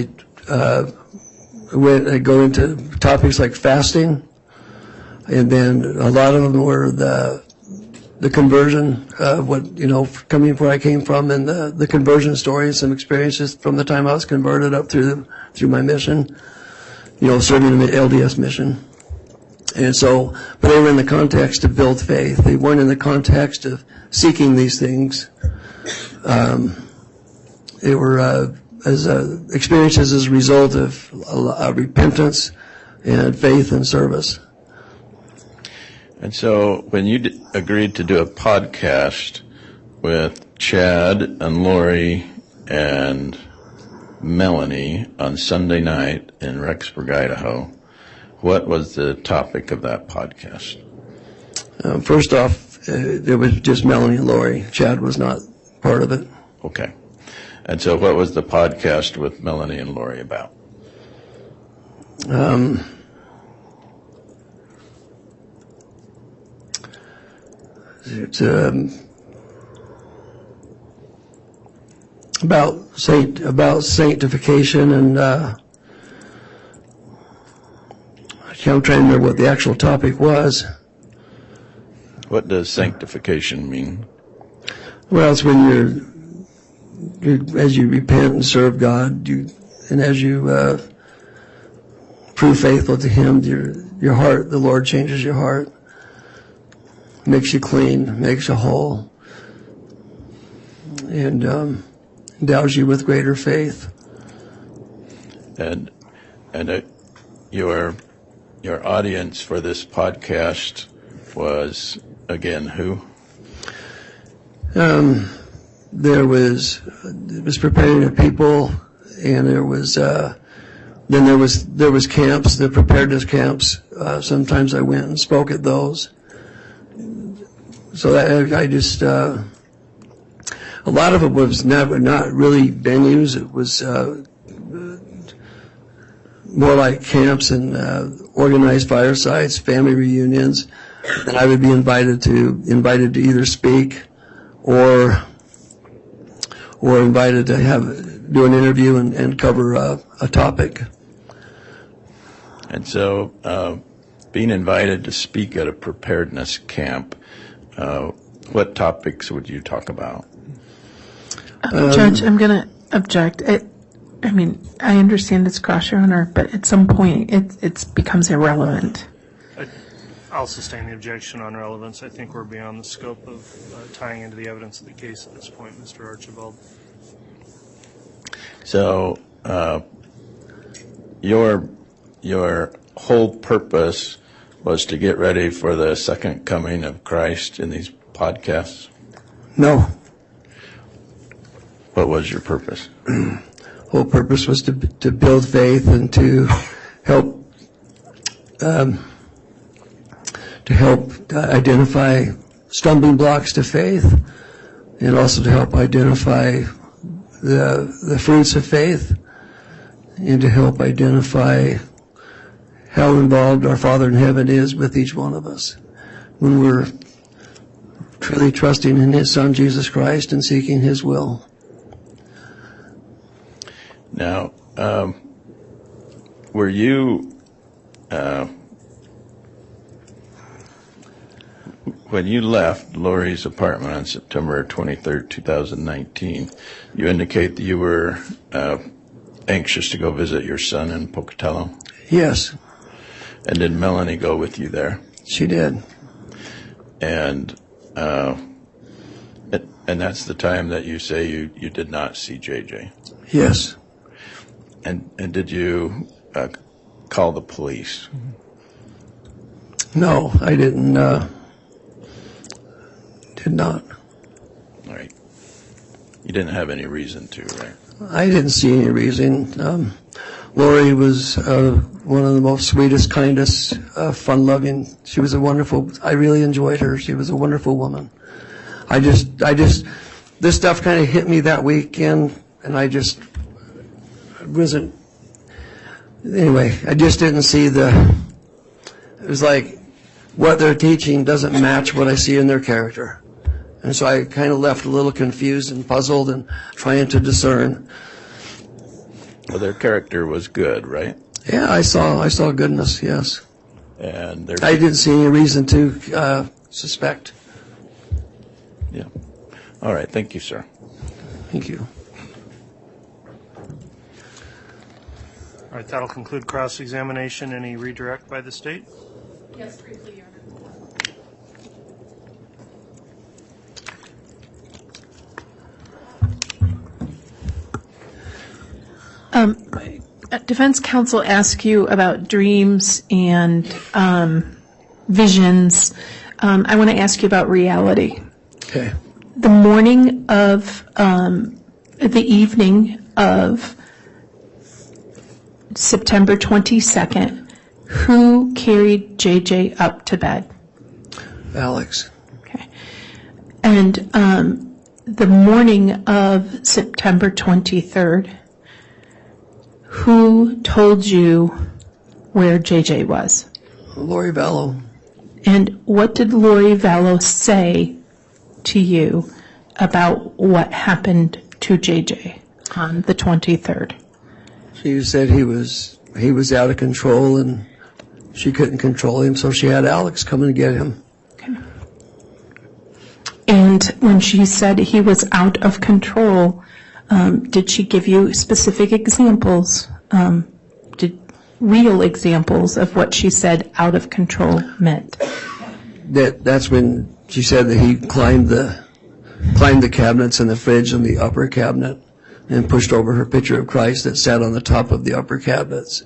I go into topics like fasting, and then a lot of them were the conversion, coming where I came from, and the conversion story, some experiences from the time I was converted up through my mission, serving the LDS mission. And so, but they were in the context to build faith. They weren't in the context of seeking these things. They were experiences as a result of repentance and faith and service. And so when you agreed to do a podcast with Chad and Lori and Melanie on Sunday night in Rexburg, Idaho, what was the topic of that podcast? First off, it was just Melanie and Lori. Chad was not part of it. Okay. And so what was the podcast with Melanie and Lori about? It's about sanctification, and I'm trying to remember what the actual topic was. What does sanctification mean? Well, it's when as you repent and serve God, and as you prove faithful to Him, your heart, the Lord changes your heart, makes you clean, makes you whole, and endows you with greater faith. And your audience for this podcast was, again, who? It was preparing of people, and there was camps, the preparedness camps. Sometimes I went and spoke at those. So I just a lot of it was not really venues. It was more like camps and organized firesides, family reunions, and I would be invited to either speak or or invited to do an interview and cover a topic. And so, being invited to speak at a preparedness camp, what topics would you talk about? Judge, I'm going to object. I understand it's cross your honor, but at some point it becomes irrelevant. I'll sustain the objection on relevance. I think we're beyond the scope of tying into the evidence of the case at this point, Mr. Archibald. So, your whole purpose was to get ready for the second coming of Christ in these podcasts? No. What was your purpose? Whole purpose was to build faith and to help identify stumbling blocks to faith, and also to help identify the fruits of faith, and to help identify how involved our Father in heaven is with each one of us when we're truly trusting in His Son, Jesus Christ, and seeking His will. Now, were you, when you left Lori's apartment on September 23rd, 2019, you indicate that you were anxious to go visit your son in Pocatello? Yes. And did Melanie go with you there? She did. And that's the time that you say you did not see JJ? Yes. And did you call the police? No, I didn't. Did not. All right. You didn't have any reason to, right? I didn't see any reason. Lori was one of the most sweetest, kindest, fun-loving. She was I really enjoyed her. She was a wonderful woman. This stuff kind of hit me that weekend, and I just wasn't, anyway, I just didn't see it was like what they're teaching doesn't match what I see in their character. And so I kind of left a little confused and puzzled and trying to discern. Well, their character was good, right? Yeah, I saw goodness, yes. And I didn't see any reason to suspect. Yeah. All right. Thank you, sir. Thank you. All right, that'll conclude cross-examination. Any redirect by the state? Yes, briefly, Your Honor. Defense counsel asked you about dreams and visions. I want to ask you about reality. Okay. The morning of the evening of September 22nd, who carried JJ up to bed? Alex. Okay. And the morning of September 23rd, who told you where JJ was? Lori Vallow. And what did Lori Vallow say to you about what happened to JJ on the 23rd? She said he was out of control and she couldn't control him, so she had Alex come and get him. Okay. And when she said he was out of control, did she give you specific examples, real examples of what she said out of control meant? That's when she said that he climbed the cabinets in the fridge and the upper cabinet and pushed over her picture of Christ that sat on the top of the upper cabinets.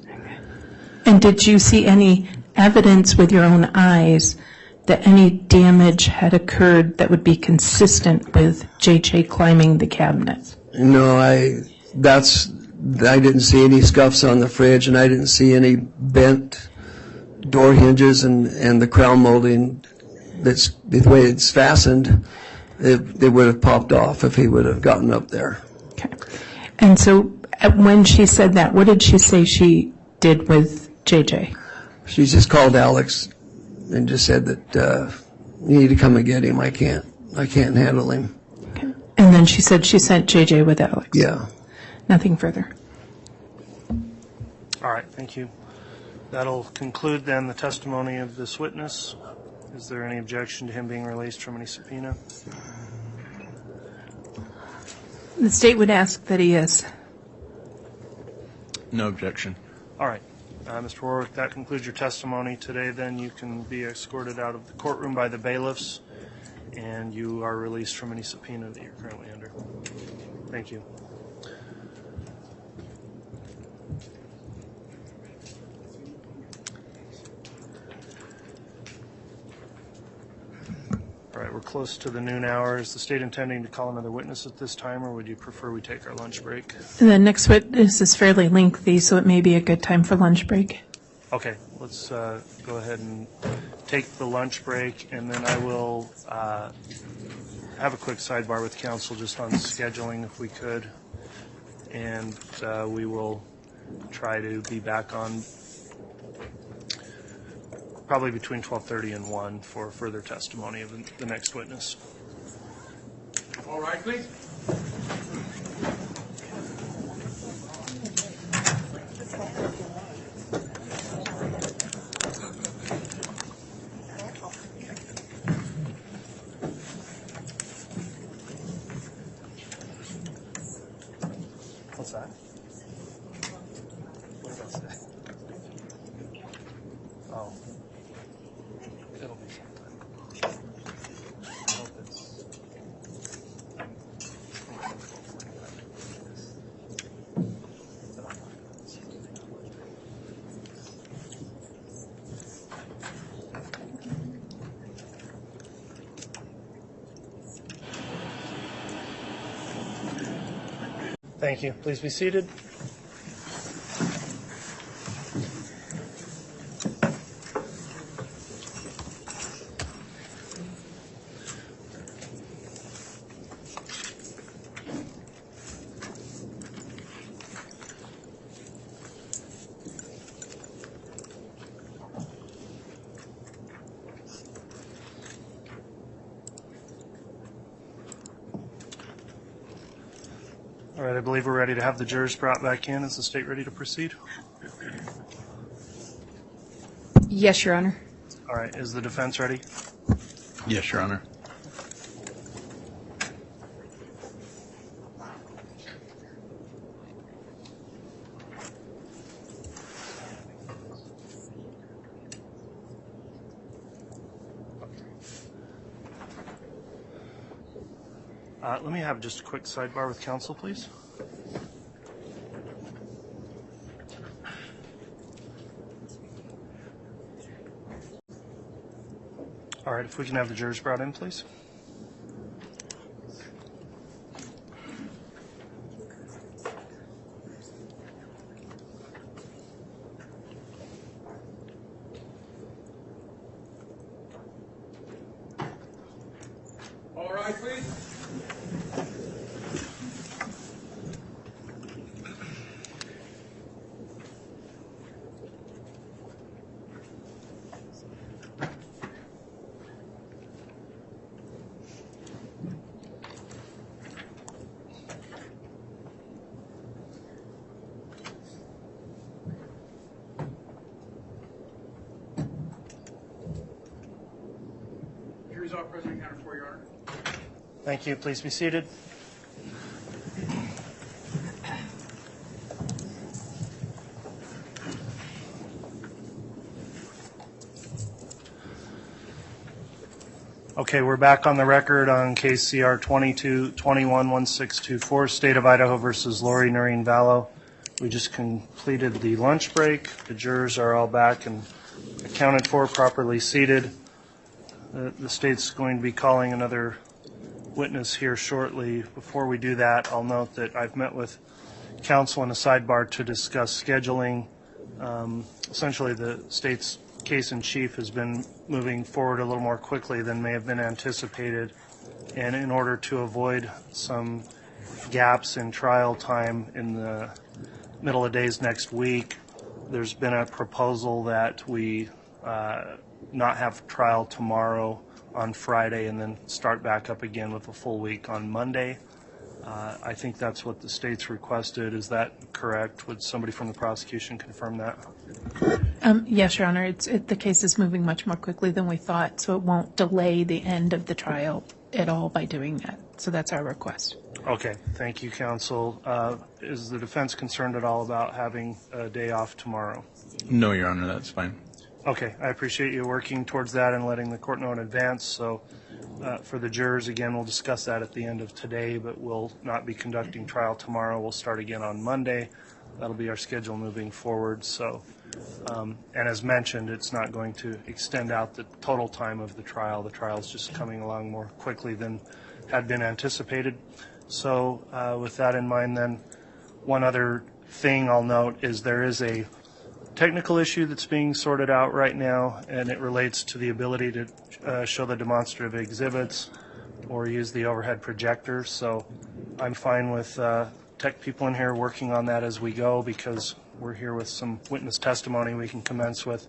And did you see any evidence with your own eyes that any damage had occurred that would be consistent with JJ climbing the cabinets? No, I didn't see any scuffs on the fridge, and I didn't see any bent door hinges and the crown molding. That's the way it's fastened. It would have popped off if he would have gotten up there. Okay. And so when she said that, what did she say she did with JJ? She just called Alex and just said that you need to come and get him. I can't handle him. Okay. And then she said she sent JJ with Alex. Yeah. Nothing further. All right, thank you. That'll conclude then the testimony of this witness. Is there any objection to him being released from any subpoena? The state would ask that he is. No objection. All right. Mr. Warwick, that concludes your testimony today. Then you can be escorted out of the courtroom by the bailiffs, and you are released from any subpoena that you're currently under. Thank you. All right, we're close to the noon hour. Is the state intending to call another witness at this time, or would you prefer we take our lunch break? The next witness is fairly lengthy, so it may be a good time for lunch break. Okay, let's go ahead and take the lunch break, and then I will have a quick sidebar with counsel just on scheduling if we could, and we will try to be back on probably between 12:30 and 1 for further testimony of the next witness. All right, please. What's that? What did I say? Oh. It'll be sometime. I hope it's... Thank you. Please be seated. All right, I believe we're ready to have the jurors brought back in. Is the state ready to proceed? Yes, Your Honor. All right, is the defense ready? Yes, Your Honor. Let me have just a quick sidebar with counsel, please. All right, if we can have the jurors brought in, please. All right, please. Jury's all present, accounted for, Your Honor. Thank you. Please be seated. Okay, we're back on the record on case CR 22-21-1624, State of Idaho versus Lori Vallow. We just completed the lunch break. The jurors are all back and accounted for, properly seated. The state's going to be calling another witness here shortly. Before we do that, I'll note that I've met with counsel in a sidebar to discuss scheduling. Essentially, the state's case in chief has been moving forward a little more quickly than may have been anticipated, and in order to avoid some gaps in trial time in the middle of days next week, there's been a proposal that we not have trial tomorrow on Friday and then start back up again with a full week on Monday. I think that's what the state's requested. Is that correct? Would somebody from the prosecution confirm that? Yes, Your Honor. The case is moving much more quickly than we thought, so it won't delay the end of the trial at all by doing that. So that's our request. Okay. Thank you, counsel. Is the defense concerned at all about having a day off tomorrow? No, Your Honor, that's fine. Okay. I appreciate you working towards that and letting the court know in advance. So for the jurors, again, we'll discuss that at the end of today, but we'll not be conducting trial tomorrow. We'll start again on Monday. That'll be our schedule moving forward. So, and as mentioned, it's not going to extend out the total time of the trial. The trial's just coming along more quickly than had been anticipated. So with that in mind, then, one other thing I'll note is there is a technical issue that's being sorted out right now, and it relates to the ability to show the demonstrative exhibits or use the overhead projector. So I'm fine with tech people in here working on that as we go, because we're here with some witness testimony we can commence with.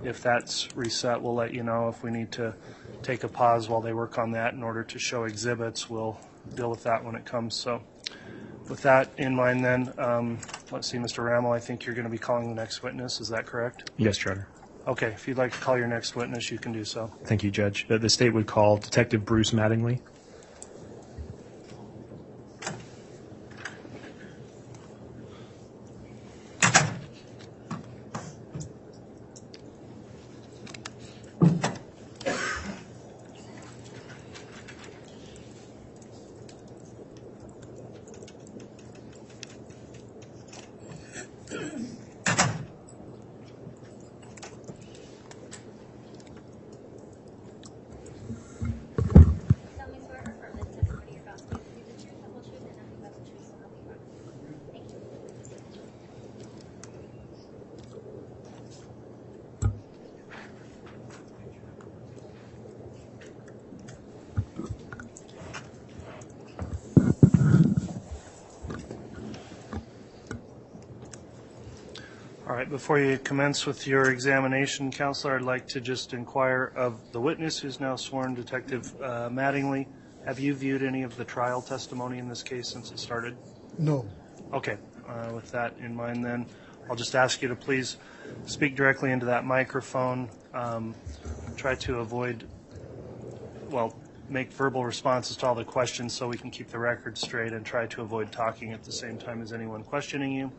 If that's reset, we'll let you know. If we need to take a pause while they work on that in order to show exhibits, we'll deal with that when it comes. So with that in mind, then, let's see, Mr. Rammel, I think you're going to be calling the next witness. Is that correct? Yes, Your Honor. Okay. If you'd like to call your next witness, you can do so. Thank you, Judge. The state would call Detective Bruce Mattingly. All right, before you commence with your examination, Counselor, I'd like to just inquire of the witness who's now sworn, Detective Mattingly. Have you viewed any of the trial testimony in this case since it started? No. Okay, with that in mind then, I'll just ask you to please speak directly into that microphone. Try to avoid, make verbal responses to all the questions so we can keep the record straight, and try to avoid talking at the same time as anyone questioning you.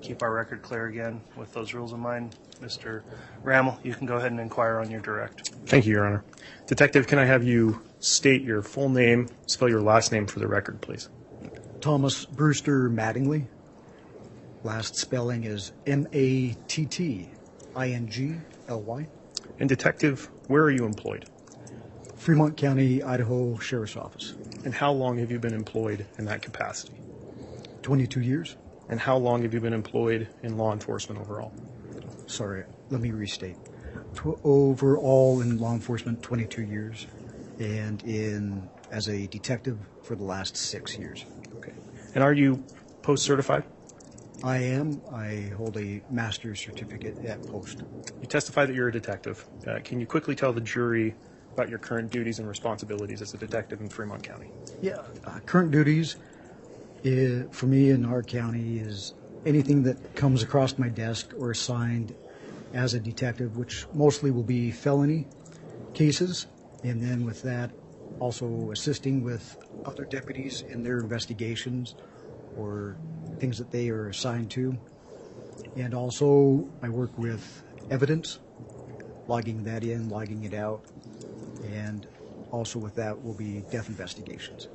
Keep our record clear again with those rules in mind. Mr. Rammel, you can go ahead and inquire on your direct. Thank you, Your Honor. Detective, can I have you state your full name, spell your last name for the record, please? Thomas Brewster Mattingly. Last spelling is Mattingly. And Detective, where are you employed? Fremont County, Idaho Sheriff's Office. And how long have you been employed in that capacity? 22 years. And how long have you been employed in law enforcement overall? Sorry, let me restate. Overall in law enforcement, 22 years, and as a detective for the last 6 years. Okay. And are you post-certified? I am. I hold a master's certificate at Post. You testify that you're a detective. Can you quickly tell the jury about your current duties and responsibilities as a detective in Fremont County? Yeah, current duties for me in our county is anything that comes across my desk or assigned as a detective, which mostly will be felony cases, and then with that also assisting with other deputies in their investigations or things that they are assigned to. And also I work with evidence, logging that in, logging it out, and also with that will be death investigations.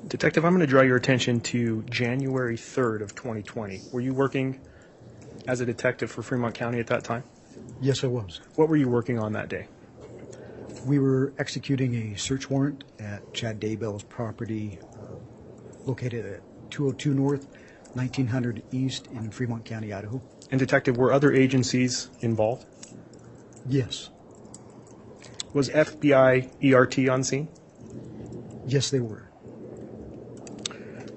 Detective, I'm going to draw your attention to January 3rd of 2020. Were you working as a detective for Fremont County at that time? Yes, I was. What were you working on that day? We were executing a search warrant at Chad Daybell's property located at 202 North, 1900 East in Fremont County, Idaho. And Detective, were other agencies involved? Yes. Was FBI ERT on scene? Yes, they were.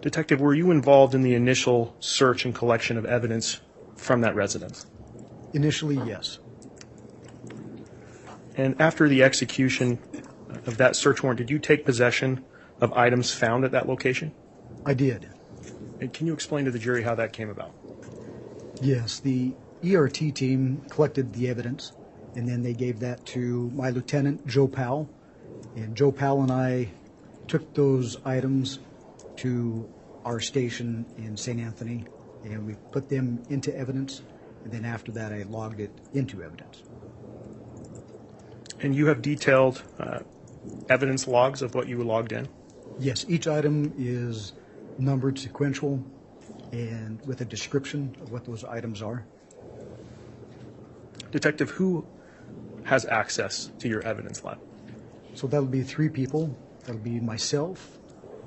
Detective, were you involved in the initial search and collection of evidence from that residence? Initially, yes. And after the execution of that search warrant, did you take possession of items found at that location? I did. And can you explain to the jury how that came about? Yes, the ERT team collected the evidence, and then they gave that to my lieutenant, Joe Powell. And Joe Powell and I took those items to our station in St. Anthony, and we put them into evidence, and then after that I logged it into evidence. And you have detailed evidence logs of what you logged in? Yes, each item is numbered sequential and with a description of what those items are. Detective, who has access to your evidence lab? So that'll be 3 people. That'll be myself,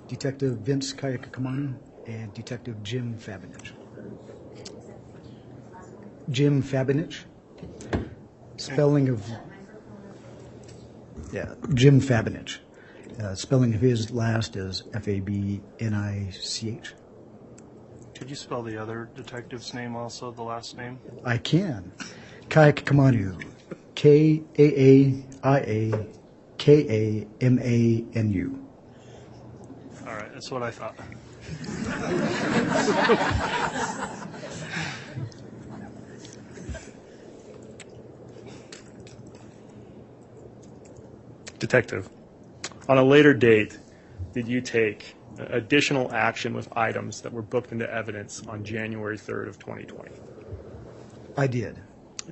Detective Vince Kayakakamanu, and Detective Jim Fabinich. Jim Fabinich. Spelling of... Yeah, Jim Fabinich. Spelling of his last is Fabnich. Could you spell the other detective's name also, the last name? I can. Kayakakamanu. Kaiakakamanu. All right, that's what I thought. Detective, on a later date, did you take additional action with items that were booked into evidence on January 3rd of 2020? I did.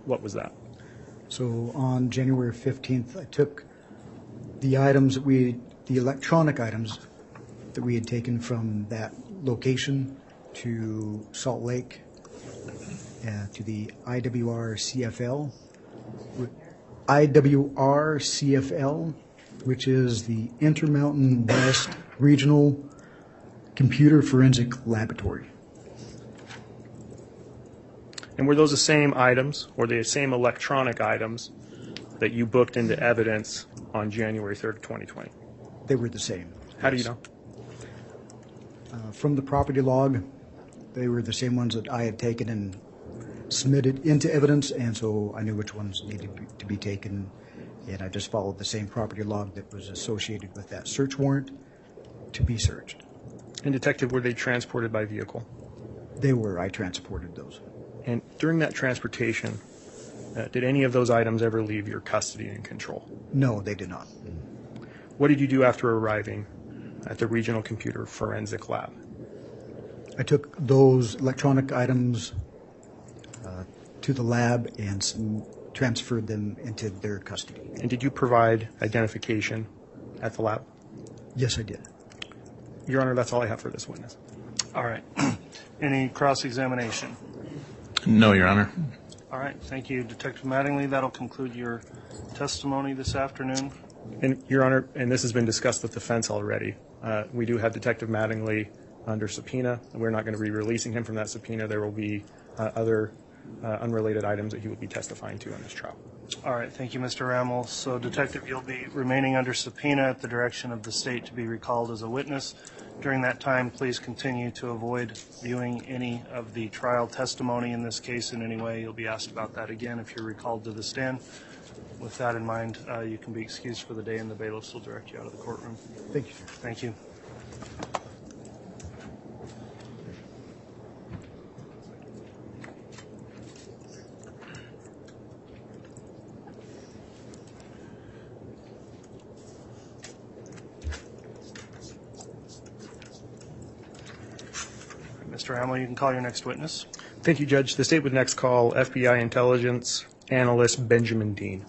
What was that? So on January 15th, I took the items that the electronic items that we had taken from that location to Salt Lake, to the IWR-CFL, which is the Intermountain West Regional Computer Forensic Laboratory. And were those the same items, or the same electronic items that you booked into evidence on January 3rd, 2020? They were the same. How do you know? From the property log, they were the same ones that I had taken and submitted into evidence, and so I knew which ones needed to be taken, and I just followed the same property log that was associated with that search warrant to be searched. And Detective, were they transported by vehicle? They were. I transported those. And during that transportation, did any of those items ever leave your custody and control? No, they did not. What did you do after arriving at the Regional Computer Forensic Lab? I took those electronic items to the lab and transferred them into their custody. And did you provide identification at the lab? Yes, I did. Your Honor, that's all I have for this witness. All right. Any cross-examination? No, Your Honor. All right. Thank you, Detective Mattingly. That'll conclude your testimony this afternoon. And Your Honor, and this has been discussed with defense already, we do have Detective Mattingly under subpoena. We're not going to be releasing him from that subpoena. There will be other unrelated items that he will be testifying to in this trial. All right. Thank you, Mr. Rammel. So, Detective, you'll be remaining under subpoena at the direction of the state to be recalled as a witness. During that time, please continue to avoid viewing any of the trial testimony in this case in any way. You'll be asked about that again if you're recalled to the stand. With that in mind, you can be excused for the day, and the bailiffs will direct you out of the courtroom. Thank you. Thank you. Mr. Hamill, you can call your next witness. Thank you, Judge. The state would next call FBI intelligence analyst Benjamin Dean.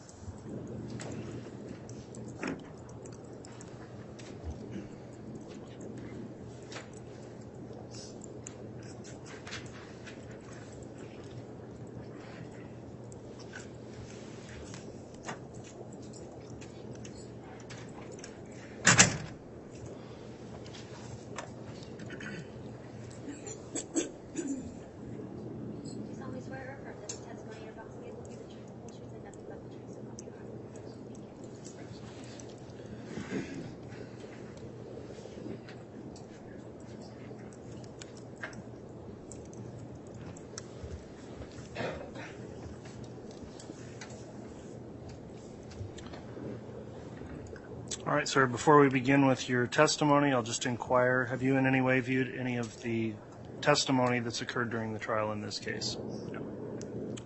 All right, sir, before we begin with your testimony, I'll just inquire, have you in any way viewed any of the testimony that's occurred during the trial in this case? No.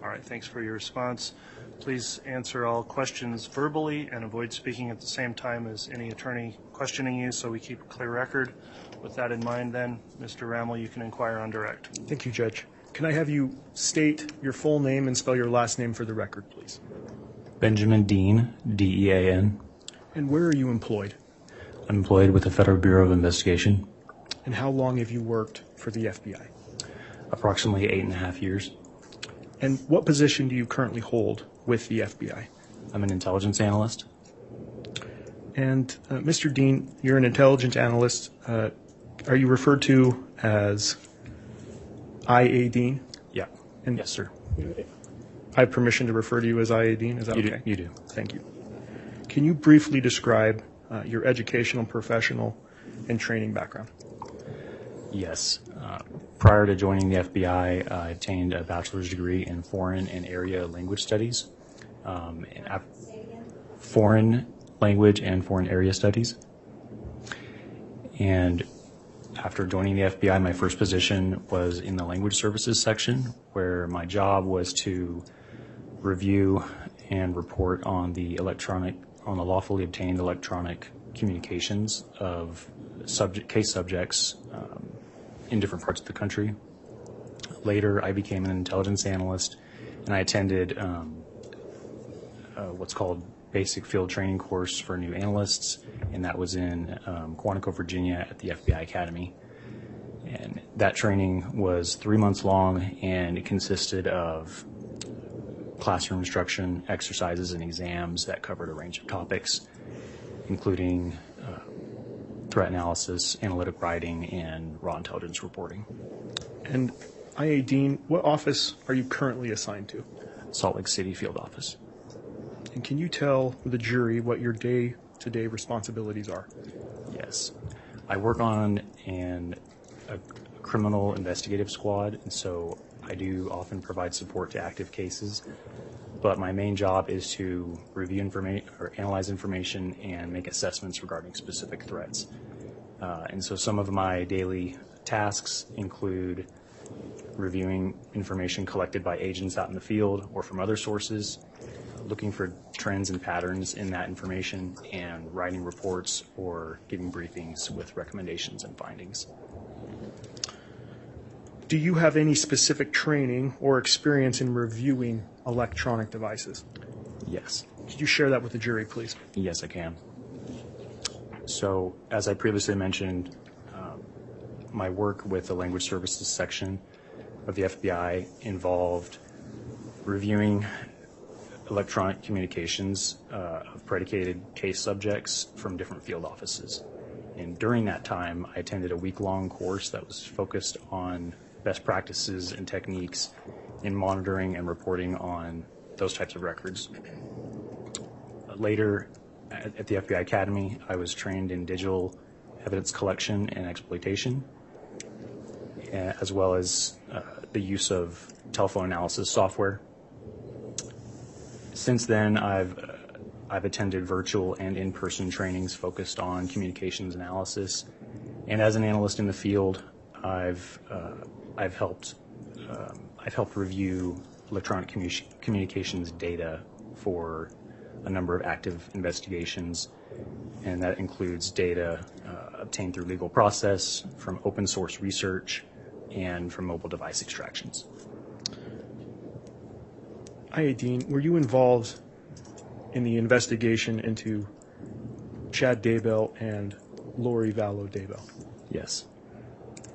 All right, thanks for your response. Please answer all questions verbally and avoid speaking at the same time as any attorney questioning you so we keep a clear record. With that in mind, then, Mr. Rammel, you can inquire on direct. Thank you, Judge. Can I have you state your full name and spell your last name for the record, please? Benjamin Dean, D-E-A-N. And where are you employed? I'm employed with the Federal Bureau of Investigation. And how long have you worked for the FBI? Approximately 8.5 years. And what position do you currently hold with the FBI? I'm an intelligence analyst. And Mr. Dean, you're an intelligence analyst. Are you referred to as IA Dean? Yeah. And yes, sir. I have permission to refer to you as IA Dean? Is that okay? You do. Thank you. Can you briefly describe your educational, professional, and training background? Yes. Prior to joining the FBI, I obtained a bachelor's degree in foreign and area language studies, foreign language and foreign area studies. And after joining the FBI, my first position was in the language services section, where my job was to review and report on the lawfully obtained electronic communications of case subjects in different parts of the country. Later, I became an intelligence analyst, and I attended what's called basic field training course for new analysts, and that was in Quantico, Virginia at the FBI Academy. And that training was 3 months long, and it consisted of classroom instruction, exercises, and exams that covered a range of topics, including threat analysis, analytic writing, and raw intelligence reporting. And IA Dean, what office are you currently assigned to? Salt Lake City field office. And can you tell the jury what your day-to-day responsibilities are? Yes. I work on a criminal investigative squad, and so I do often provide support to active cases, but my main job is to review information or analyze information and make assessments regarding specific threats. And so some of my daily tasks include reviewing information collected by agents out in the field or from other sources, looking for trends and patterns in that information, and writing reports or giving briefings with recommendations and findings. Do you have any specific training or experience in reviewing electronic devices? Yes. Could you share that with the jury, please? Yes, I can. So, as I previously mentioned, my work with the language services section of the FBI involved reviewing electronic communications of predicated case subjects from different field offices. And during that time, I attended a week-long course that was focused on best practices and techniques in monitoring and reporting on those types of records. Later, at the FBI Academy, I was trained in digital evidence collection and exploitation, as well as the use of telephone analysis software. Since then, I've attended virtual and in-person trainings focused on communications analysis, and as an analyst in the field, I've helped review electronic communications data for a number of active investigations, and that includes data obtained through legal process, from open source research, and from mobile device extractions. IA Dean, were you involved in the investigation into Chad Daybell and Lori Vallow Daybell? Yes.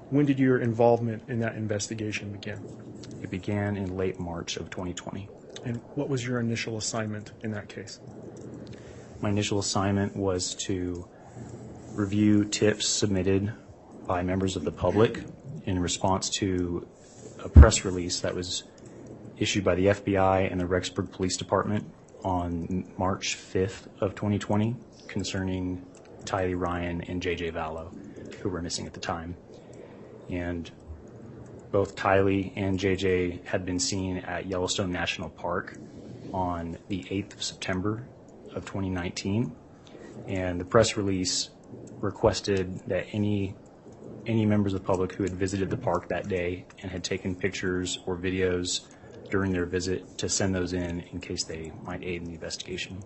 When did your involvement in that investigation begin? It began in late March of 2020. And what was your initial assignment in that case? My initial assignment was to review tips submitted by members of the public in response to a press release that was issued by the FBI and the Rexburg Police Department on March 5th of 2020 concerning Tylee Ryan and J.J. Vallow, who were missing at the time. And both Tylee and J.J. had been seen at Yellowstone National Park on the 8th of September of 2019. And the press release requested that any members of the public who had visited the park that day and had taken pictures or videos during their visit to send those in case they might aid in the investigation.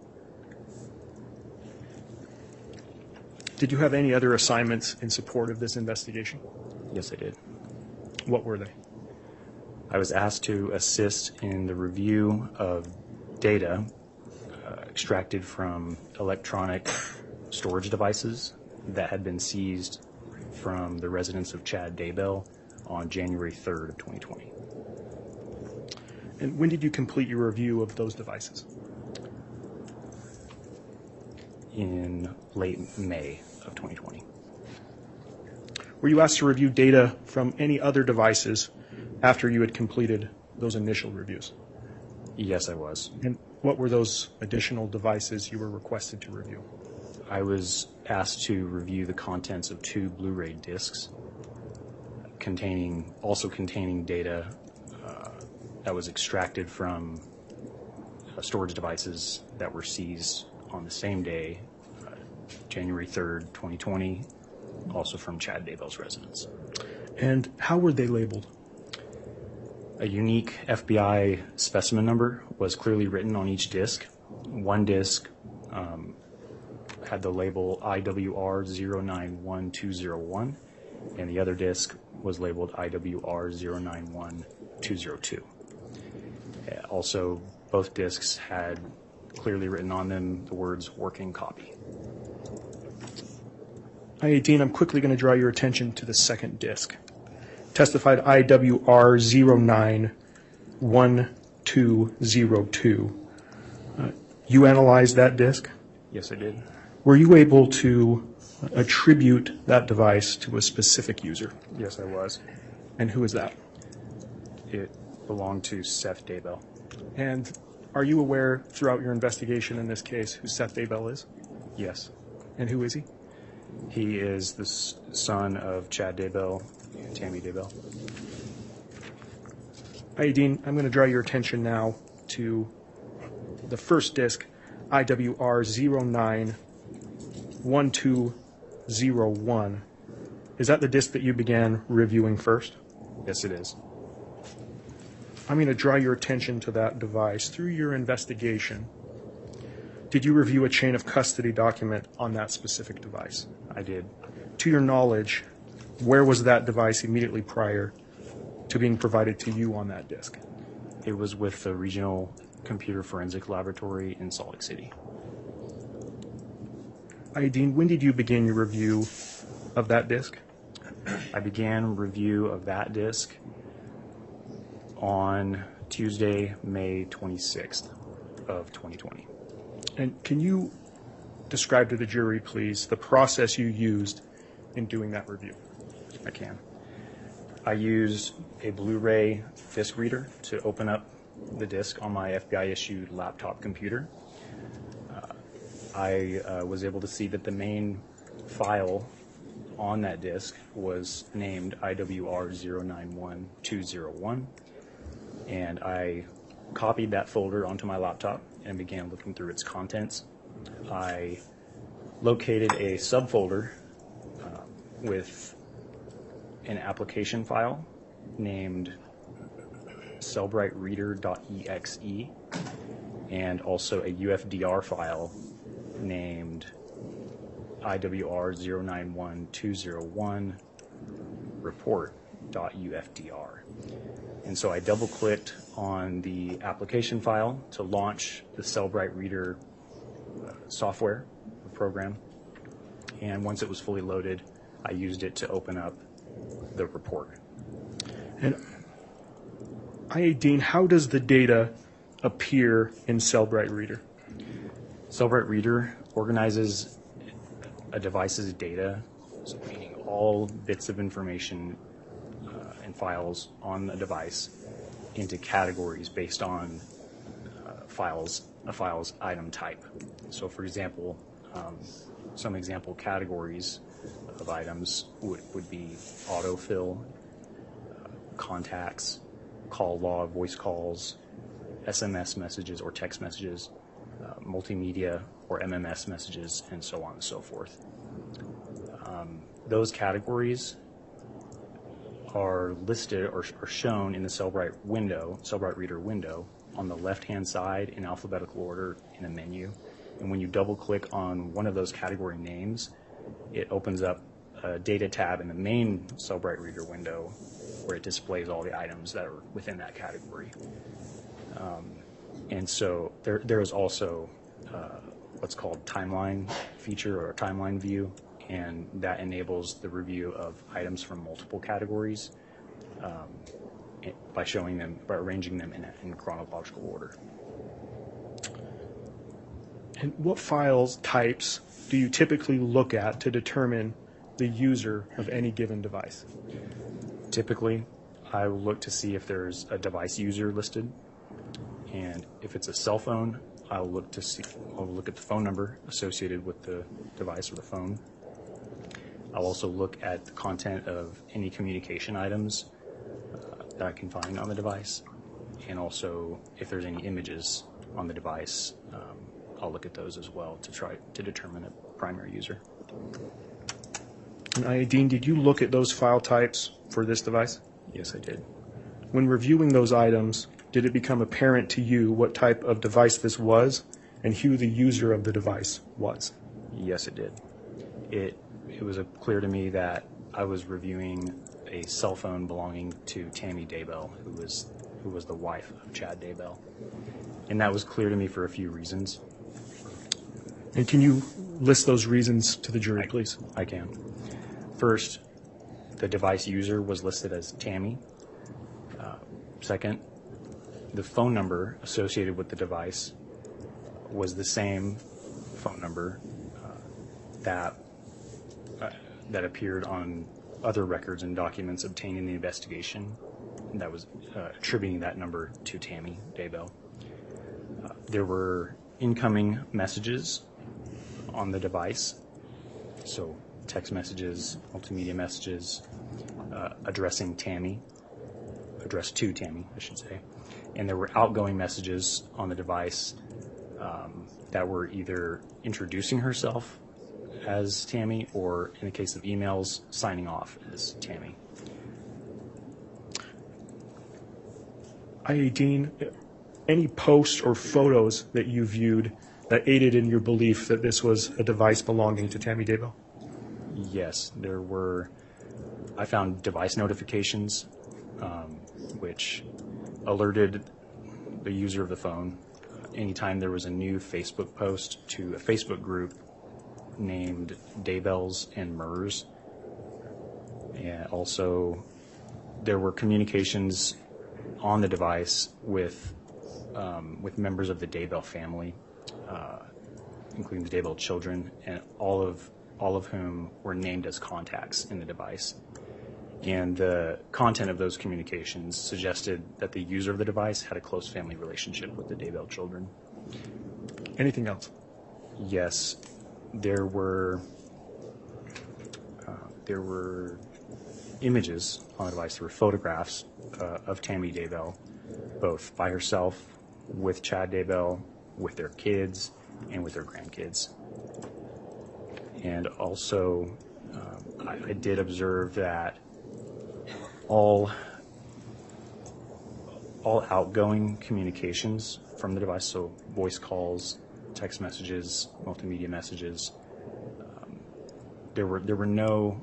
Did you have any other assignments in support of this investigation? Yes, I did. What were they? I was asked to assist in the review of data extracted from electronic storage devices that had been seized from the residence of Chad Daybell on January 3rd of 2020. And when did you complete your review of those devices? In late May of 2020. Were you asked to review data from any other devices after you had completed those initial reviews? Yes, I was. And what were those additional devices you were requested to review? I was asked to review the contents of 2 Blu-ray discs containing data that was extracted from storage devices that were seized on the same day, January 3rd, 2020, also from Chad Daybell's residence. And how were they labeled? A unique FBI specimen number was clearly written on each disc. One disc had the label IWR091201, and the other disc was labeled IWR091202. Also, both discs had clearly written on them the words "working copy." I-18, I'm quickly going to draw your attention to the second disc. Testified IWR091202. You analyzed that disc? Yes, I did. Were you able to attribute that device to a specific user? Yes, I was. And who is that? It belonged to Seth Daybell. And are you aware throughout your investigation in this case who Seth Daybell is? Yes. And who is he? He is the son of Chad Daybell and Tammy Daybell. I-18, I'm going to draw your attention now to the first disc, IWR091201. Is that the disc that you began reviewing first? Yes, it is. I'm going to draw your attention to that device. Through your investigation, did you review a chain of custody document on that specific device? I did. To your knowledge, where was that device immediately prior to being provided to you on that disc? It was with the Regional Computer Forensic Laboratory in Salt Lake City. Dean, when did you begin your review of that disc? I began review of that disc on Tuesday, May 26th of 2020. And can you describe to the jury, please, the process you used in doing that review? I can. I used a Blu-ray disc reader to open up the disc on my FBI-issued laptop computer. I was able to see that the main file on that disc was named IWR091201, and I copied that folder onto my laptop and began looking through its contents. I located a subfolder with an application file named cellbrightreader.exe and also a UFDR file named IWR091201 report.ufdr. And so I double-clicked on the application file to launch the Cellbright Reader software program. And once it was fully loaded, I used it to open up the report. And Dean, how does the data appear in Cellbright Reader? Cellbright Reader organizes a device's data, so meaning all bits of information and files on a device, into categories based on a file's item type. So, for example, some example categories of items would be autofill, contacts, call log, voice calls, SMS messages or text messages, multimedia or MMS messages, and so on and so forth. Those categories are listed or shown in the Cellbrite Reader window on the left-hand side in alphabetical order in a menu. And when you double-click on one of those category names, it opens up a data tab in the main Cellbrite Reader window where it displays all the items that are within that category. And so there is also what's called timeline feature or timeline view, and that enables the review of items from multiple categories by arranging them in chronological order. And what files types do you typically look at to determine the user of any given device? Typically, I will look to see if there's a device user listed, and if it's a cell phone, I'll look at the phone number associated with the device or the phone. I'll also look at the content of any communication items that I can find on the device, and also if there's any images on the device, I'll look at those as well to try to determine a primary user. And Ayadine, did you look at those file types for this device? Yes, I did. When reviewing those items, did it become apparent to you what type of device this was and who the user of the device was? Yes, it did. It was clear to me that I was reviewing a cell phone belonging to Tammy Daybell, who was the wife of Chad Daybell. And that was clear to me for a few reasons. And can you list those reasons to the jury, please? I can. First, the device user was listed as Tammy. Second, the phone number associated with the device was the same phone number that appeared on other records and documents obtained in the investigation, and that was attributing that number to Tammy Daybell. There were incoming messages on the device, so text messages, multimedia messages addressed to Tammy, I should say. And there were outgoing messages on the device that were either introducing herself as Tammy or, in the case of emails, signing off as Tammy. Ayadine, any posts or photos that you viewed that aided in your belief that this was a device belonging to Tammy Daybell? Yes, there were. I found device notifications which alerted the user of the phone anytime there was a new Facebook post to a Facebook group named Daybells and Murs. And also, there were communications on the device with members of the Daybell family, including the Daybell children, and all of whom were named as contacts in the device. And the content of those communications suggested that the user of the device had a close family relationship with the Daybell children. Anything else? Yes, there were images on the device. There were photographs of Tammy Daybell, both by herself, with Chad Daybell, with their kids, and with their grandkids. And also, I did observe that all outgoing communications from the device, so voice calls, text messages, multimedia messages, there were no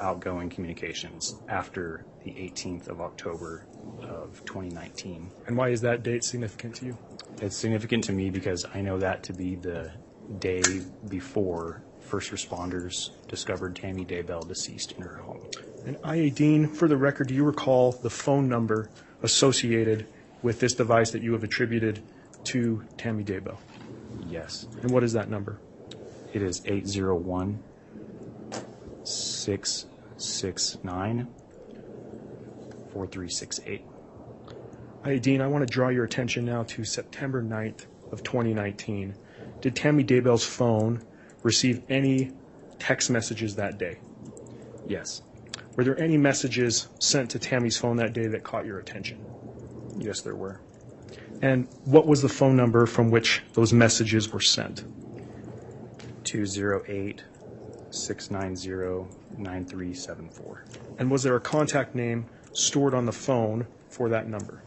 outgoing communications after the 18th of October of 2019. And why is that date significant to you? It's significant to me because I know that to be the day before first responders discovered Tammy Daybell deceased in her home. And Ayadine, for the record, do you recall the phone number associated with this device that you have attributed to Tammy Daybell? Yes. And what is that number? It is 801-669-4368. Ayadine, I want to draw your attention now to September 9th of 2019. Did Tammy Daybell's phone receive any text messages that day? Yes. Were there any messages sent to Tammy's phone that day that caught your attention? Yes, there were. And what was the phone number from which those messages were sent? 208-690-9374. And was there a contact name stored on the phone for that number?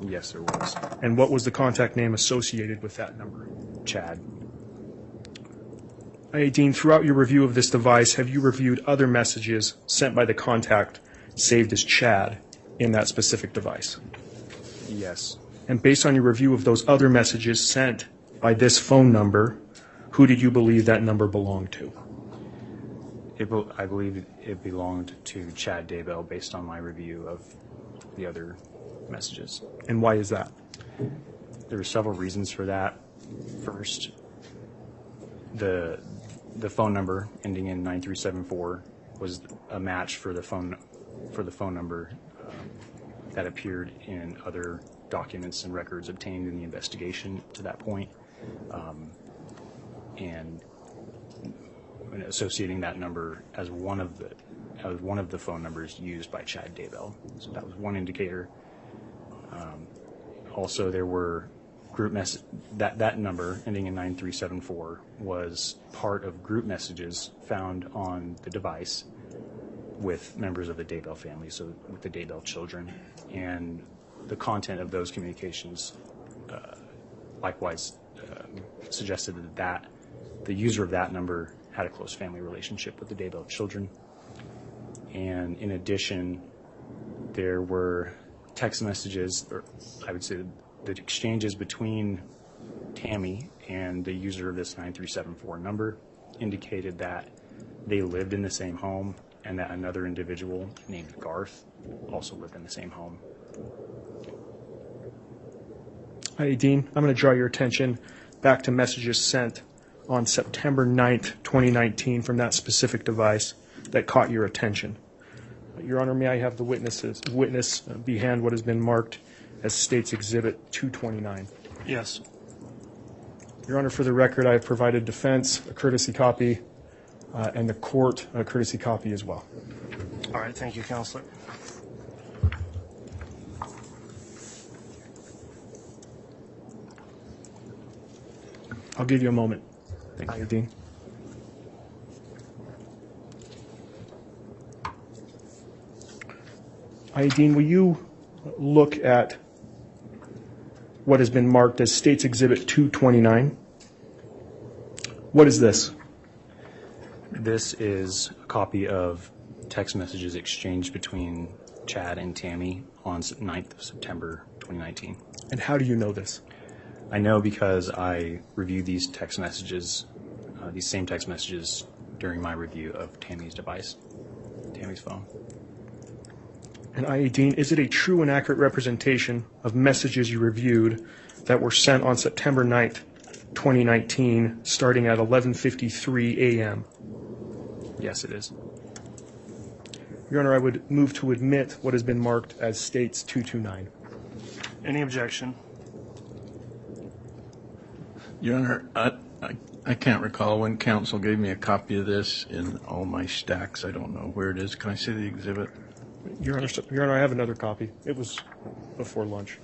Yes, there was. And what was the contact name associated with that number? Chad. Dean, throughout your review of this device, have you reviewed other messages sent by the contact saved as Chad in that specific device? Yes. And based on your review of those other messages sent by this phone number, who did you believe that number belonged to? I believe it belonged to Chad Daybell based on my review of the other messages. And why is that? There were several reasons for that. First, the phone number ending in 9374 was a match for the phone number that appeared in other documents and records obtained in the investigation to that point, and associating that number as one of the phone numbers used by Chad Daybell. So that was one indicator. Also, there were group that number ending in 9374 was part of group messages found on the device with members of the Daybell family, so with the Daybell children, and the content of those communications likewise suggested that the user of that number had a close family relationship with the Daybell children. And in addition, there were text messages, or I would say the exchanges between Tammy and the user of this 9374 number indicated that they lived in the same home and that another individual named Garth also lived in the same home. Hi, Dean. I'm going to draw your attention back to messages sent on September 9th, 2019 from that specific device that caught your attention. Your Honor, may I have the witness be hand what has been marked as State's Exhibit 229? Yes. Your Honor, for the record, I have provided defense a courtesy copy and the court a courtesy copy as well. All right. Thank you, Counselor. I'll give you a moment. Thank you, Dean. Dean, will you look at what has been marked as State's Exhibit 229? What is this? This is a copy of text messages exchanged between Chad and Tammy on 9th of September 2019. And how do you know this? I know because I reviewed these text messages, these same text messages during my review of Tammy's device, Tammy's phone. And Dean, is it a true and accurate representation of messages you reviewed that were sent on September 9th, 2019, starting at 11:53 a.m.? Yes, it is. Your Honor, I would move to admit what has been marked as State's 229. Any objection? Your Honor, I can't recall when counsel gave me a copy of this in all my stacks. I don't know where it is. Can I see the exhibit? Your Honor, I have another copy. It was before lunch.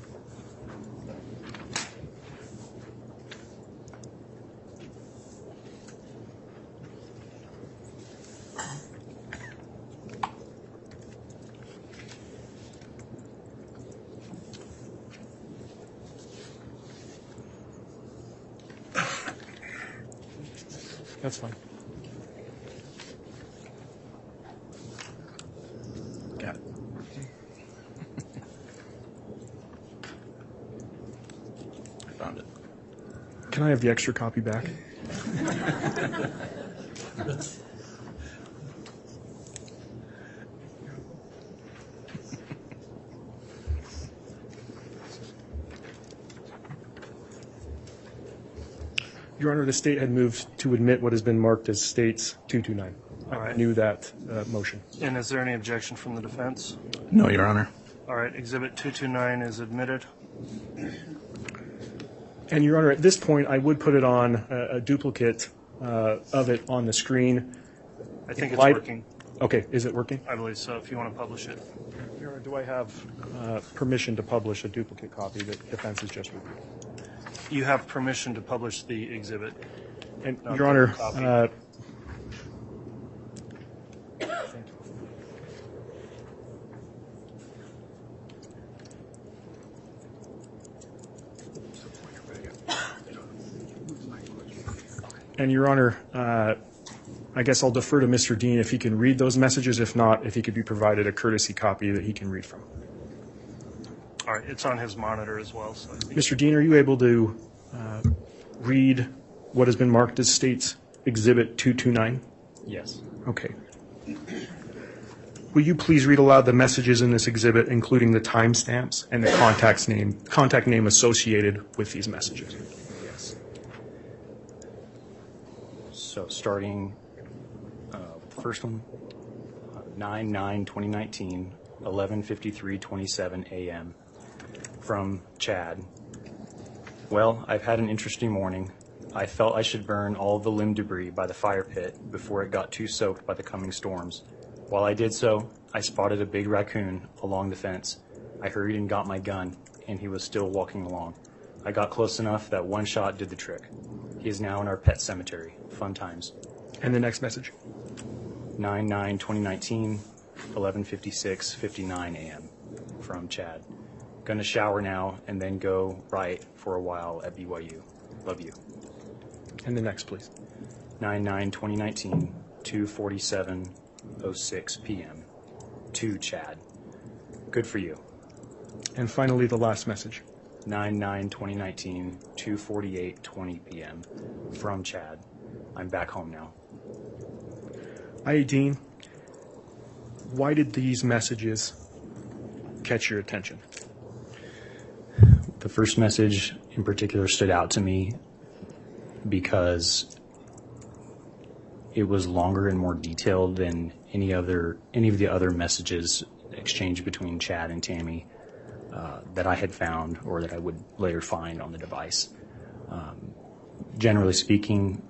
That's fine. Got it. I found it. Can I have the extra copy back? Your Honor, the State had moved to admit what has been marked as State's 229. All right. I knew that motion. And is there any objection from the defense? No, Your Honor. All right. Exhibit 229 is admitted. And, Your Honor, at this point, I would put it on a duplicate of it on the screen. I think it's working. Okay. Is it working? I believe so, if you want to publish it. Your Honor, do I have permission to publish a duplicate copy that defense has just reviewed? You have permission to publish the exhibit. And, not Your the Honor, copy. and Your Honor, I guess I'll defer to Mr. Dean if he can read those messages. If not, if he could be provided a courtesy copy that he can read from. All right, it's on his monitor as well. So I think Mr. Dean, are you able to read what has been marked as State's Exhibit 229? Yes. Okay. Will you please read aloud the messages in this exhibit, including the timestamps and the contact name associated with these messages? Yes. So starting with the first one, 9/9/2019, 11:53:27 a.m. from Chad. Well, I've had an interesting morning. I felt I should burn all the limb debris by the fire pit before it got too soaked by the coming storms. While I did so, I spotted a big raccoon along the fence. I hurried and got my gun, and he was still walking along. I got close enough that one shot did the trick. He is now in our pet cemetery. Fun times. And the next message. 9/9/2019, 11:56:59 a.m. from Chad. Gonna shower now and then go right for a while at BYU. Love you. And the next, please. 9/9/2019, 2:47:06 p.m. to Chad. Good for you. And finally, the last message. 9/9/2019, 2:48:20 p.m. from Chad. I'm back home now. I.A. Dean, why did these messages catch your attention? The first message in particular stood out to me because it was longer and more detailed than any of the other messages exchanged between Chad and Tammy that I had found or that I would later find on the device. Generally speaking,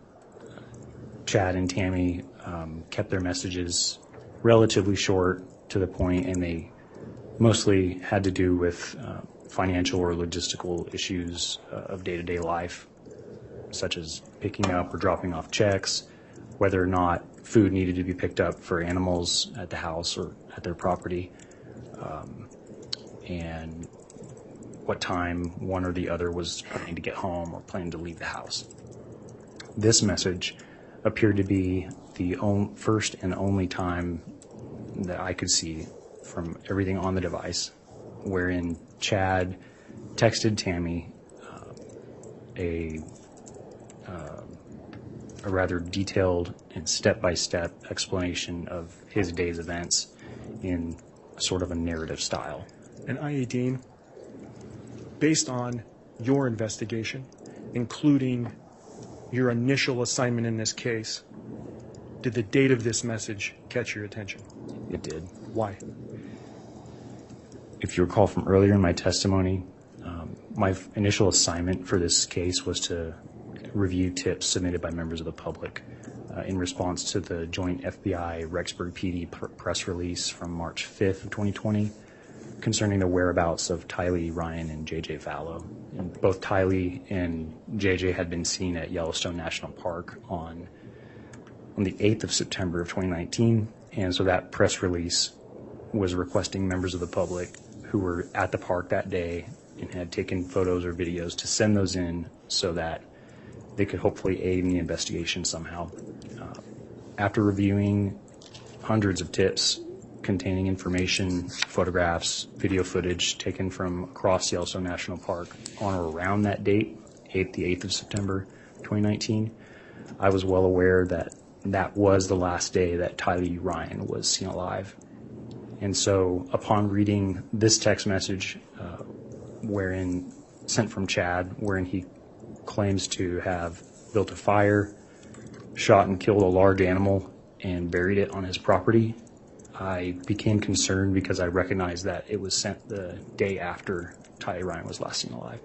Chad and Tammy kept their messages relatively short, to the point, and they mostly had to do with financial or logistical issues of day-to-day life, such as picking up or dropping off checks, whether or not food needed to be picked up for animals at the house or at their property, and what time one or the other was planning to get home or planning to leave the house. This message appeared to be the first and only time that I could see from everything on the device, wherein Chad texted Tammy a rather detailed and step-by-step explanation of his day's events in sort of a narrative style. And I.A. Dean, based on your investigation, including your initial assignment in this case, did the date of this message catch your attention? It did. Why? If you recall from earlier in my testimony, my initial assignment for this case was to review tips submitted by members of the public in response to the joint FBI Rexburg PD press release from March 5th of 2020 concerning the whereabouts of Tylee Ryan and J.J. Vallow. And both Tylee and J.J. had been seen at Yellowstone National Park on the 8th of September of 2019, and so that press release was requesting members of the public who were at the park that day and had taken photos or videos to send those in so that they could hopefully aid in the investigation somehow. After reviewing hundreds of tips containing information, photographs, video footage taken from across Yellowstone National Park on or around that date, the 8th of September 2019, I was well aware that that was the last day that Tylee Ryan was seen alive. And so upon reading this text message, sent from Chad, wherein he claims to have built a fire, shot and killed a large animal, and buried it on his property, I became concerned because I recognized that it was sent the day after Tylee Ryan was last seen alive.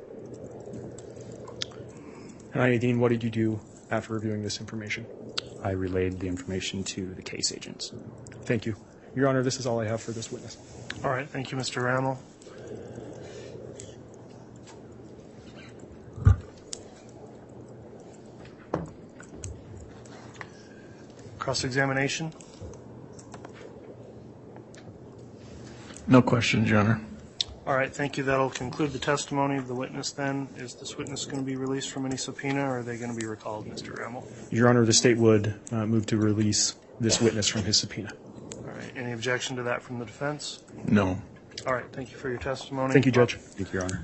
And I.A. Dean, what did you do after reviewing this information? I relayed the information to the case agents. Thank you. Your Honor, this is all I have for this witness. All right, thank you, Mr. Rammel. Cross-examination? No questions, Your Honor. All right, thank you. That'll conclude the testimony of the witness then. Is this witness going to be released from any subpoena, or are they going to be recalled, Mr. Rammel? Your Honor, the state would move to release this witness from his subpoena. All right, any objection to that from the defense? No. All right, thank you for your testimony. Thank you, Judge. Thank you, Your Honor.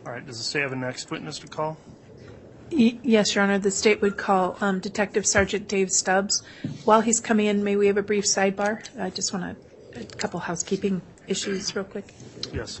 All right, does the state have a next witness to call? Yes, Your Honor. The state would call Detective Sergeant Dave Stubbs. While he's coming in, may we have a brief sidebar? I just want a couple housekeeping issues real quick. Yes.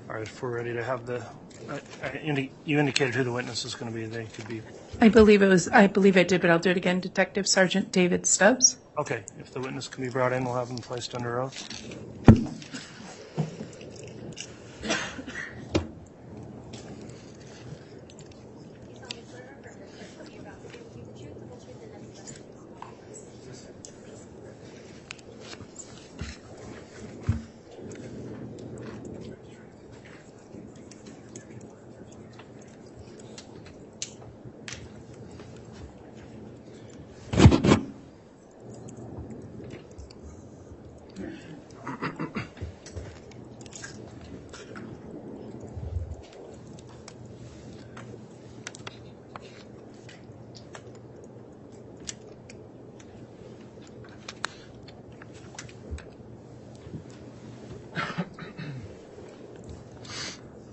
All right, if we're ready to have the, you indicated who the witness is going to be. They could be. I believe I did, but I'll do it again. Detective Sergeant David Stubbs. Okay, if the witness can be brought in, we'll have them placed under oath.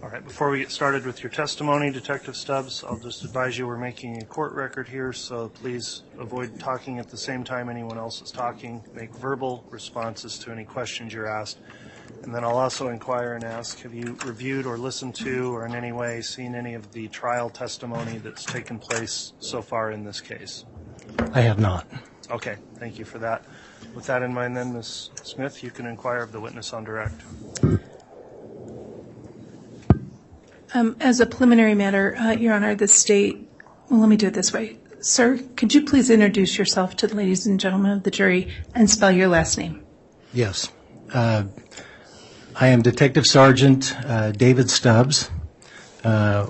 All right, before we get started with your testimony, Detective Stubbs, I'll just advise you we're making a court record here, so please avoid talking at the same time anyone else is talking. Make verbal responses to any questions you're asked. And then I'll also inquire and ask, have you reviewed or listened to or in any way seen any of the trial testimony that's taken place so far in this case? I have not. Okay, thank you for that. With that in mind then, Ms. Smith, you can inquire of the witness on direct. As a preliminary matter, Your Honor, the state, well, let me do it this way. Sir, could you please introduce yourself to the ladies and gentlemen of the jury and spell your last name? Yes. I am Detective Sergeant David Stubbs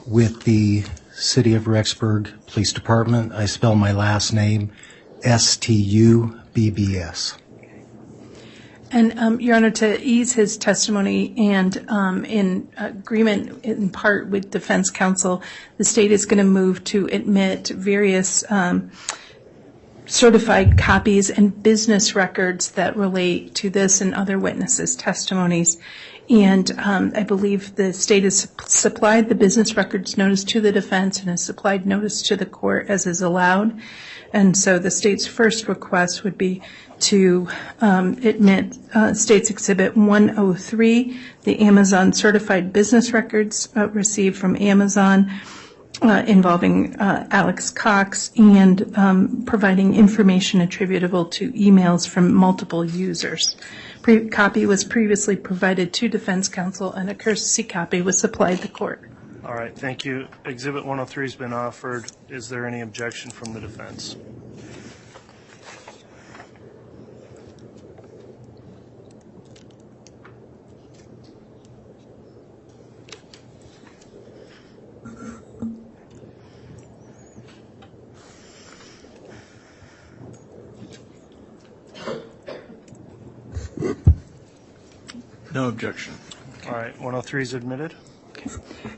with the City of Rexburg Police Department. I spell my last name Stubbs. And, Your Honor, to ease his testimony and in agreement in part with defense counsel, the state is going to move to admit various certified copies and business records that relate to this and other witnesses' testimonies. And I believe the state has supplied the business records notice to the defense and has supplied notice to the court as is allowed. And so the state's first request would be to admit State's Exhibit 103, the Amazon certified business records received from Amazon involving Alex Cox and providing information attributable to emails from multiple users. Copy was previously provided to defense counsel and a courtesy copy was supplied to the court. All right, thank you. Exhibit 103 has been offered. Is there any objection from the defense? No objection. All right, 103 is admitted.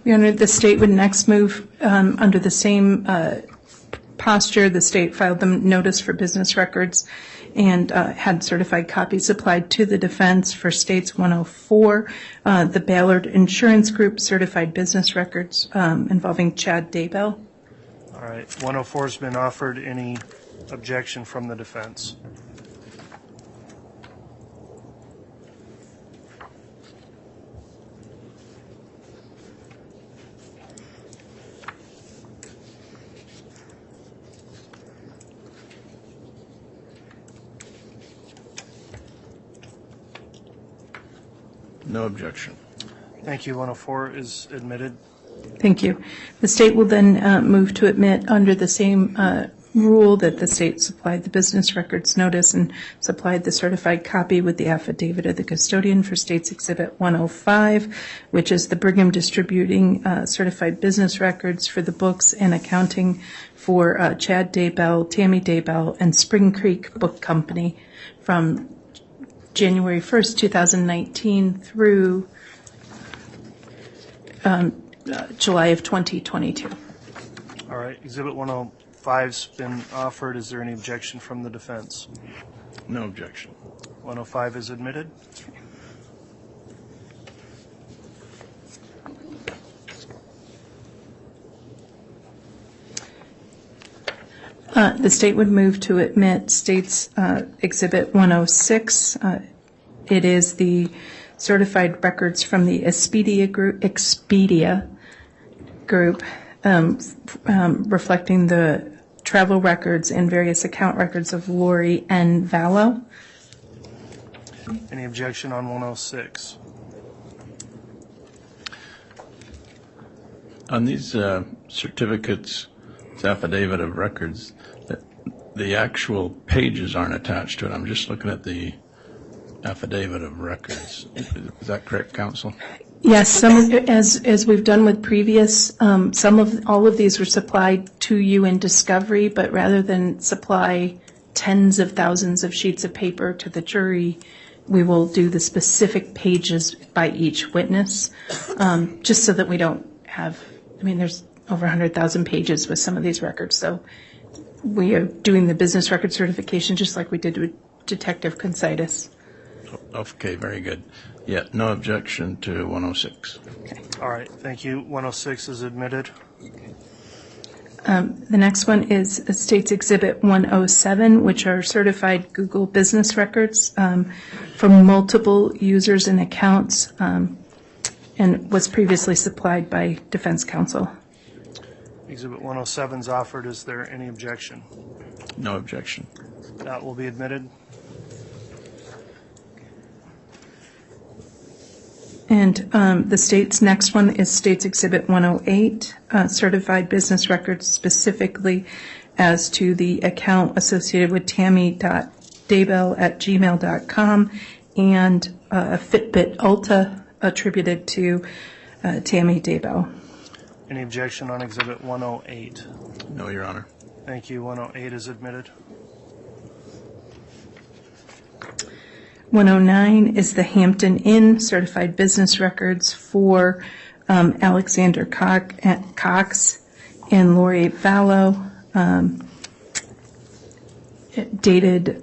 Your Honor, the state would next move under the same posture. The state filed the notice for business records and had certified copies supplied to the defense for States 104, the Ballard Insurance Group certified business records involving Chad Daybell. All right, 104 has been offered. Any objection from the defense? No objection. Thank you. 104 is admitted. Thank you. The state will then move to admit under the same rule that the state supplied the business records notice and supplied the certified copy with the affidavit of the custodian for State's Exhibit 105, which is the Brigham Distributing certified business records for the books and accounting for Chad Daybell, Tammy Daybell, and Spring Creek Book Company from January 1st, 2019 through July of 2022. All right, Exhibit 105's been offered. Is there any objection from the defense? No objection. 105 is admitted. The state would move to admit State's Exhibit 106. It is the certified records from the Expedia Group reflecting the travel records and various account records of Lori Vallow. Any objection on 106? On these certificates, this affidavit of records, the actual pages aren't attached to it. I'm just looking at the affidavit of records. Is that correct, counsel? Yes, some as we've done with previous, all of these were supplied to you in discovery, but rather than supply tens of thousands of sheets of paper to the jury, we will do the specific pages by each witness, just so that we don't have, there's over 100,000 pages with some of these records, so we are doing the business record certification just like we did with Detective Consitis. Okay, very good. Yeah, no objection to 106. Okay. All right, thank you. 106 is admitted. The next one is State's Exhibit 107, which are certified Google business records from multiple users and accounts, and was previously supplied by defense counsel. Exhibit 107 is offered. Is there any objection? No objection. That will be admitted. And the state's next one is State's Exhibit 108, certified business records specifically as to the account associated with Tammy.Daybell at gmail.com and a Fitbit Ulta attributed to Tammy Daybell. Any objection on Exhibit 108? No, Your Honor. Thank you. 108 is admitted. 109 is the Hampton Inn certified business records for Alexander Cox and Lori Vallow, dated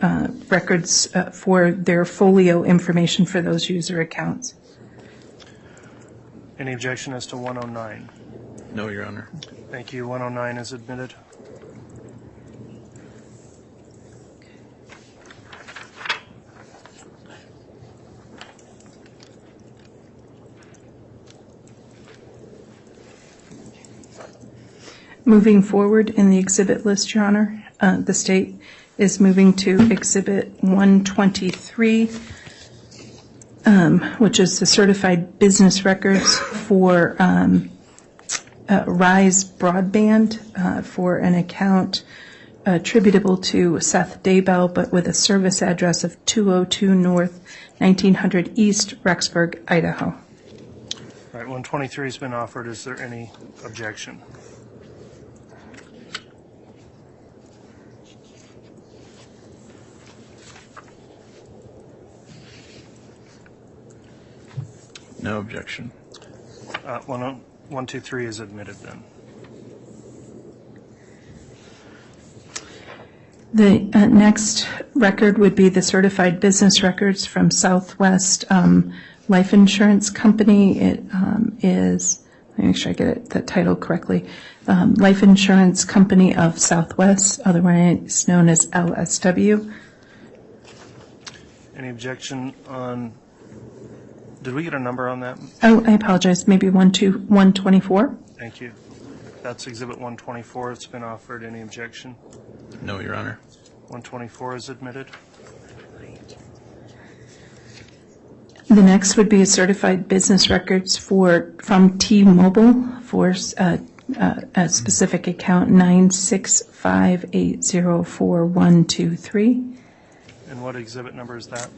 records for their folio information for those user accounts. Any objection as to 109? No, Your Honor. Thank you. 109 is admitted. Moving forward in the exhibit list, Your Honor, the state is moving to Exhibit 123, which is the certified business records for Rise Broadband for an account attributable to Seth Daybell, but with a service address of 202 North, 1900 East, Rexburg, Idaho. All right, 123 has been offered. Is there any objection? No objection. 123 is admitted then. The next record would be the certified business records from Southwest Life Insurance Company. It is, let me make sure I get the title correctly, Life Insurance Company of Southwest, otherwise known as LSW. Any objection on, did we get a number on that? Oh, I apologize, maybe 124? Thank you. That's Exhibit 124. It's been offered. Any objection? No, Your Honor. 124 is admitted. The next would be a certified business records from T-Mobile for a specific account 965804123. And what exhibit number is that?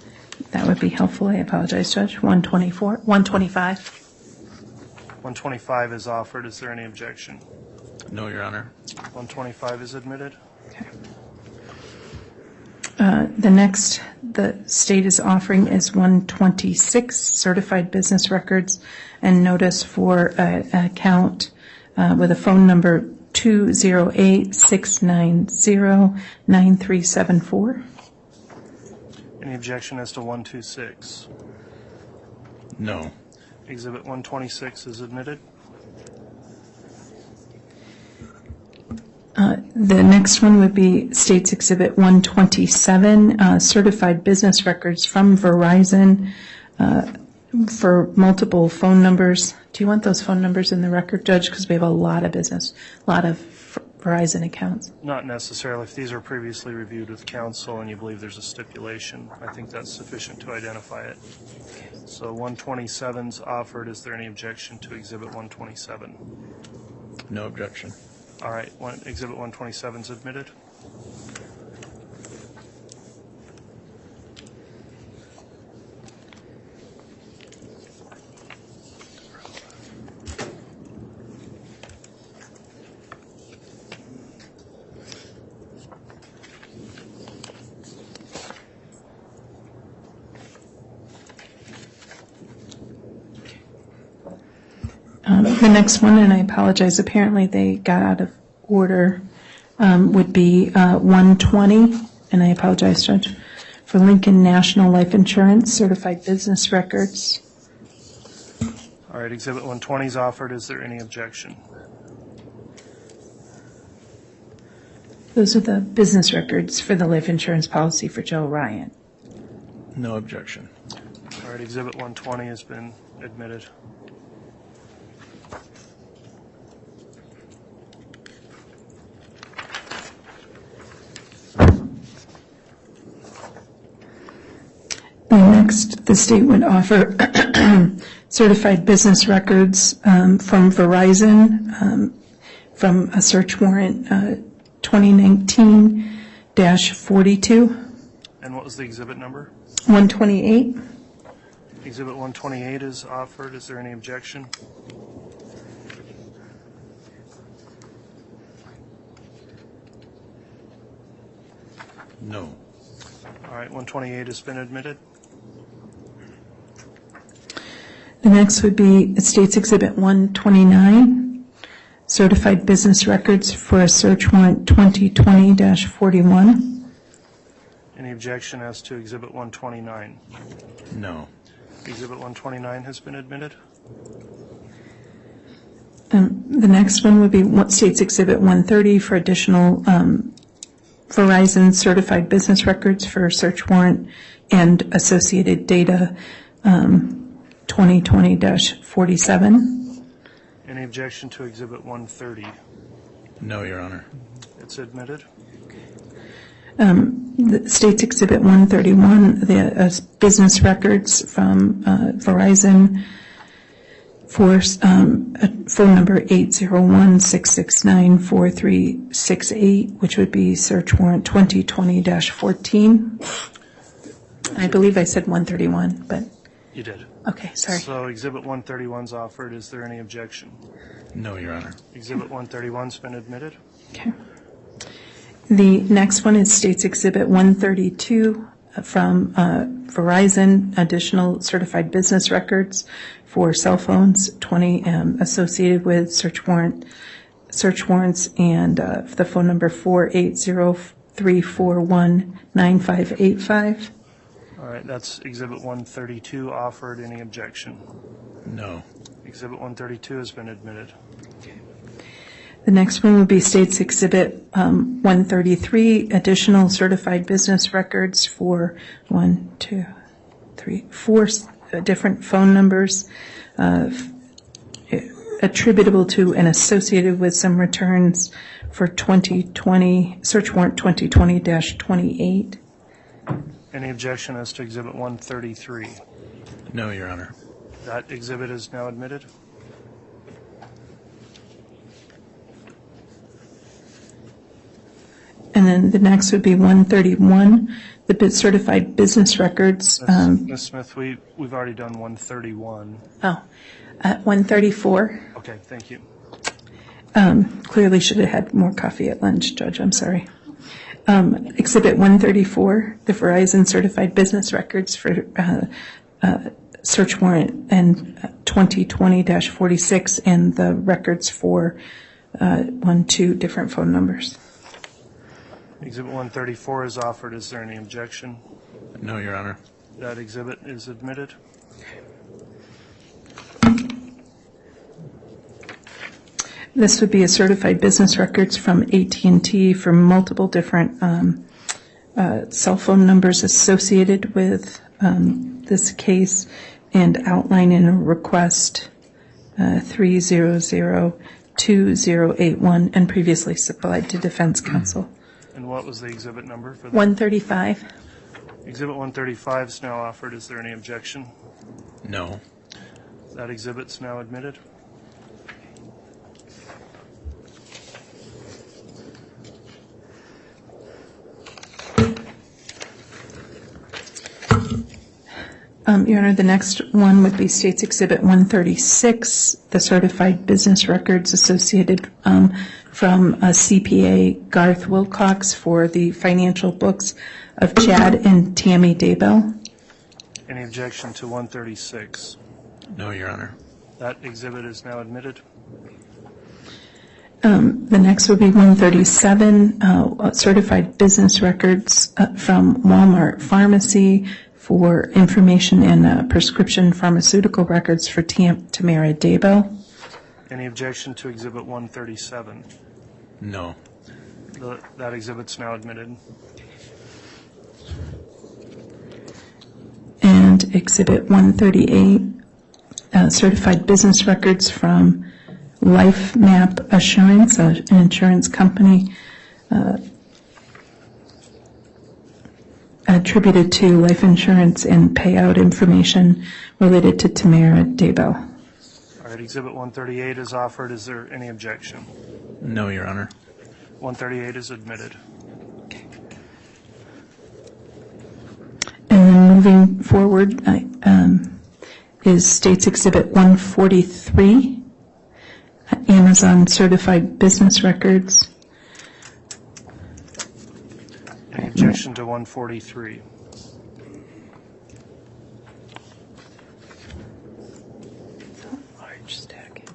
That would be helpful. I apologize, Judge. 125. 125 is offered. Is there any objection? No, Your Honor. 125 is admitted. Okay. The next the state is offering is 126, certified business records and notice for an account with a phone number 208-690-9374. Any objection as to 126? No. Exhibit 126 is admitted. The next one would be State's Exhibit 127, certified business records from Verizon for multiple phone numbers. Do you want those phone numbers in the record, Judge? Because we have a lot of business, a lot of Verizon accounts. Not necessarily. If these are previously reviewed with counsel and you believe there's a stipulation, I think that's sufficient to identify it. So 127's offered. Is there any objection to Exhibit 127? No objection. All right. Exhibit 127 is admitted. The next one, and I apologize, apparently they got out of order, would be 120, and I apologize, Judge, for Lincoln National Life Insurance, certified business records. All right, Exhibit 120 is offered. Is there any objection? Those are the business records for the life insurance policy for Joe Ryan. No objection. All right, Exhibit 120 has been admitted. Next, the state would offer certified business records from Verizon from a search warrant 2019-42. And what was the exhibit number? 128. Exhibit 128 is offered. Is there any objection? No. All right, 128 has been admitted. The next would be State's Exhibit 129, certified business records for a search warrant 2020-41. Any objection as to Exhibit 129? No. Exhibit 129 has been admitted. The next one would be State's Exhibit 130 for additional Verizon certified business records for a search warrant and associated data 2020-47. Any objection to Exhibit 130? No, Your Honor. It's admitted. The State's Exhibit 131, the business records from Verizon for phone number 801-669-4368, which would be search warrant 2020-14. I believe I said 131, but... You did. Okay, sorry. So Exhibit 131 is offered. Is there any objection? No, Your Honor. Exhibit 131's been admitted. Okay. The next one is State's Exhibit 132 from Verizon, additional certified business records for cell phones, 20 associated with search warrants, and the phone number 480-341-9585. All right, that's Exhibit 132 offered. Any objection? No. Exhibit 132 has been admitted. The next one would be State's Exhibit 133, additional certified business records for 4 different phone numbers attributable to and associated with some returns for 2020, search warrant 2020-28. Any objection as to Exhibit 133? No, Your Honor. That exhibit is now admitted. And then the next would be 131, the certified business records. Ms. Smith, we've already done 131. 134. Okay, thank you. Clearly should have had more coffee at lunch, Judge. I'm sorry. Exhibit 134, the Verizon certified business records for search warrant and 2020-46, and the records for 2 different phone numbers. Exhibit 134 is offered. Is there any objection? No, Your Honor. That exhibit is admitted. This would be a certified business records from AT&T for multiple different cell phone numbers associated with this case, and outline in a request 3002081 and previously supplied to defense counsel. And what was the exhibit number for that? 135. Exhibit 135 is now offered. Is there any objection? No. That exhibit's now admitted. Your Honor, the next one would be State's Exhibit 136, the certified business records associated from CPA Garth Wilcox for the financial books of Chad and Tammy Daybell. Any objection to 136? No, Your Honor. That exhibit is now admitted. The next would be 137, certified business records from Walmart Pharmacy for information and prescription pharmaceutical records for Tamara Daybell. Any objection to Exhibit 137? No. That exhibit's now admitted. And Exhibit 138, certified business records from Life Map Assurance, an insurance company attributed to life insurance and payout information related to Tamara Daybell. All right, Exhibit 138 is offered. Is there any objection? No, Your Honor. And 138 is admitted. then moving forward is State's Exhibit 143, Amazon Certified Business Records. Any objection to 143? Large stack.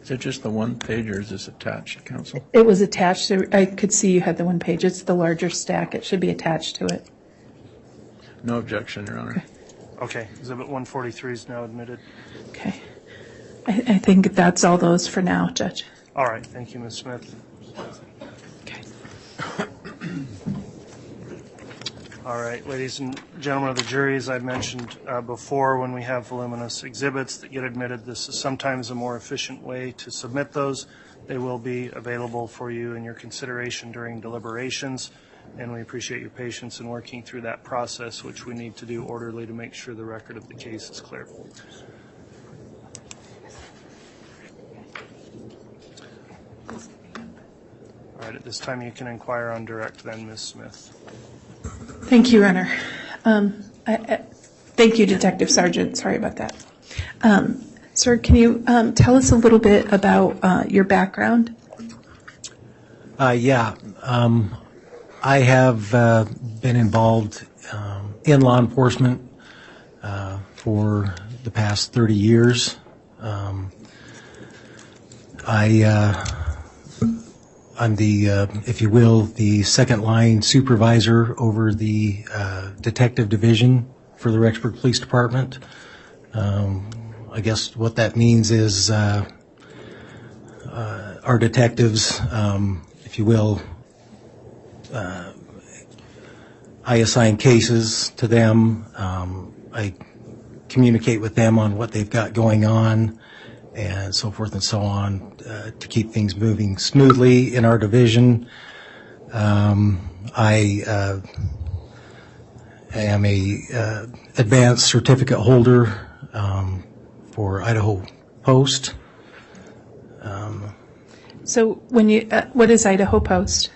Is it just the one page or is this attached, Counsel? It was attached. I could see you had the one page. It's the larger stack. It should be attached to it. No objection, Your Honor. Okay, Exhibit 143 is now admitted. Okay. I think that's all those for now, Judge. All right, thank you, Ms. Smith. Okay. All right, ladies and gentlemen of the jury, as I mentioned before, when we have voluminous exhibits that get admitted, this is sometimes a more efficient way to submit those. They will be available for you in your consideration during deliberations, and we appreciate your patience in working through that process, which we need to do orderly to make sure the record of the case is clear. All right, at this time you can inquire on direct then, Ms. Smith. Thank you, Your Honor. Thank you, Detective Sergeant. Sorry about that. Sir, can you tell us a little bit about your background? Yeah. I have been involved in law enforcement for the past 30 years. I'm the, if you will, the second line supervisor over the detective division for the Rexburg Police Department. I guess what that means is our detectives, if you will, I assign cases to them. I communicate with them on what they've got going on and so forth and so on to keep things moving smoothly in our division. I am a advanced certificate holder for Idaho Post. So when you, what is Idaho Post?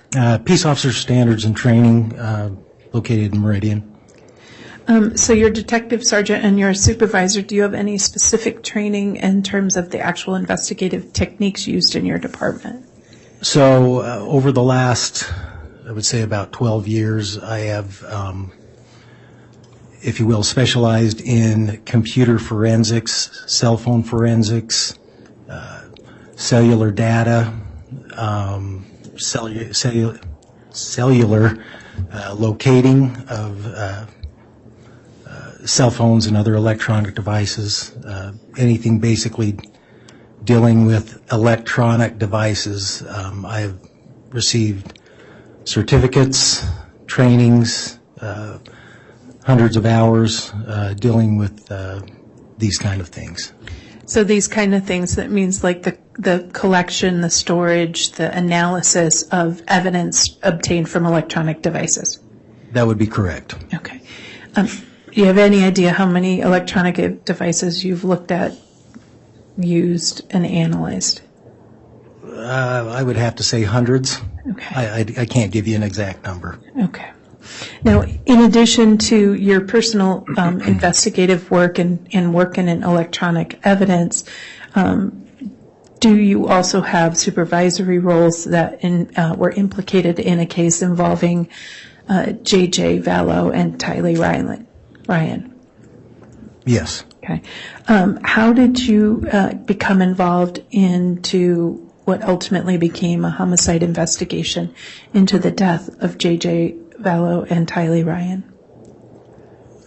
Peace Officer Standards and Training, located in Meridian. So you're a detective sergeant and you're a supervisor. Do you have any specific training in terms of the actual investigative techniques used in your department? So over the last, I would say about 12 years, I have, if you will, specialized in computer forensics, cell phone forensics, cellular data, cellular locating of cell phones and other electronic devices, anything basically dealing with electronic devices. I have received certificates, trainings, hundreds of hours dealing with these kind of things. So these kind of things, that means like the collection, the storage, the analysis of evidence obtained from electronic devices? That would be correct. Okay. Do you have any idea how many electronic devices you've looked at, used, and analyzed? I would have to say hundreds. Okay. I can't give you an exact number. Okay. Now, in addition to your personal investigative work and working in electronic evidence, do you also have supervisory roles that were implicated in a case involving J.J. Vallow and Tylee Ryan? Yes. Okay. How did you become involved into what ultimately became a homicide investigation into the death of J.J. Vallow and Tylee Ryan?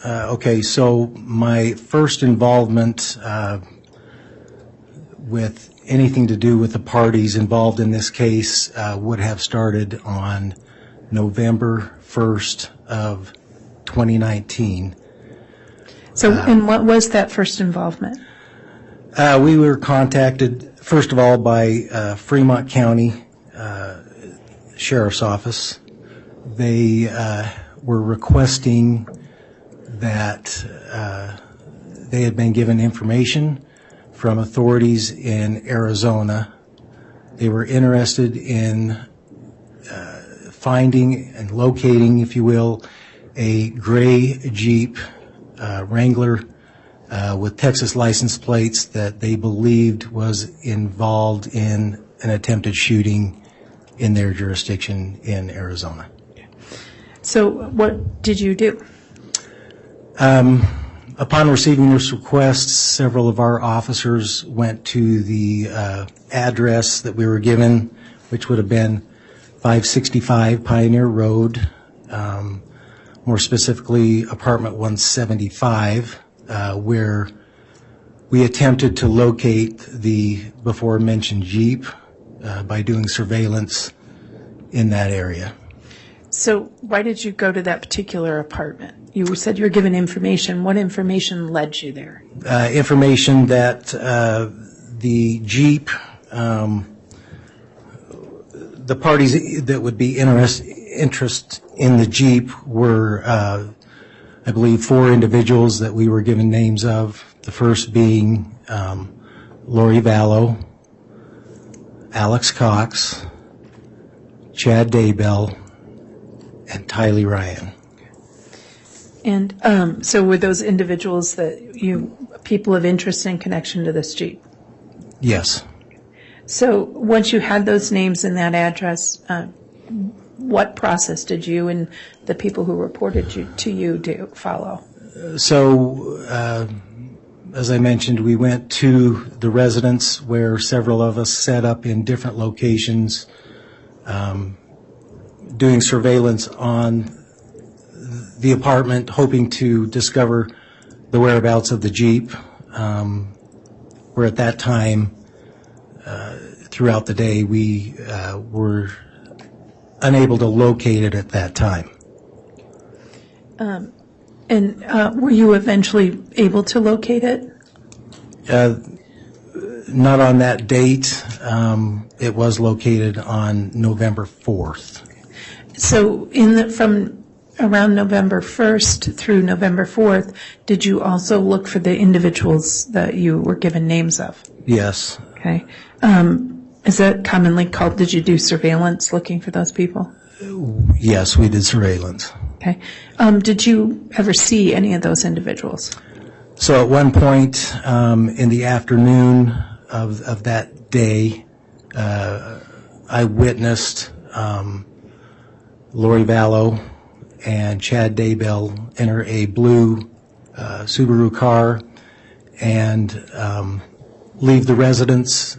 Okay, so my first involvement with anything to do with the parties involved in this case would have started on November 1st of 2019. So, and what was that first involvement? We were contacted, first of all, by Fremont County Sheriff's Office. They were requesting that they had been given information from authorities in Arizona. They were interested in finding and locating, if you will, a gray Jeep Wrangler with Texas license plates that they believed was involved in an attempted shooting in their jurisdiction in Arizona. So what did you do? Upon receiving this request, several of our officers went to the address that we were given, which would have been 565 Pioneer Road, more specifically apartment 175, where we attempted to locate the before mentioned Jeep by doing surveillance in that area. So why did you go to that particular apartment? You said you were given information. What information led you there? Information that the Jeep, the parties that would be interest in the Jeep were, I believe, 4 individuals that we were given names of. The first being Lori Vallow, Alex Cox, Chad Daybell, and Tylee Ryan. And so were those individuals that people of interest in connection to this Jeep? Yes. So once you had those names and that address, what process did you and the people who reported to you follow? So, as I mentioned, we went to the residence where several of us set up in different locations, doing surveillance on the apartment, hoping to discover the whereabouts of the Jeep, where at that time, throughout the day, we were unable to locate it at that time. And were you eventually able to locate it? Not on that date. It was located on November 4th. So from around November 1st through November 4th, did you also look for the individuals that you were given names of? Yes. Okay. Is that commonly called, did you do surveillance looking for those people? Yes, we did surveillance. Okay. Did you ever see any of those individuals? So at one point in the afternoon of that day, I witnessed Lori Vallow and Chad Daybell enter a blue Subaru car and leave the residence.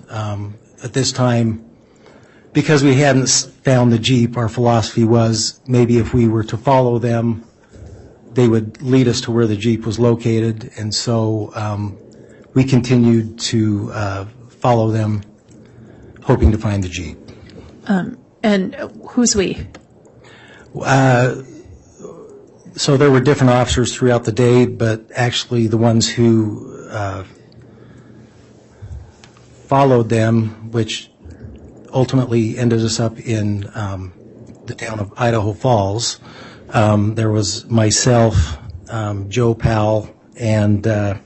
At this time, because we hadn't found the Jeep, our philosophy was maybe if we were to follow them, they would lead us to where the Jeep was located. And so we continued to follow them, hoping to find the Jeep. And who's we? So there were different officers throughout the day, but actually the ones who followed them, which ultimately ended us up in the town of Idaho Falls. There was myself, Joe Powell, and that's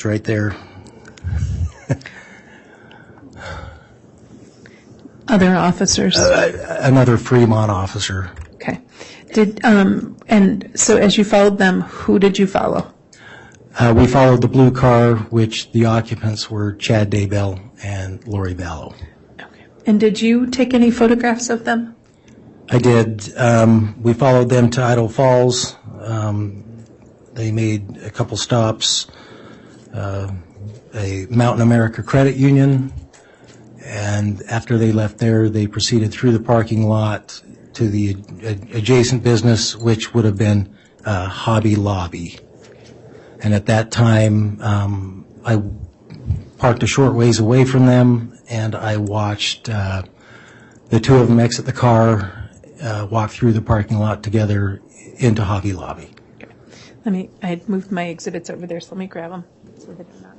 right there. Other officers? Another Fremont officer. Okay. And so as you followed them, who did you follow? We followed the blue car, which the occupants were Chad Daybell and Lori Vallow. Okay. And did you take any photographs of them? I did. We followed them to Idaho Falls. They made a couple stops, a Mountain America Credit Union, and after they left there, they proceeded through the parking lot to the adjacent business, which would have been Hobby Lobby. And at that time, I parked a short ways away from them, and I watched the two of them exit the car, walk through the parking lot together into Hobby Lobby. Okay. I had moved my exhibits over there, so let me grab them. So that they're not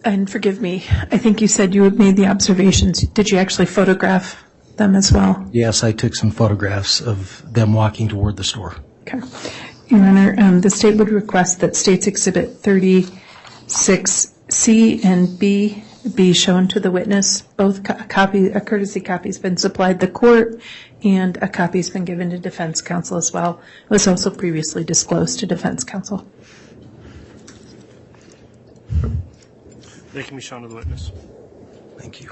And forgive me, I think you said you had made the observations. Did you actually photograph them as well? Yes, I took some photographs of them walking toward the store. Okay. Your Honor, the state would request that States Exhibit 36C and B be shown to the witness. Both a courtesy copy has been supplied the court, and a copy has been given to defense counsel as well. It was also previously disclosed to defense counsel. They can be shown to the witness. Thank you.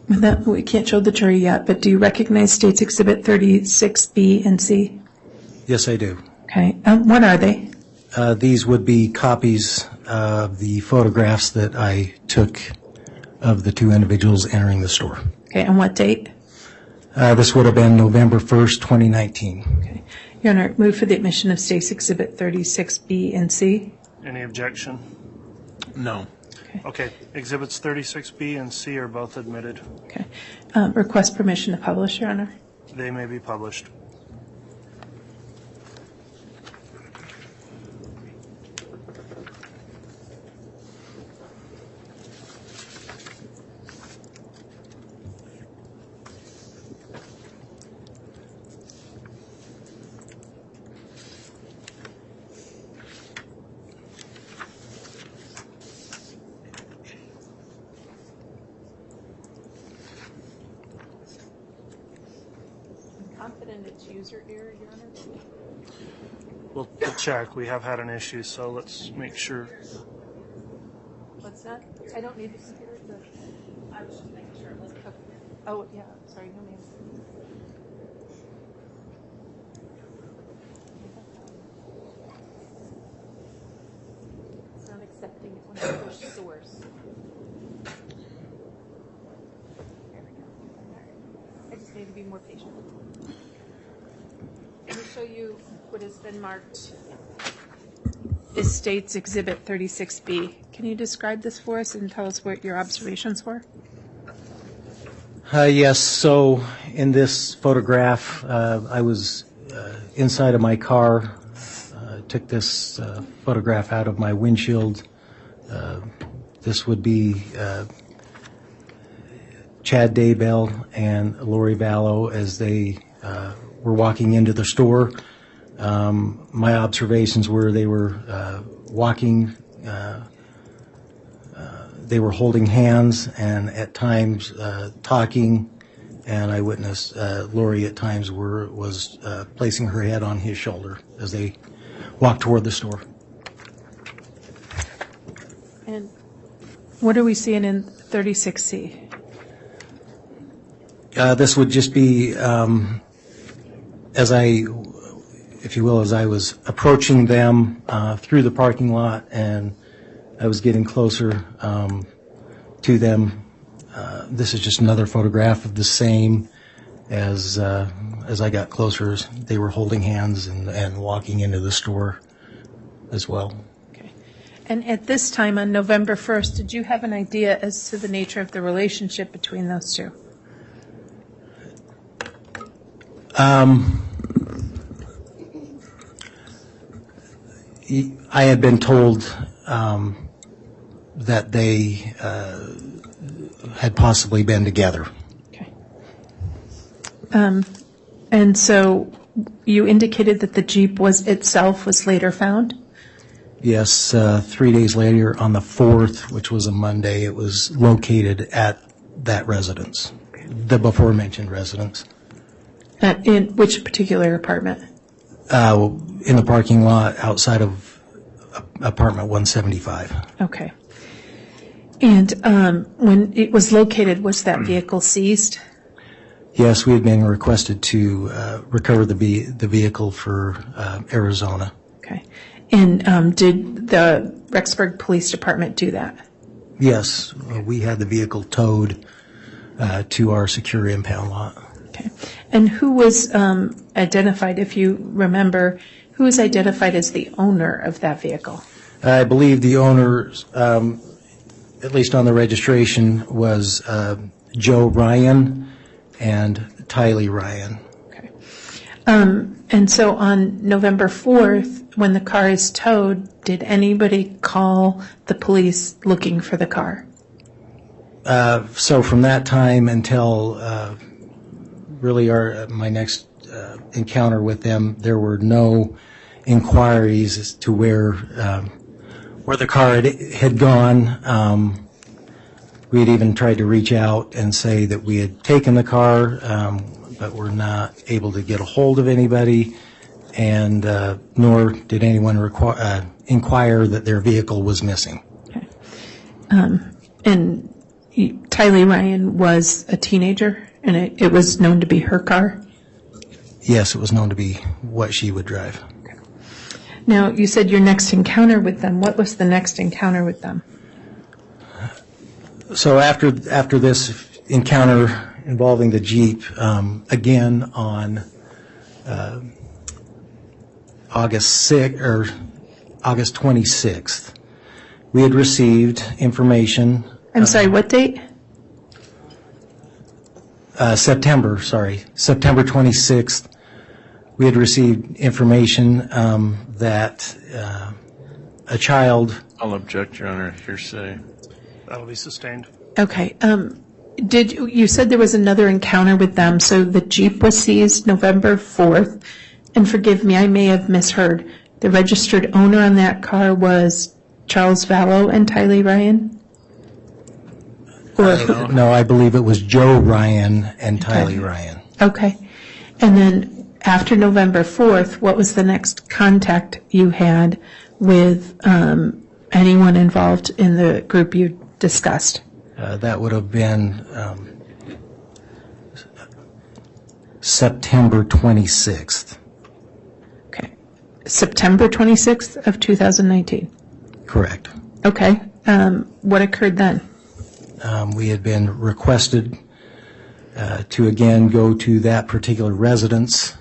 With that, we can't show the jury yet, but do you recognize States Exhibit 36B and C? Yes, I do. Okay. What are they? These would be copies of the photographs that I took of the two individuals entering the store. Okay. And what date? This would have been November 1st, 2019. Okay. Your Honor, move for the admission of States Exhibit 36B and C. Any objection? No. Okay. Exhibits 36B and C are both admitted. Okay. Request permission to publish, Your Honor. They may be published. Confident it's user error, Your Honor? We'll check. We have had an issue, so let's make sure. What's that? I don't need to hear it. I was just making sure it was. Oh, yeah. Sorry, no name. It's not accepting it when I push source. There we go. I just need to be more patient. Let me show you what has been marked is States Exhibit 36B. Can you describe this for us and tell us what your observations were? Yes, so in this photograph, I was inside of my car, took this photograph out of my windshield. This would be Chad Daybell and Lori Vallow as they were walking into the store. My observations were they were walking, they were holding hands and at times talking, and I witnessed Lori at times was placing her head on his shoulder as they walked toward the store. And what are we seeing in 36C? This would just be as I was approaching them through the parking lot and I was getting closer to them. This is just another photograph of the same as I got closer. They were holding hands and walking into the store as well. Okay. And at this time on November 1st, did you have an idea as to the nature of the relationship between those two? I had been told that they had possibly been together. Okay. And so you indicated that the Jeep was later found? Yes, 3 days later on the 4th, which was a Monday, it was located at that residence, the before-mentioned residence. In which particular apartment? In the parking lot outside of apartment 175. Okay. And when it was located, was that vehicle seized? Yes, we had been requested to recover the vehicle for Arizona. Okay. And did the Rexburg Police Department do that? Yes, we had the vehicle towed to our secure impound lot. Okay. And who was identified, if you remember, who was identified as the owner of that vehicle? I believe the owner, at least on the registration, was Joe Ryan and Tylee Ryan. Okay. And so on November 4th, when the car is towed, did anybody call the police looking for the car? So from that time until really my next encounter with them, there were no inquiries as to where the car had gone. We had even tried to reach out and say that we had taken the car, but were not able to get a hold of anybody, and nor did anyone inquire that their vehicle was missing. Okay. And Tylee Ryan was a teenager, and it was known to be her car? Yes, it was known to be what she would drive. Okay. Now, you said your next encounter with them. What was the next encounter with them? So after this encounter involving the Jeep, again on August 26th, we had received information. I'm sorry, what date? September 26th. We had received information that a child. I'll object, Your Honor. Hearsay. That'll be sustained. Okay. You said there was another encounter with them, so the Jeep was seized November 4th, and forgive me, I may have misheard. The registered owner on that car was Charles Vallow and Tylee Ryan? No, I believe it was Joe Ryan and Tylee Ryan. Okay. And then after November 4th, what was the next contact you had with anyone involved in the group you discussed? That would have been September 26th. Okay. September 26th of 2019? Correct. Okay. What occurred then? We had been requested to again go to that particular residence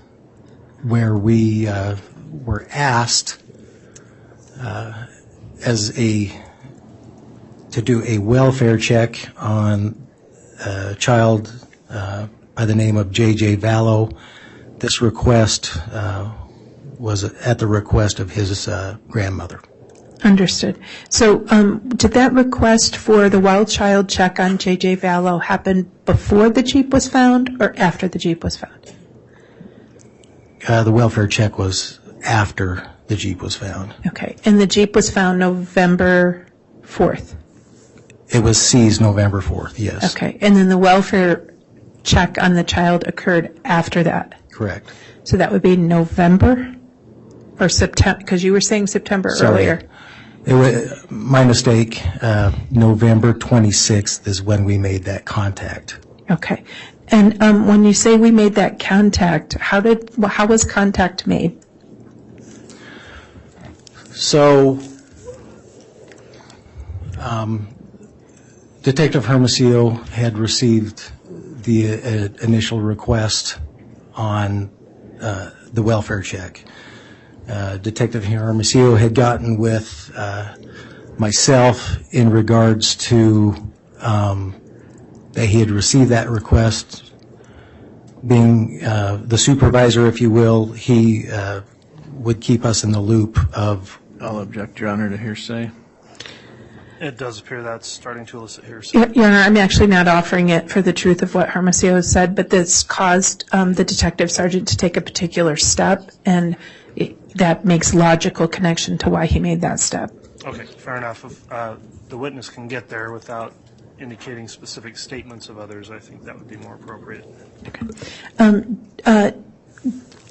where we were asked to do a welfare check on a child by the name of J.J. Vallow. This request was at the request of his grandmother. Understood. So did that request for the wild child check on J.J. Vallow happen before the Jeep was found or after the Jeep was found? The welfare check was after the Jeep was found. Okay. And the Jeep was found November 4th? It was seized November 4th, yes. Okay. And then the welfare check on the child occurred after that? Correct. So that would be November or September, because you were saying September earlier. It was, my mistake, November 26th is when we made that contact. Okay. And when you say we made that contact, how was contact made? So, Detective Hermosillo had received the initial request on the welfare check. Detective Hermosillo had gotten with myself in regards to that he had received that request. Being the supervisor, if you will, he would keep us in the loop of. I'll object, Your Honor, to hearsay. It does appear that's starting to elicit hearsay. Your Honor, I'm actually not offering it for the truth of what Hermosillo said, but this caused the detective sergeant to take a particular step, and that makes logical connection to why he made that step. Okay, fair enough. If the witness can get there without indicating specific statements of others, I think that would be more appropriate. Okay.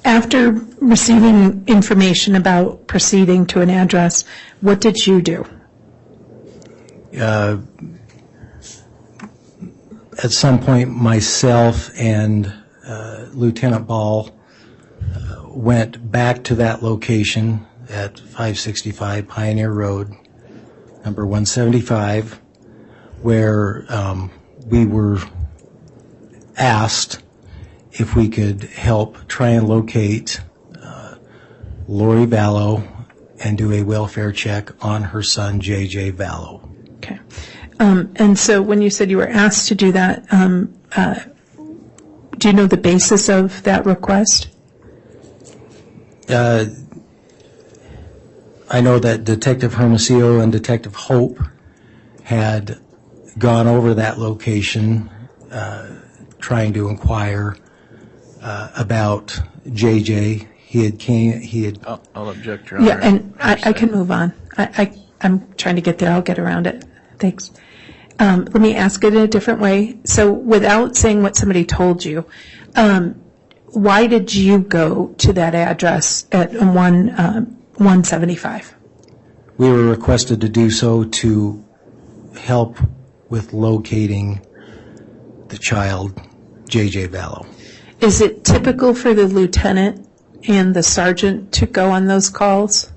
After receiving information about proceeding to an address, what did you do? At some point, myself and Lieutenant Ball went back to that location at 565 Pioneer Road, number 175, where we were asked if we could help try and locate Lori Vallow and do a welfare check on her son, J.J. Vallow. Okay. And so when you said you were asked to do that, do you know the basis of that request? I know that Detective Hermosillo and Detective Hope had gone over that location trying to inquire about JJ. I'll object, Your Honor. Yeah, and I can move on. I'm trying to get there. I'll get around it. Thanks. Let me ask it in a different way. So without saying what somebody told you, why did you go to that address at 175? We were requested to do so to help with locating the child, JJ Vallow. Is it typical for the lieutenant and the sergeant to go on those calls?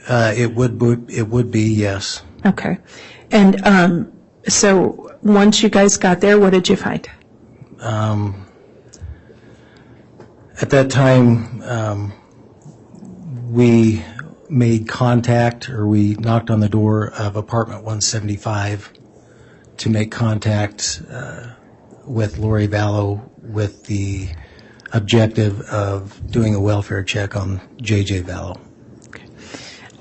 It would be, yes. Okay. And so once you guys got there, what did you find? At that time, we made contact, or we knocked on the door of apartment 175 to make contact with Lori Vallow with the objective of doing a welfare check on JJ Vallow. Okay.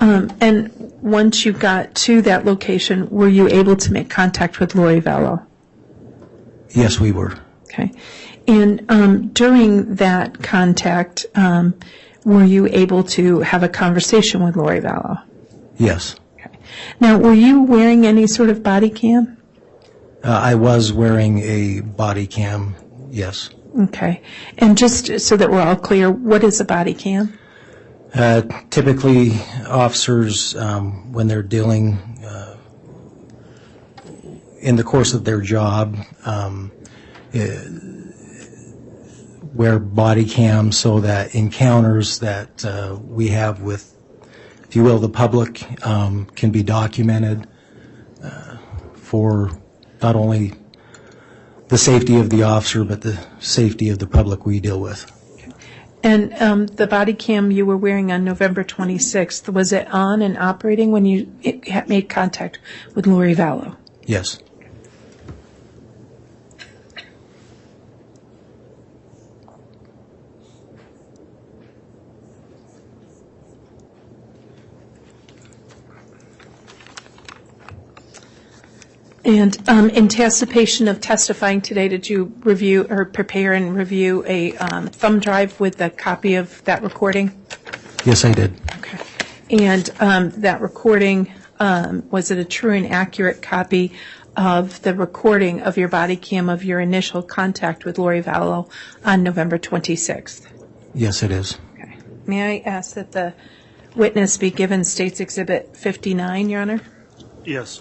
And once you got to that location, were you able to make contact with Lori Vallow? Yes, we were. Okay. And during that contact, were you able to have a conversation with Lori Vallow? Yes. Okay. Now, were you wearing any sort of body cam? I was wearing a body cam, yes. Okay. And just so that we're all clear, what is a body cam? Typically, officers, when they're dealing in the course of their job, wear body cams so that encounters that we have with, if you will, the public can be documented for not only the safety of the officer, but the safety of the public we deal with. And the body cam you were wearing on November 26th, was it on and operating when you made contact with Lori Vallow? Yes. And in anticipation of testifying today, did you review or prepare and review a thumb drive with a copy of that recording? Yes, I did. Okay. And that recording, was it a true and accurate copy of the recording of your body cam of your initial contact with Lori Vallow on November 26th? Yes, it is. Okay. May I ask that the witness be given State's Exhibit 59, Your Honor? Yes.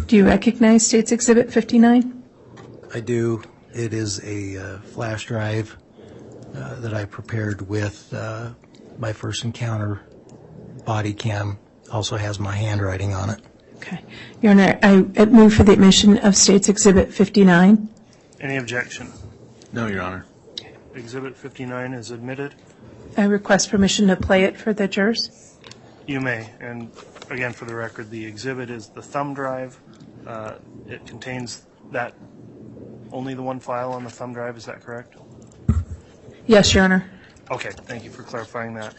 Do you recognize State's Exhibit 59? I do. It is a flash drive that I prepared with my first encounter body cam. Also has my handwriting on it. Okay. Your Honor, I move for the admission of State's Exhibit 59. Any objection? No, Your Honor. Exhibit 59 is admitted. I request permission to play it for the jurors. You may. And again, for the record, the exhibit is the thumb drive. It contains that, only the one file on the thumb drive, is that correct? Yes, Your Honor. Okay, thank you for clarifying that.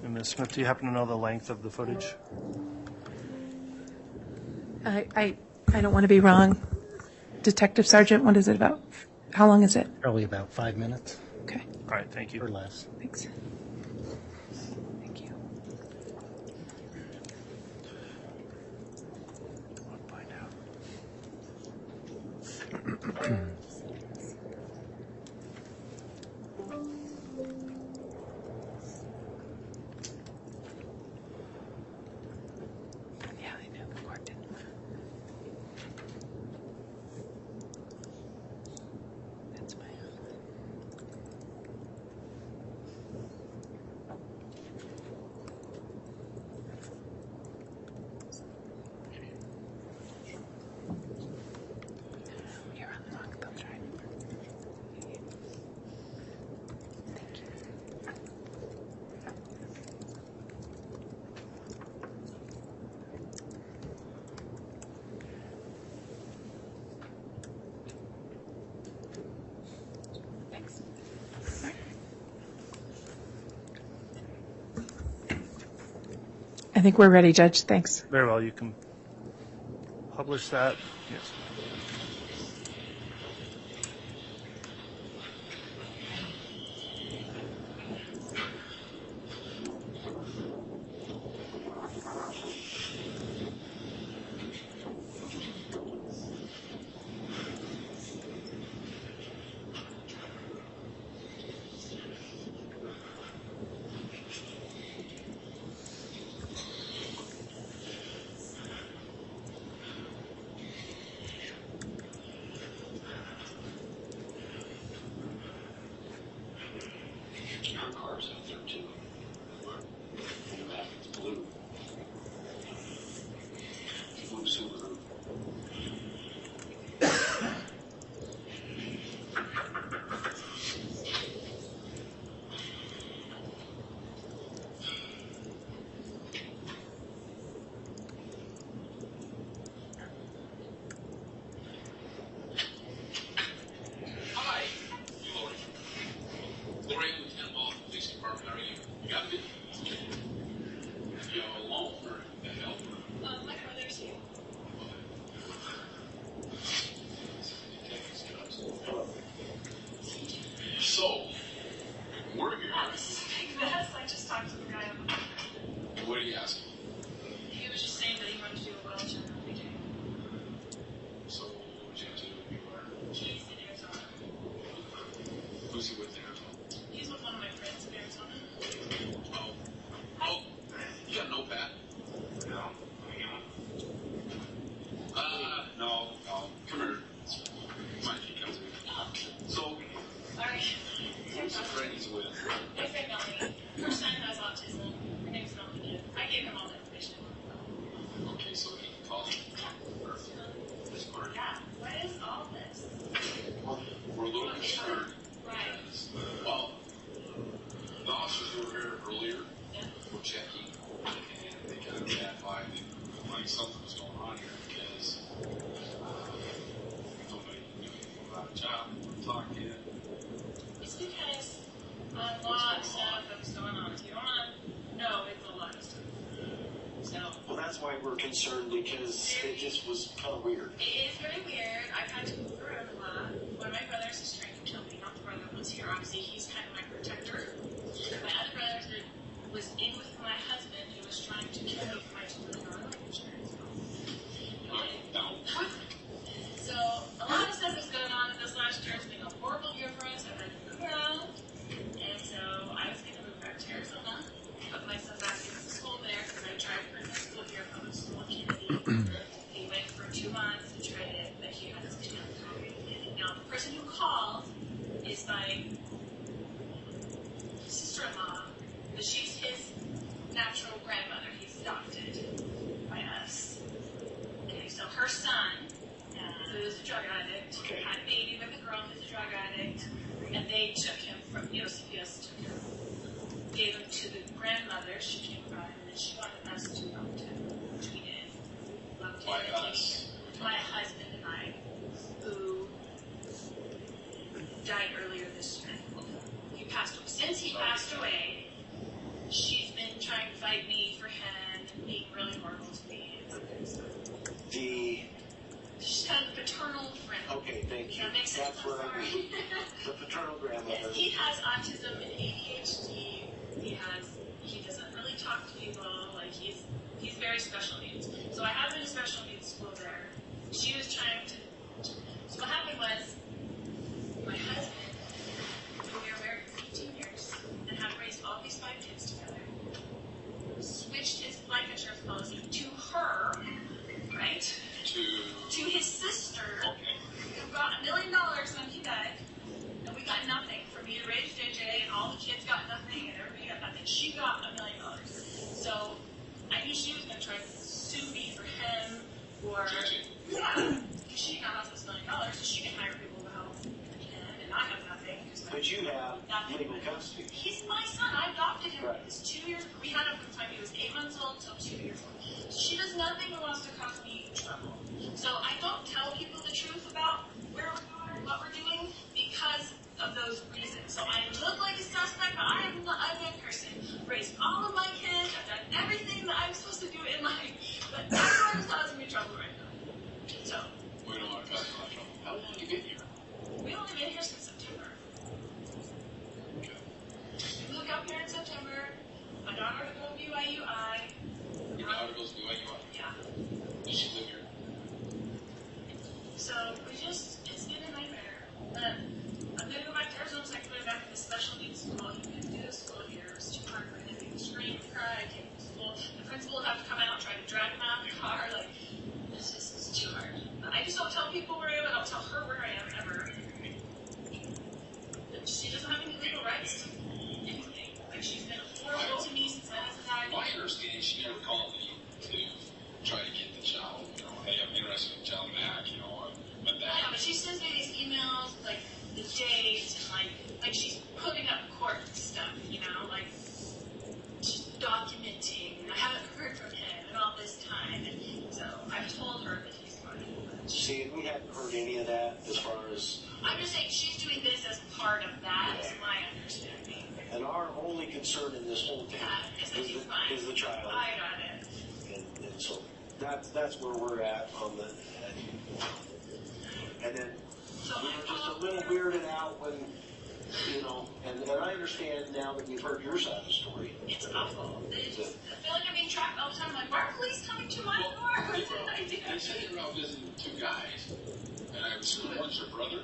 And Ms. Smith, do you happen to know the length of the footage? I don't want to be wrong. Detective Sergeant, what is it about? How long is it? Probably about 5 minutes. Okay. All right, thank you. Or less. Thanks. Thank you. Find out. think we're ready, Judge. Thanks. Very well. You can publish that. Yes. Concerned because it just was kind of weird. It is very weird. I've had to move around a lot. One of my brothers is trying to kill me. Not the brother that was here. Obviously, he's kind of my protector. My other brother was in with my husband who was trying to kill me for my $2 million life insurance. So a lot of stuff is going on in this last year. It's been a horrible year for us. I've had to move around. And so I was going to move back to Arizona. But my son's asking to school there because I tried for his school here from the school in Kennedy. He went for 2 months and tried it, but he had his COVID. Now, the person who called is my sister-in-law, but she's his natural grandmother. He's adopted by us. Okay, so her son, who is a drug addict, had a baby with a girl who's a drug addict, and they took him from, CBS took him, gave him to the grandmother. She came by, and then she wanted us to adopt him, which we did. Loved him. My husband and I, who died earlier this year. He passed away. Since he passed away, she's been trying to fight me for him and being really horrible to me. She's kind of the paternal friend. Okay, thank you. That makes sense. That's what I mean. The paternal grandmother. Yes, he has autism and ADHD. He doesn't really talk to people. Like he's very special needs. So I have him in a special needs school there. She was trying to. So what happened was, my husband, who we were married for 15 years and have raised all these 5 kids together, switched his life insurance policy to her, right? To his sister, who got $1 million when he died, and we got nothing. For me to raise JJ, and all the kids got nothing, and everybody got nothing. She got $1 million. So I knew she was going to try to sue me for him, or she now has this $1 million, so she can hire people to help him, and I have nothing. But you have legal custody. He's my son. I adopted him. Right. He's 2 years. We had him from the time he was 8 months old till 2 years old. She does nothing that wants to cause me trouble. So I don't tell people the truth about where we are and what we're doing because of those reasons. So I look like a suspect, but I am not a good person. Raised all of my kids. I've done everything that I'm supposed to like she's putting up court stuff, you know, like she's documenting. I haven't heard from him in all this time, and so I've told her that he's going to. See, we haven't heard any of that as far as. I'm just saying she's doing this as part of that, is my understanding. And our only concern in this whole thing is the child. I got it. And so that's where we're at on the. And then we were just a little weirded out when, you know, and I understand now that we've heard your side of the story. It's awful. I feel like I'm being tracked all the time. I'm like, why are police coming to my door? What did I do? They said you're out visiting two guys, and I was one's your brother.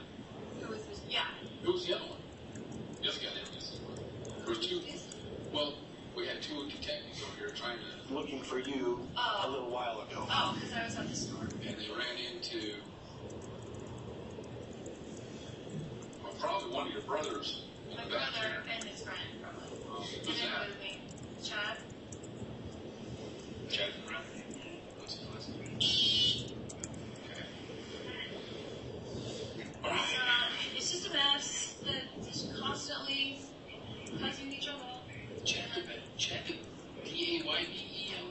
Yeah. Who was the other one? The other guy that was. There was two. Well, we had two detectives over here trying to. Looking for you a little while ago. Oh, because I was at the store. And they ran into. Well, probably one of your brothers. My brother and his friend, probably. Who's And then that? with me. Chad. Chad Brown. What's his last name? It's just a mess that is constantly causing me trouble. Chad D-A-Y-B-E-L.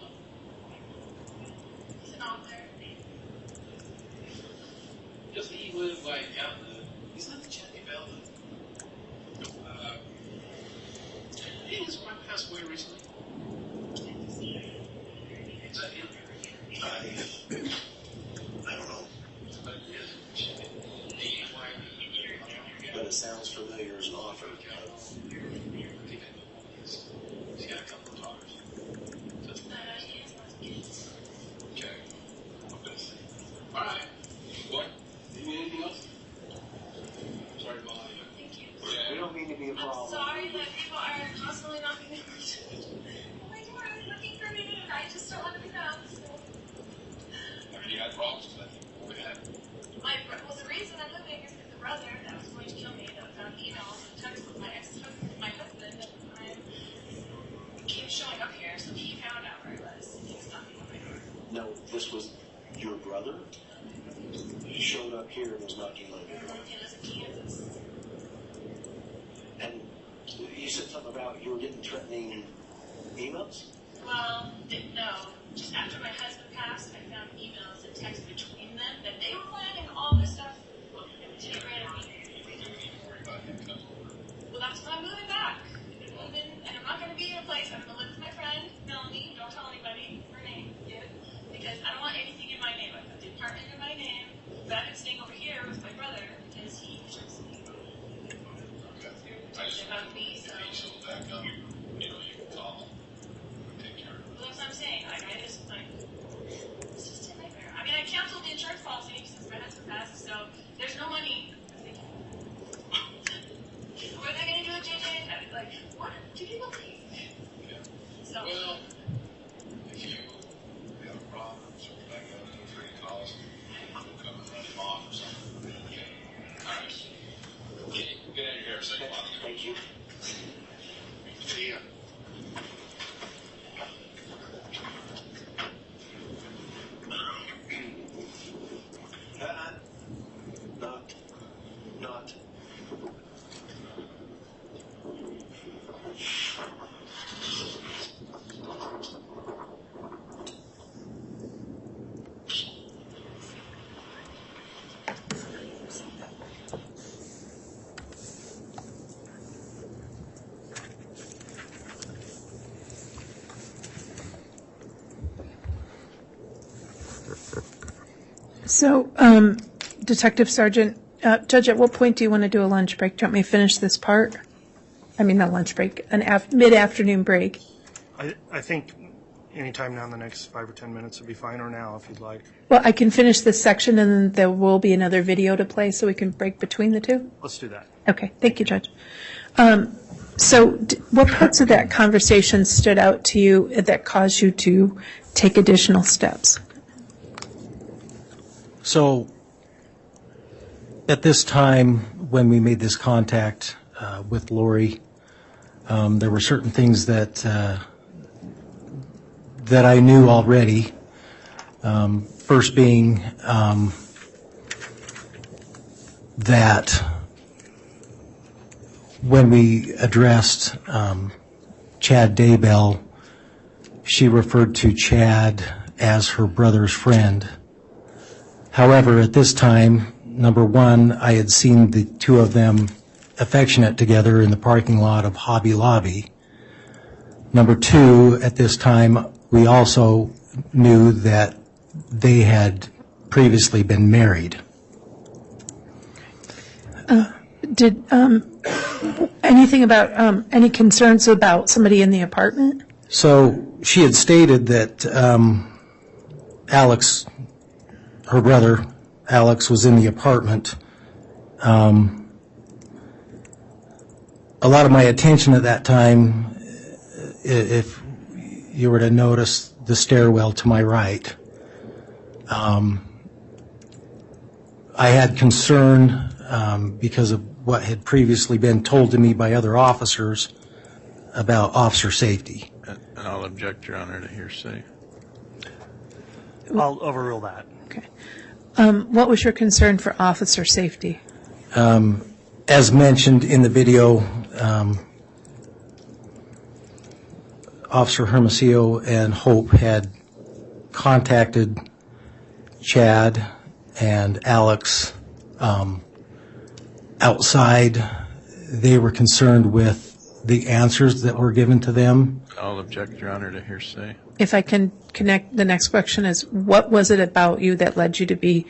He's an author. Doesn't he live like out in the. He's not the Chad Daybell. Didn't his wife pass away recently? Is that him? I don't know. But it sounds familiar as an offer. He's got a couple of daughters. Okay. All right. What? Do you need anything else? Sorry to bother you. Thank you. We don't mean to be a problem. I'm sorry that people are constantly knocking on my door and looking for me, and I just don't want to be found. So. I mean, you had problems with that. What happened? Well, the reason I'm living is because the brother that was going to kill me that found emails and texts with my ex-husband, my husband at the time, kept showing up here, so he found out where I was, and he was knocking on my door. No, this was your brother? He showed up here and was knocking on your door. He lives in Kansas. And you said something about you were getting threatening emails? Well, no. Just after my husband passed, I found emails and texts between them that they were planning all this stuff to get rid of me. Well, that's why I'm moving back. I'm moving, and I'm not going to be in a place. I'm going to live with my friend, Melanie. Don't tell anybody her name yet, because I don't want anything in my name. I put the apartment in my name, but I've been staying over here with my brother because he trusts me. About me, so. Back up. You know, you can call him. Take care of it. Well, that's what I'm saying. I just, like, it's just a nightmare. I mean, I canceled the insurance policy since my husband passed, so there's no money. What are they going to do with JJ? Like, what do people think? Yeah. So. Well, if you have a problem, circle back up to 3 calls, we'll come and run him off or something. Okay. All right. Okay, get out of here. Second one. Thank you. See ya. Not. So, Detective Sergeant, Judge, at what point do you want to do a lunch break? Do you want me to finish this part? I mean, not lunch break, an mid-afternoon break. I think anytime now in the next 5 or 10 minutes would be fine, or now if you'd like. Well, I can finish this section and then there will be another video to play so we can break between the two. Let's do that. Okay, thank you, Judge. So what parts of that conversation stood out to you that caused you to take additional steps? So at this time, when we made this contact with Lori, there were certain things that I knew already. First being that when we addressed Chad Daybell, she referred to Chad as her brother's friend. However, at this time, number one, I had seen the two of them affectionate together in the parking lot of Hobby Lobby. Number two, at this time, we also knew that they had previously been married. Did anything about any concerns about somebody in the apartment? So she had stated that Alex, her brother, Alex, was in the apartment. A lot of my attention at that time, if you were to notice the stairwell to my right, I had concern because of what had previously been told to me by other officers about officer safety. And I'll object, Your Honor, to hearsay. I'll overrule that. Okay. What was your concern for officer safety? As mentioned in the video, Officer Hermosillo and Hope had contacted Chad and Alex outside. They were concerned with the answers that were given to them. I'll object, Your Honor, to hearsay. If I can connect, the next question is, what was it about you that led you to be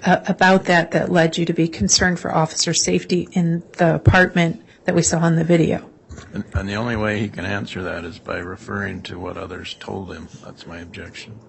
that led you to be concerned for officer safety in the apartment that we saw in the video? And the only way he can answer that is by referring to what others told him. That's my objection.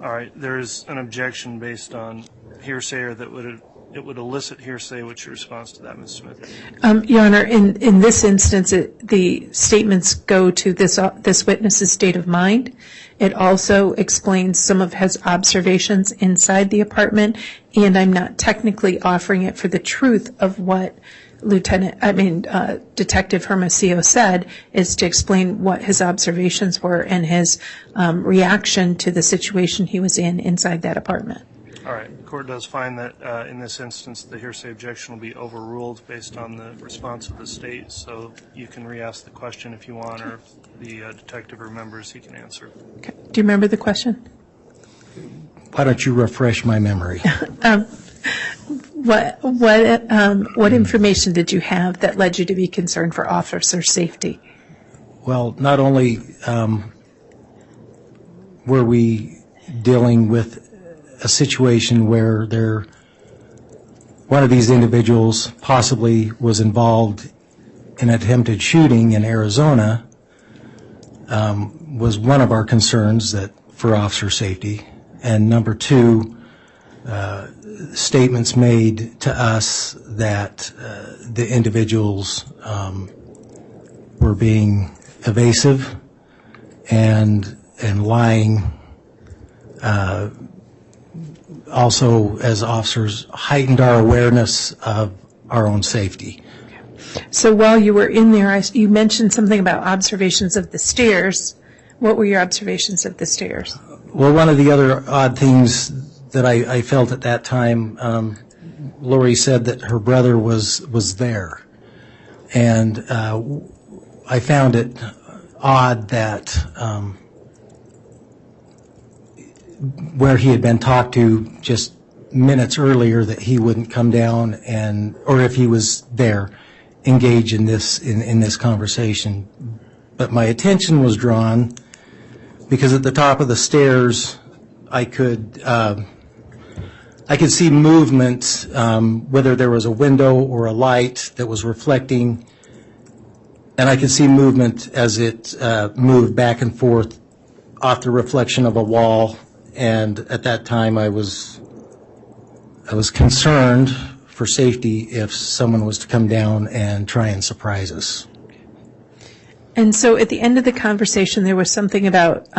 All right, there is an objection based on hearsay, or that it would elicit hearsay. What's your response to that, Ms. Smith? Your Honor, in this instance, the statements go to this witness's state of mind. It also explains some of his observations inside the apartment, and I'm not technically offering it for the truth of what Detective Hermosillo said, is to explain what his observations were and his reaction to the situation he was in inside that apartment. All right. The court does find that in this instance the hearsay objection will be overruled based on the response of the state, so you can re-ask the question if you want, or if the detective remembers, he can answer. Okay. Do you remember the question? Why don't you refresh my memory? What information did you have that led you to be concerned for officer safety? Well, not only were we dealing with a situation where one of these individuals possibly was involved in an attempted shooting in Arizona, was one of our concerns for officer safety. And number two, statements made to us that the individuals were being evasive and lying. Also, as officers, heightened our awareness of our own safety. So while you were in there, you mentioned something about observations of the stairs. What were your observations of the stairs? Well, one of the other odd things that I felt at that time, Lori said that her brother was there. And I found it odd that where he had been talked to just minutes earlier, that he wouldn't come down or if he was there, engage in this conversation. But my attention was drawn because at the top of the stairs, I could see movement, whether there was a window or a light that was reflecting, and I could see movement as it moved back and forth off the reflection of a wall. And at that time, I was concerned for safety if someone was to come down and try and surprise us. And so at the end of the conversation, there was something about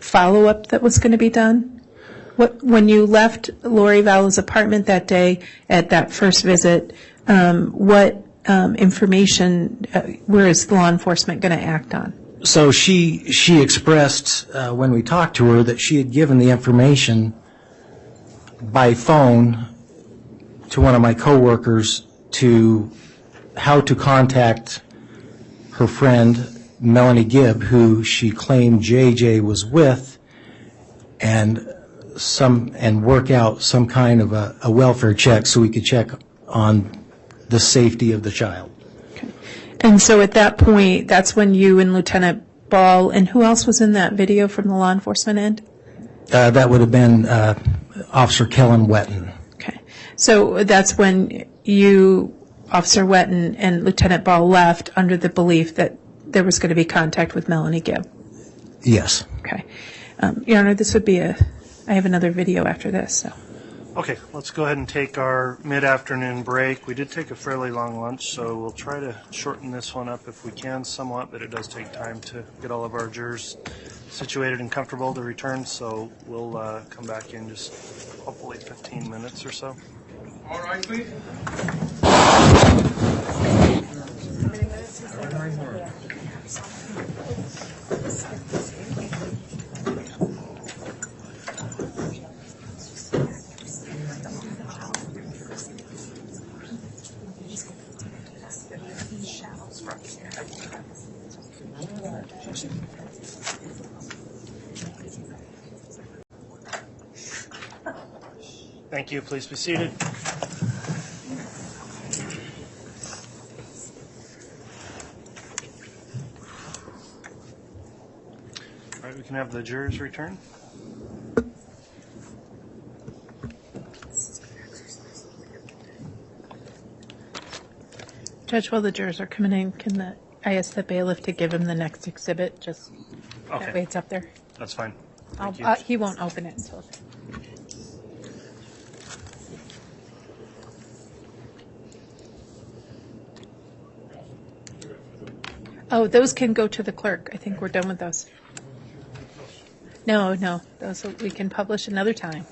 follow-up that was going to be done? When you left Lori Vallow's apartment that day at that first visit, what information where is law enforcement going to act on? So she expressed when we talked to her that she had given the information by phone to one of my coworkers to how to contact her friend Melanie Gibb, who she claimed JJ was with, and work out some kind of a welfare check so we could check on the safety of the child. And so at that point, that's when you and Lieutenant Ball, and who else was in that video from the law enforcement end? That would have been Officer Kellen Wetton. Okay. So that's when you, Officer Wetton, and Lieutenant Ball left under the belief that there was going to be contact with Melanie Gibb? Yes. Okay. Your Honor, this would be I have another video after this, so. Okay, let's go ahead and take our mid-afternoon break. We did take a fairly long lunch, so we'll try to shorten this one up if we can somewhat, but it does take time to get all of our jurors situated and comfortable to return, so we'll come back in just hopefully 15 minutes or so. All right, please. Thank you. Please be seated. All right, we can have the jurors return. Judge, while the jurors are coming in, I ask the bailiff to give him the next exhibit, just that way it's up there. That's fine. Thank you. He won't open it until. Oh, those can go to the clerk. I think we're done with those. No, those we can publish another time.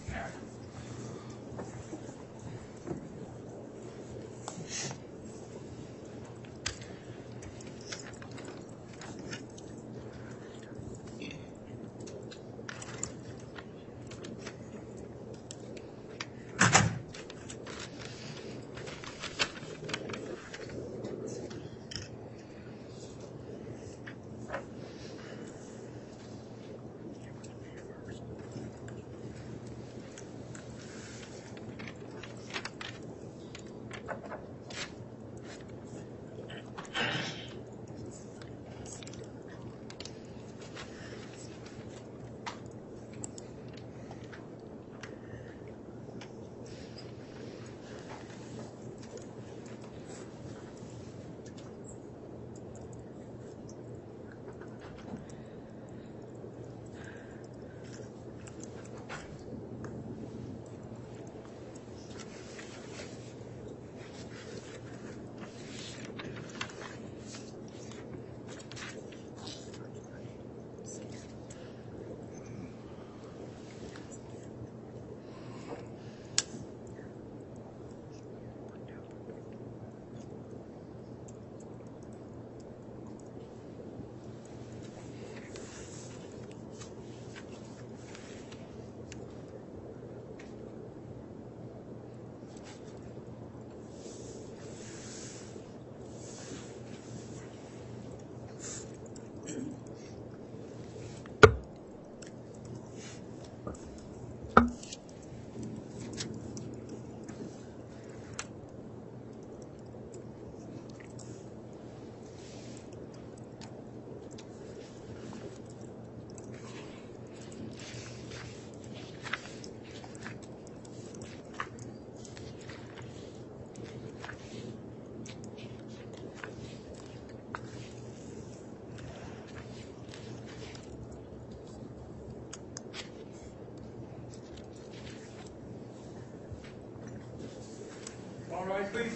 All right, please.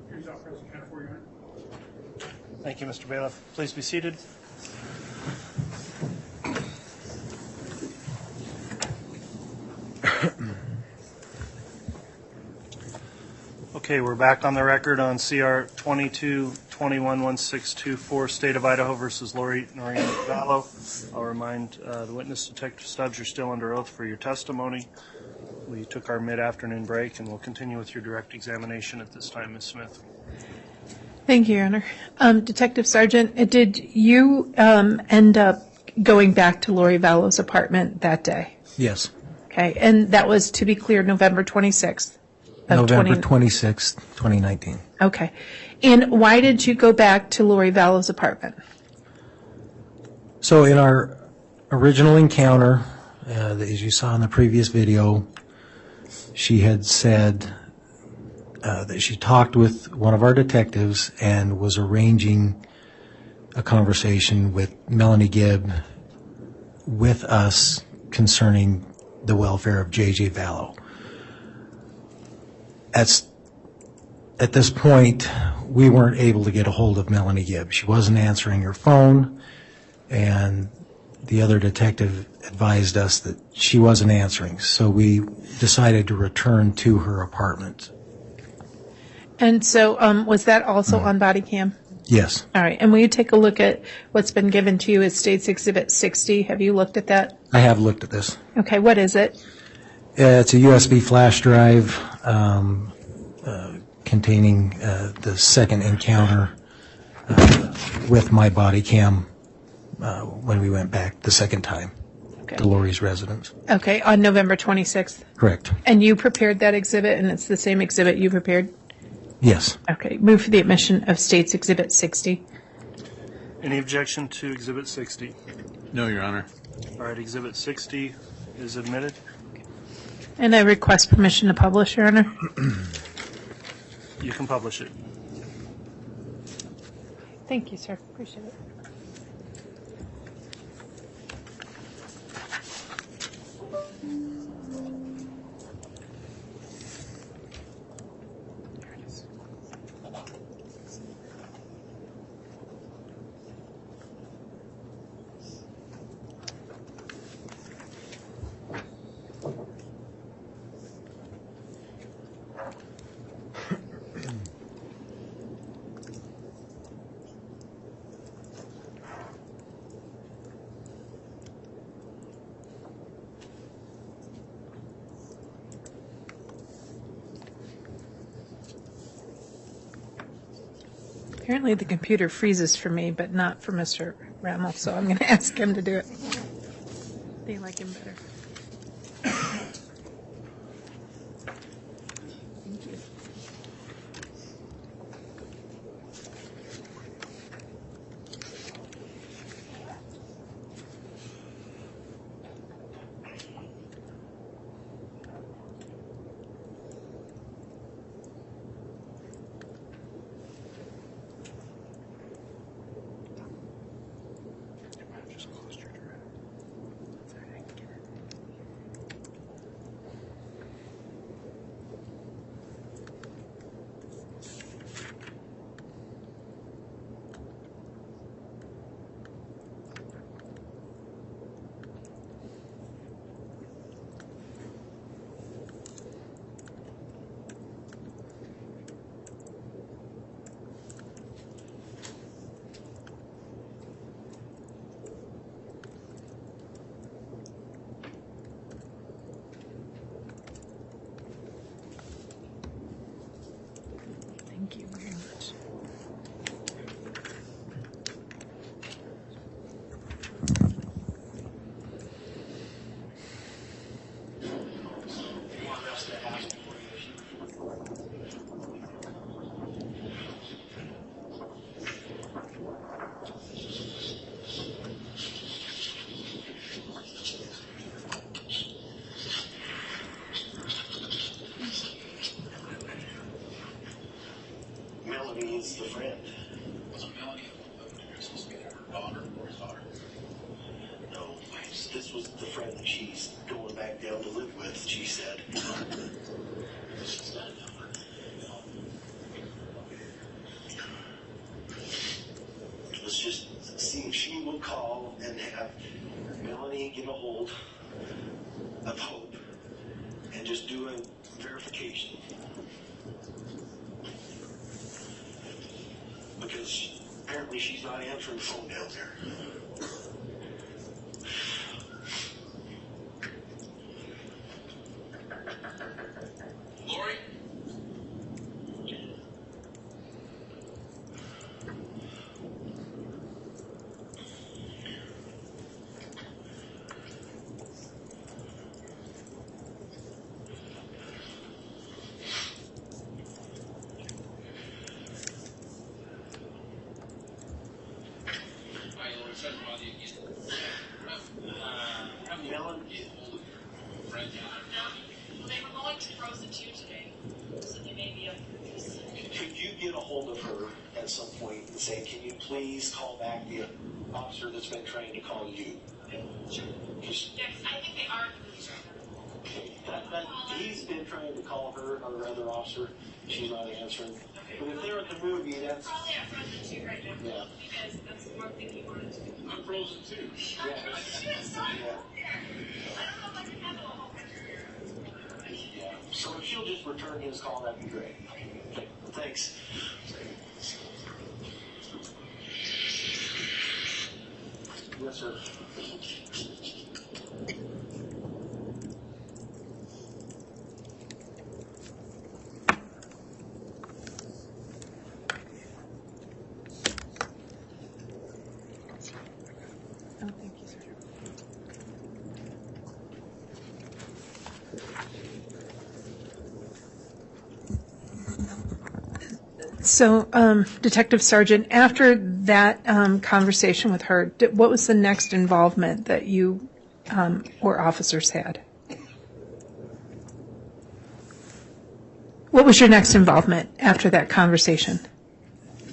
Here's our president, for you. Thank you, Mr. Bailiff. Please be seated. Okay, we're back on the record on CR 22-21-1624, State of Idaho versus Lori Vallow. I'll remind the witness, Detective Stubbs, you're still under oath for your testimony. We took our mid-afternoon break, and we'll continue with your direct examination at this time, Ms. Smith. Thank you, Your Honor. Detective Sergeant, did you end up going back to Lori Vallow's apartment that day? Yes. Okay, and that was, to be clear, November 26th? November 26th, 2019. Okay. And why did you go back to Lori Vallow's apartment? So in our original encounter, as you saw in the previous video, she had said that she talked with one of our detectives and was arranging a conversation with Melanie Gibb with us concerning the welfare of J.J. Vallow. At this point, we weren't able to get a hold of Melanie Gibb. She wasn't answering her phone, and the other detective advised us that she wasn't answering. So we decided to return to her apartment. And so was that also on Bodycam? Yes. All right. And will you take a look at what's been given to you as State's Exhibit 60? Have you looked at that? I have looked at this. Okay. What is it? It's a USB flash drive containing the second encounter with my body cam when we went back the second time to Lori's residence. Okay. On November 26th? Correct. And you prepared that exhibit, and it's the same exhibit you prepared? Yes. Okay. Move for the admission of State's Exhibit 60. Any objection to Exhibit 60? No, Your Honor. All right, Exhibit 60 is admitted. And I request permission to publish, Your Honor. You can publish it. Thank you, sir. Appreciate it. Apparently the computer freezes for me, but not for Mr. Rammel, so I'm going to ask him to do it. They like him better. Thank you. he would call and have Melanie get a hold of Hope and just do a verification. Because apparently she's not answering the phone down there. Lori? Melanie, Well, they were going to Frozen 2 today, so they may be up for this. could you get a hold of her at some point and say, can you please call back the officer that's been trying to call you? Sure. Just, Yes, I think they are in the movies right now. okay. He's been trying to call her or other officer. She's not answering. But if they're at the movie, that's... Probably at Frozen 2 right now. Yeah. Because that's one thing he wanted to do. I'm frozen too. I don't know if I can handle a whole picture here. Yeah. So if she'll just return his call, that'd be great. Okay. Thanks. Yes, sir. So, Detective Sergeant, after that conversation with her, what was the next involvement that you or officers had? What was your next involvement after that conversation?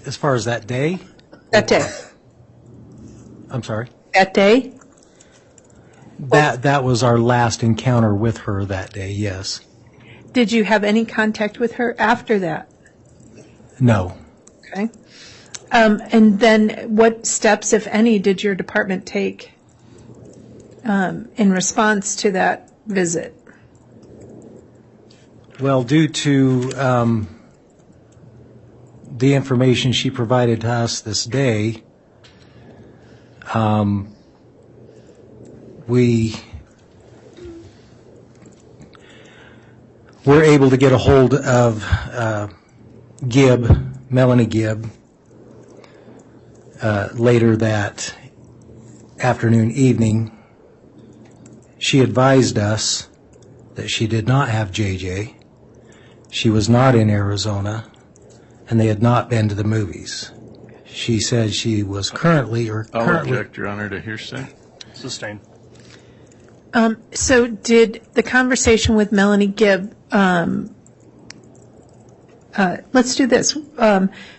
As far as that day? That day. I'm sorry? That day? That was our last encounter with her that day, yes. Did you have any contact with her after that? No. Okay. And then what steps, if any, did your department take in response to that visit? Well, due to the information she provided to us this day, we were able to get a hold of Melanie Gibb, later that afternoon, evening. She advised us that she did not have JJ, she was not in Arizona, and they had not been to the movies. She said she was currently... I'll object, Your Honor, to hearsay. Sustained. So did the conversation with Melanie Gibb... let's do this.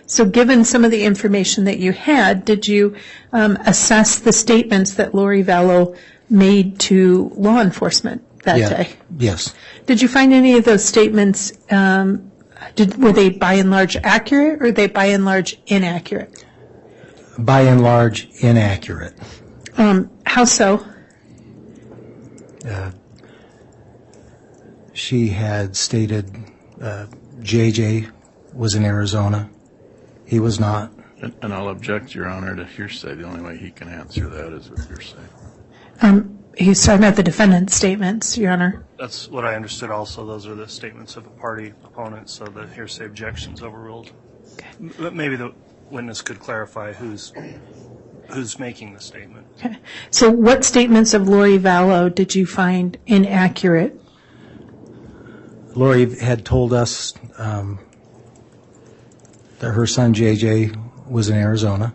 So given some of the information that you had, did you assess the statements that Lori Vallow made to law enforcement that day? Yes. Did you find any of those statements, were they by and large accurate or were they by and large inaccurate? By and large, inaccurate. How so? She had stated JJ was in Arizona. He was not. And I'll object, Your Honor, to hearsay. The only way he can answer that is with hearsay. He's talking about the defendant's statements, Your Honor. That's what I understood also. Those are the statements of a party opponent, so the hearsay objection's overruled. Okay. Maybe the witness could clarify who's making the statement. Okay. So what statements of Lori Vallow did you find inaccurate? Lori had told us that her son JJ was in Arizona.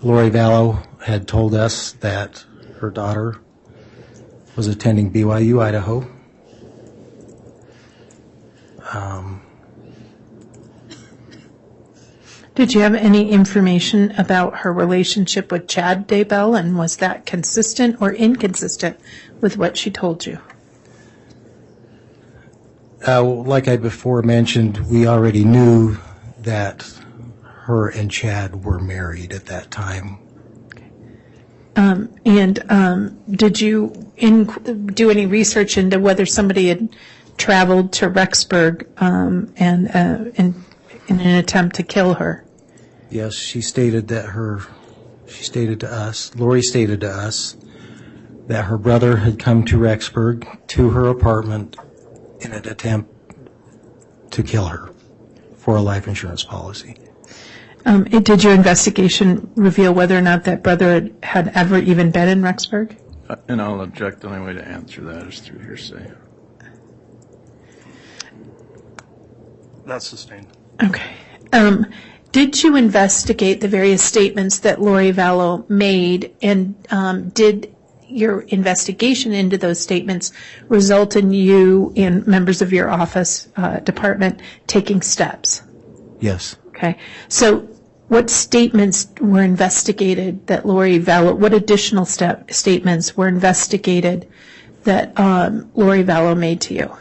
Lori Vallow had told us that her daughter was attending BYU, Idaho. Did you have any information about her relationship with Chad Daybell, and was that consistent or inconsistent with what she told you? Like I before mentioned, we already knew that her and Chad were married at that time. Did you do any research into whether somebody had traveled to Rexburg in an attempt to kill her? Yes, Lori stated to us that her brother had come to Rexburg to her apartment in an attempt to kill her for a life insurance policy. Did your investigation reveal whether or not that brother had ever even been in Rexburg? And I'll object. The only way to answer that is through hearsay. That's sustained. Okay. Did you investigate the various statements that Lori Vallow made, and did your investigation into those statements result in you and members of your office department taking steps? Yes. Okay. So what statements were investigated that Lori Vallow, what additional statements were investigated that Lori Vallow made to you?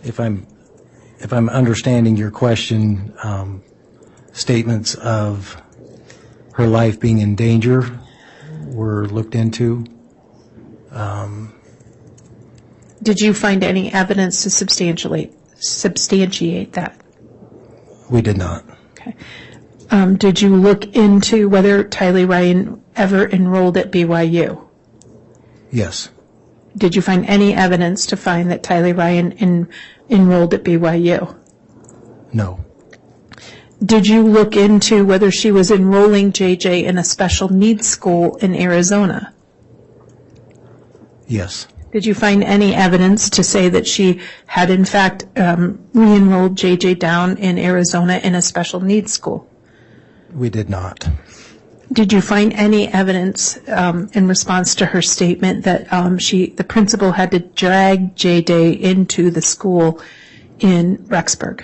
If I'm understanding your question, statements of her life being in danger were looked into. Did you find any evidence to substantiate that? We did not. Okay. Did you look into whether Tylee Ryan ever enrolled at BYU? Yes. Did you find any evidence to find that Tylee Ryan enrolled at BYU? No. Did you look into whether she was enrolling JJ in a special needs school in Arizona? Yes. Did you find any evidence to say that she had in fact re-enrolled JJ down in Arizona in a special needs school? We did not. Did you find any evidence in response to her statement that the principal had to drag JJ into the school in Rexburg?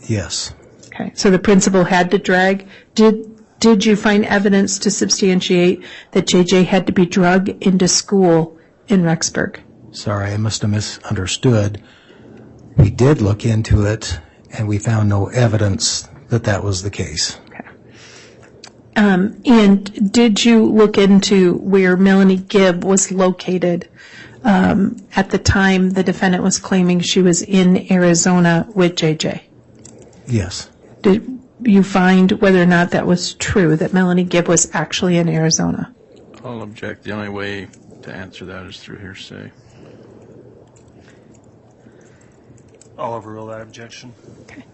Yes. Okay, so the principal had to drag. Did you find evidence to substantiate that JJ had to be drugged into school in Rexburg? Sorry, I must have misunderstood. We did look into it, and we found no evidence that that was the case. And did you look into where Melanie Gibb was located at the time the defendant was claiming she was in Arizona with JJ? Yes. Did you find whether or not that was true, that Melanie Gibb was actually in Arizona? I'll object. The only way to answer that is through hearsay. I'll overrule that objection. Okay.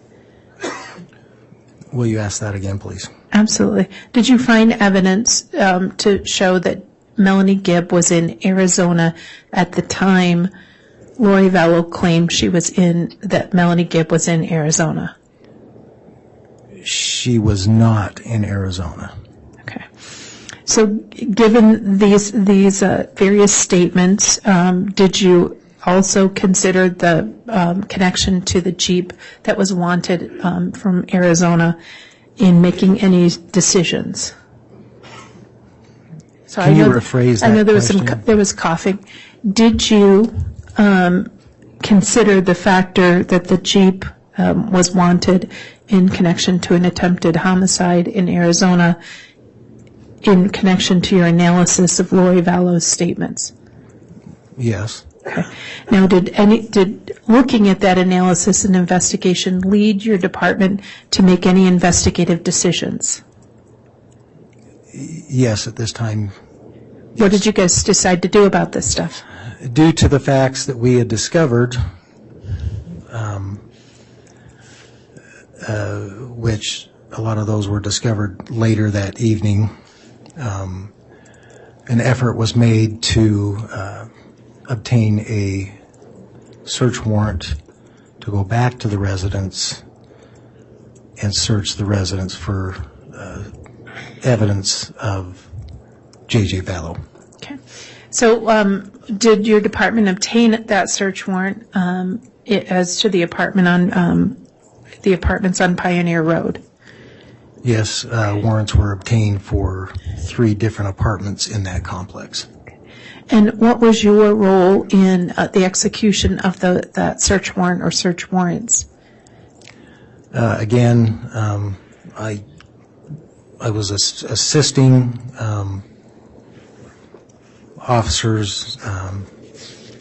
Will you ask that again, please? Absolutely. Did you find evidence to show that Melanie Gibb was in Arizona at the time Lori Vallow claimed that Melanie Gibb was in Arizona? She was not in Arizona. Okay. So given these various statements, did you also consider the connection to the Jeep that was wanted from Arizona in making any decisions? So Can you rephrase that I know question? there was coughing. Did you consider the factor that the Jeep was wanted in connection to an attempted homicide in Arizona in connection to your analysis of Lori Vallow's statements? Yes. Okay. Now, did looking at that analysis and investigation lead your department to make any investigative decisions? Yes, at this time. What did you guys decide to do about this stuff? Due to the facts that we had discovered, which a lot of those were discovered later that evening, an effort was made to obtain a search warrant to go back to the residence and search the residence for evidence of J.J. Vallow. Okay. So did your department obtain that search warrant as to the apartments on Pioneer Road? Yes, warrants were obtained for 3 different apartments in that complex. And what was your role in the execution of that search warrant or search warrants? Again, I was assisting officers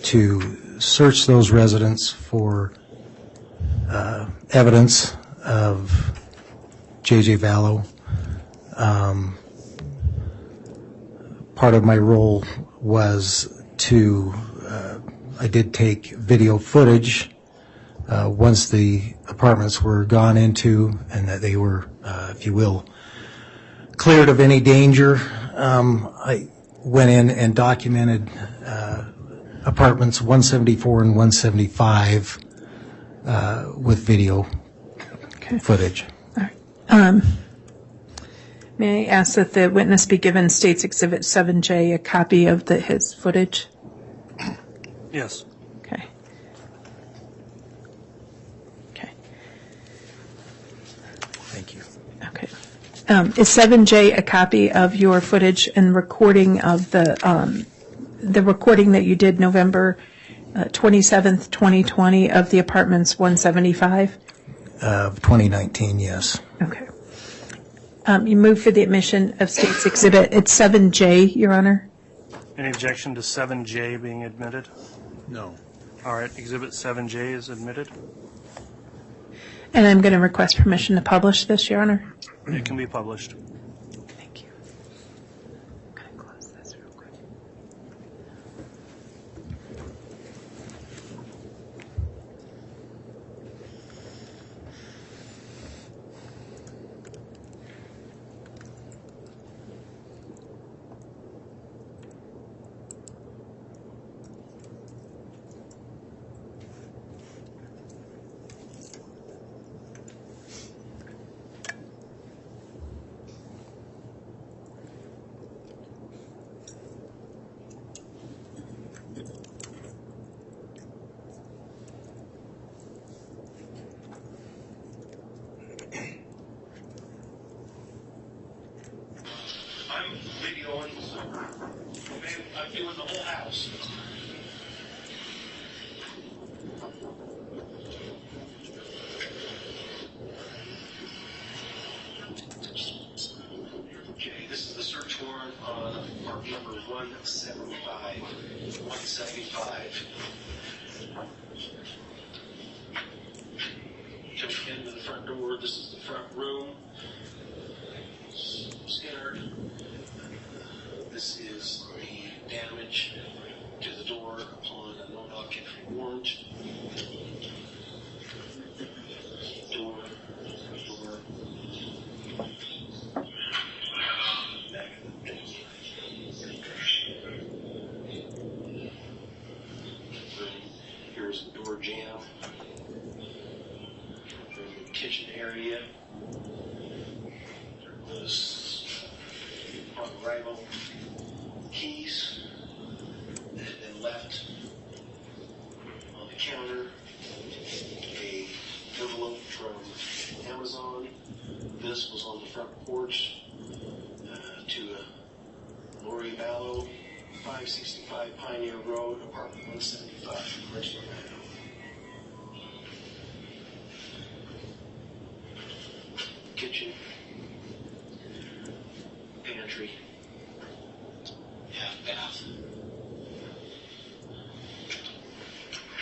to search those residents for evidence of J.J. Vallow. Part of my role was I did take video footage once the apartments were gone into and that they were, if you will, cleared of any danger. I went in and documented apartments 174 and 175 with video footage. All right. May I ask that the witness be given State's Exhibit 7J, a copy of his footage? Yes. Okay. Okay. Thank you. Okay. Is 7J a copy of your footage and recording of the recording that you did November 27th, 2020 of the apartments 175? Of 2019, yes. Okay. You move for the admission of State's Exhibit. It's 7J, Your Honor. Any objection to 7J being admitted? No. All right, Exhibit 7J is admitted. And I'm going to request permission to publish this, Your Honor. It can be published. Thank you. I'm going to close this real quick. I'm videoing, so I'm doing the whole house. Okay, this is the search warrant on part number 175. 175. Jump into the front door. This is the front room. Scanner. This is the damage to the door upon a no-knock entry warrant. Door. Here's the door jamb. The kitchen area. There was arrival keys that had been left on the counter. A envelope from Amazon. This was on the front porch to Lori Vallow, 565 Pioneer Road, apartment 175, Richmond, Idaho. Kitchen, pantry, half bath,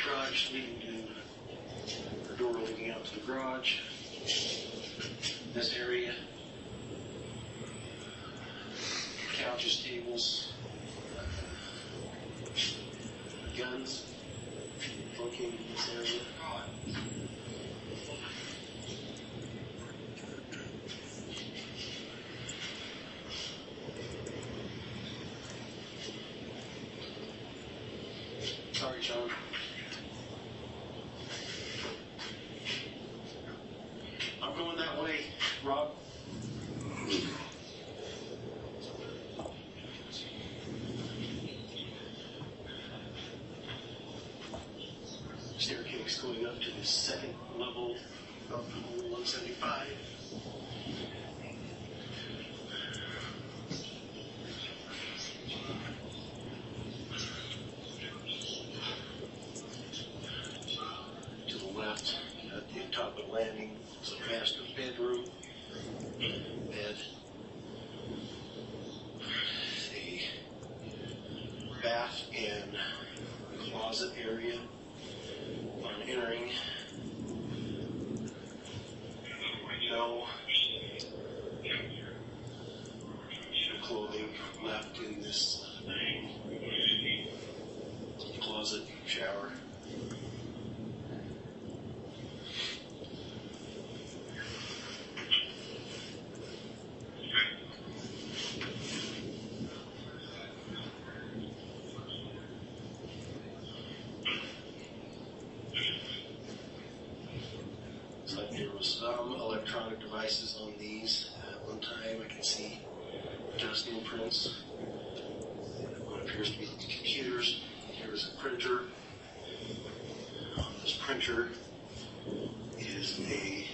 garage leading to the door leading out to the garage. This area, couches, tables, guns located in this area. Sorry, Sean. I'm going that way, Rob. Staircase going up to the second level of 175. bed, a bath and closet area. On entering, no clothing left in this closet shower. Looks like there was some electronic devices on these. At one time I can see dust imprints. What appears to be computers. Here's a printer. On this printer is a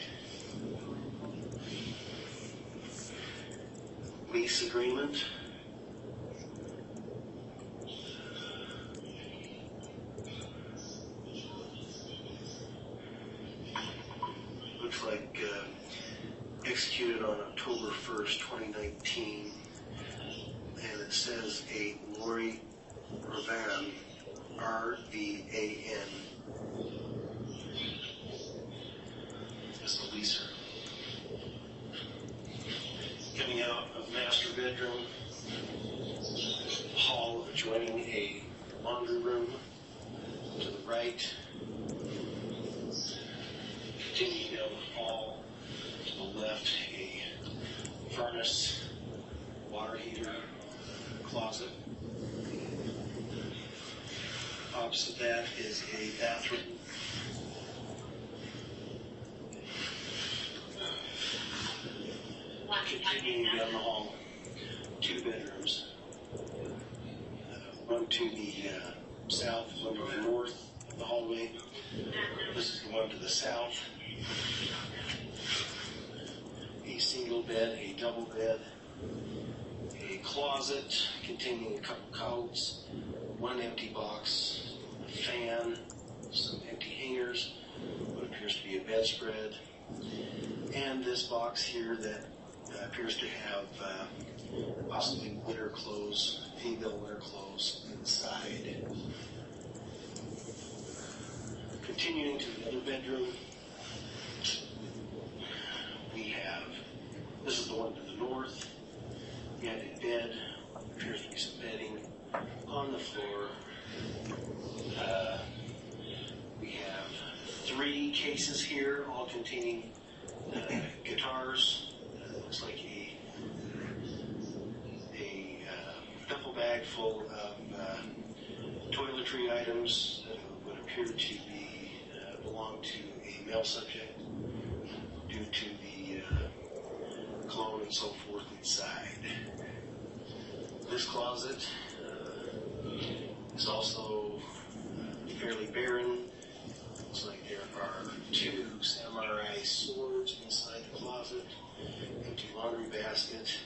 lease agreement. Looks like executed on October 1st, 2019. And it says a Lori Vallow, R-V-A-N, as the leaser. Coming out of master bedroom, hall adjoining a laundry room to the right. Continuing down the hall to the left, a furnace, water heater, closet. Opposite that is a bathroom. Continuing down the hall, 2 bedrooms. One to the south, one to the north of the hallway. This is the one to the south. A single bed, a double bed, a closet containing a couple coats, 1 empty box, a fan, some empty hangers, what appears to be a bedspread, and this box here that appears to have possibly winter clothes, female winter clothes inside. Continuing to the other bedroom, we have, this is the one to the north. We have a bed, appears to be some bedding on the floor. We have 3 cases here, all containing guitars. Looks like a duffel bag full of toiletry items that would appear to be belong to a male subject due to the cologne and so forth inside. This closet is also fairly barren. Looks like there are 2 samurai swords inside the closet, empty laundry basket,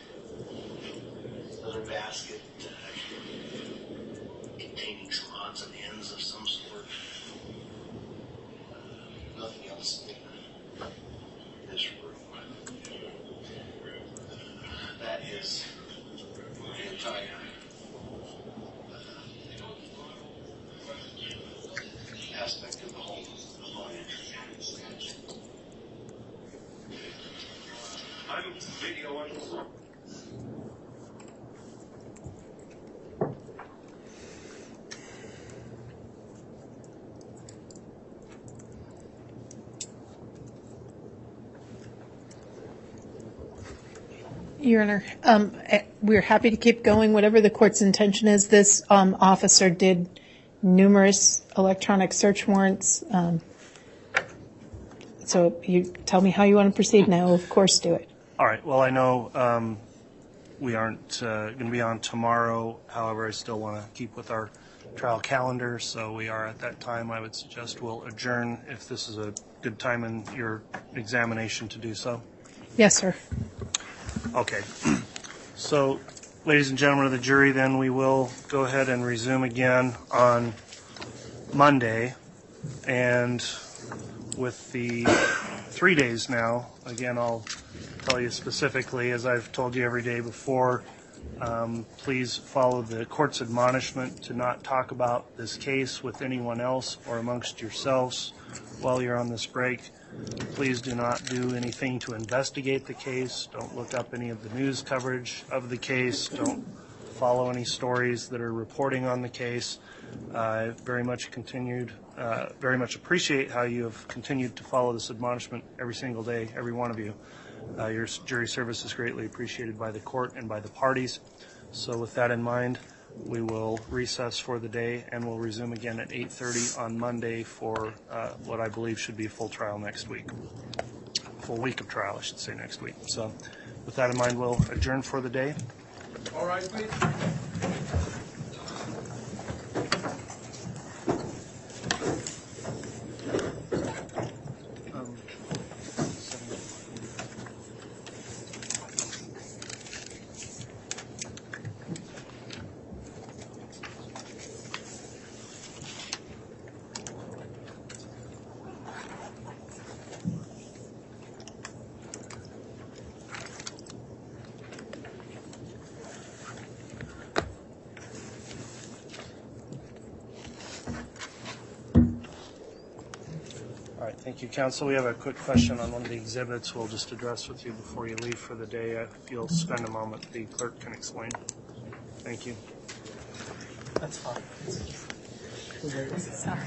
another basket containing some odds and ends of some sort. Nothing else in this room. That is the entire aspect of the home. I'm videoing. Your Honor, we're happy to keep going, whatever the court's intention is. This officer did numerous electronic search warrants. So you tell me how you want to proceed now. We'll, of course, do it. All right. Well, I know we aren't going to be on tomorrow. However, I still want to keep with our trial calendar, so we are at that time. I would suggest we'll adjourn if this is a good time in your examination to do so. Yes, sir. Okay. So, ladies and gentlemen of the jury, then we will go ahead and resume again on Monday. And with the 3 days now, again, I'll tell you specifically, as I've told you every day before, please follow the court's admonishment to not talk about this case with anyone else or amongst yourselves while you're on this break. Please do not do anything to investigate the case. Don't look up any of the news coverage of the case. Don't follow any stories that are reporting on the case. I very much appreciate how you have continued to follow this admonishment every single day, every one of you. Your jury service is greatly appreciated by the court and by the parties. So with that in mind, we will recess for the day and we'll resume again at 8:30 on Monday for what I believe should be a full trial next week. Full week of trial, I should say, next week. So with that in mind, we'll adjourn for the day. All right, please. All right, thank you, counsel. We have a quick question on one of the exhibits we'll just address with you before you leave for the day. If you'll spend a moment, the clerk can explain. Thank you. That's fine. Sorry.